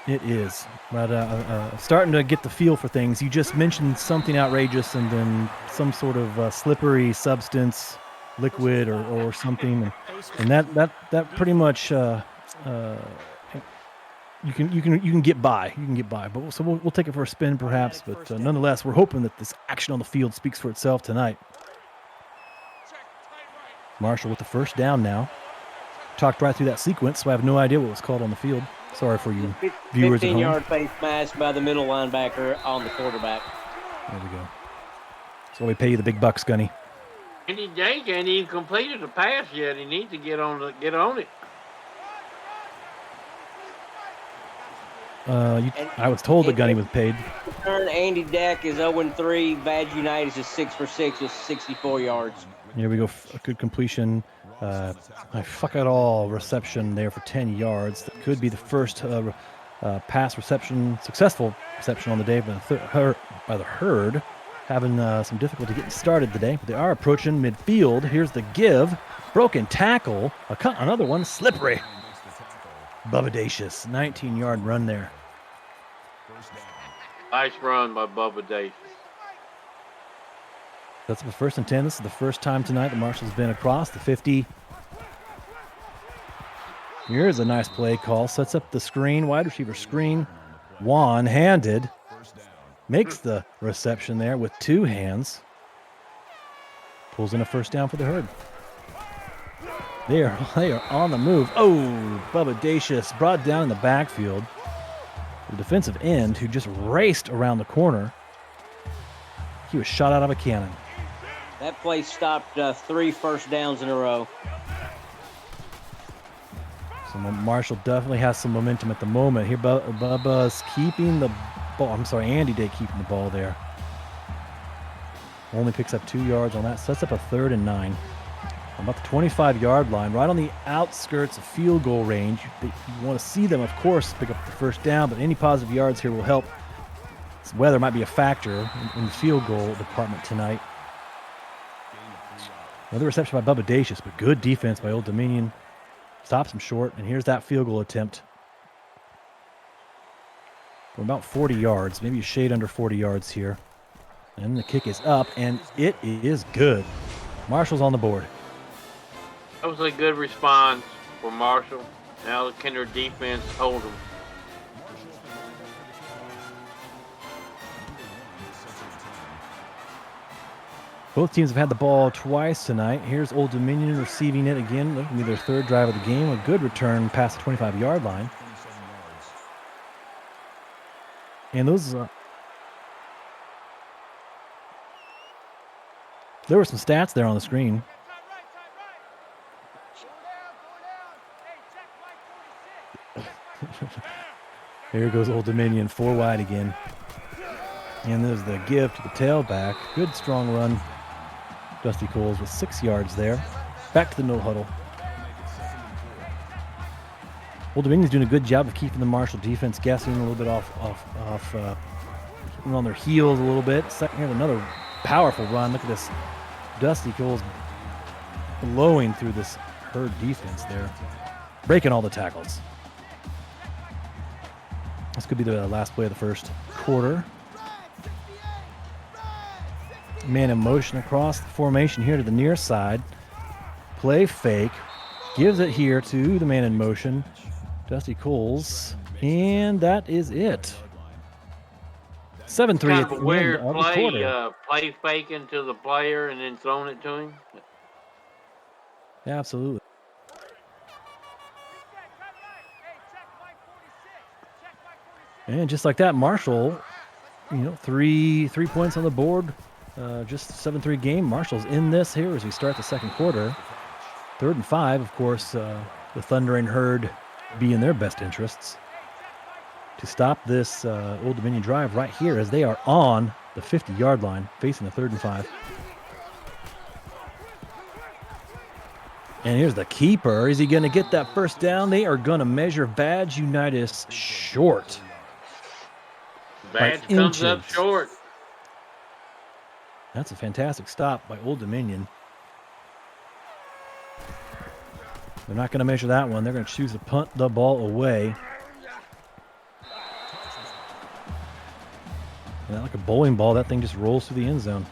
J: it?
H: It is, but starting to get the feel for things. You just mentioned something outrageous, and then some sort of slippery substance, liquid or something, and that pretty much you can get by. You can get by, but so we'll take it for a spin, perhaps. But nonetheless, we're hoping that this action on the field speaks for itself tonight. Marshall with the first down now. Talked right through that sequence, so I have no idea what was called on the field. Sorry for you viewers at home.
F: 15-yard face mask by the middle linebacker on the quarterback.
H: There we go. So we pay you the big bucks, Gunny.
J: Andy Jake ain't even completed the pass yet. He needs to get on it.
H: I was told that Gunny was paid.
F: Andy Deck is 0-3. Badge United is 6 for 6 with 64 yards.
H: Here we go. A good completion. I fuck it all reception there for 10 yards. That could be the first pass reception, successful reception on the day by the Herd. Having some difficulty getting started today, but they are approaching midfield. Here's the give. Broken tackle. Another one. Slippery. Bubba 19-yard run there.
J: Nice run by Bubba Davis.
H: That's the 1st and 10. This is the first time tonight that Marshall's been across the 50. Here's a nice play call. Sets up the screen, wide receiver screen. One-handed. Makes the reception there with 2 hands. Pulls in a first down for the Herd. They are on the move. Oh, Bubba Dacius brought down in the backfield. The defensive end who just raced around the corner. He was shot out of a cannon.
F: That play stopped 3 first downs in a row.
H: So Marshall definitely has some momentum at the moment. Here Bubba's keeping the ball. I'm sorry, Andy Day keeping the ball there. Only picks up 2 yards on that. Sets up a 3rd and 9. About the 25-yard line, right on the outskirts of field goal range. You want to see them, of course, pick up the first down, but any positive yards here will help. This weather might be a factor in the field goal department tonight. Another reception by Bubba Dacius, but good defense by Old Dominion. Stops him short, and here's that field goal attempt. For about 40 yards, maybe a shade under 40 yards here. And the kick is up, and it is good. Marshall's on the board.
J: That was a good response for Marshall. Now can their defense hold them?
H: Both teams have had the ball twice tonight. Here's Old Dominion receiving it again. Looking to be their 3rd drive of the game. A good return past the 25-yard line. And those... there were some stats there on the screen. Here goes Old Dominion, 4 wide again. And there's the give to the tailback. Good strong run. Dusty Coles with 6 yards there. Back to the no huddle. Old Dominion's doing a good job of keeping the Marshall defense guessing, a little bit off on their heels a little bit. Here's another powerful run. Look at this. Dusty Coles blowing through this Herd defense there. Breaking all the tackles. This could be the last play of the first quarter. Man in motion across the formation here to the near side. Play fake. Gives it here to the man in motion. Dusty Coles. And that is it. 7-3
J: Kind
H: at
J: of
H: the
J: a
H: end
J: weird
H: of the quarter.
J: play faking to the player and then throwing it to him.
H: Yeah, absolutely. And just like that, Marshall, 3 points on the board. Just 7-3 game. Marshall's in this here as we start the second quarter. 3rd and 5, of course. the Thundering Herd be in their best interests to stop this Old Dominion drive right here as they are on the 50-yard line facing the 3rd and 5. And here's the keeper. Is he going to get that first down? They are going to measure Badge Unitas short.
J: Badge comes up short.
H: That's a fantastic stop by Old Dominion. They're not going to measure that one. They're going to choose to punt the ball away. And like a bowling ball, that thing just rolls through the end zone.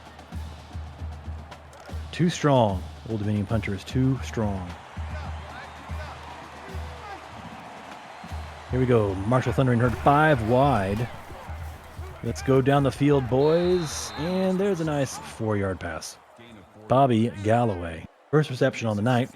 H: Too strong. Old Dominion punter is too strong. Here we go. Marshall Thundering Herd 5 wide. Let's go down the field, boys. And there's a nice 4-yard pass. Bobby Galloway. First reception on the night.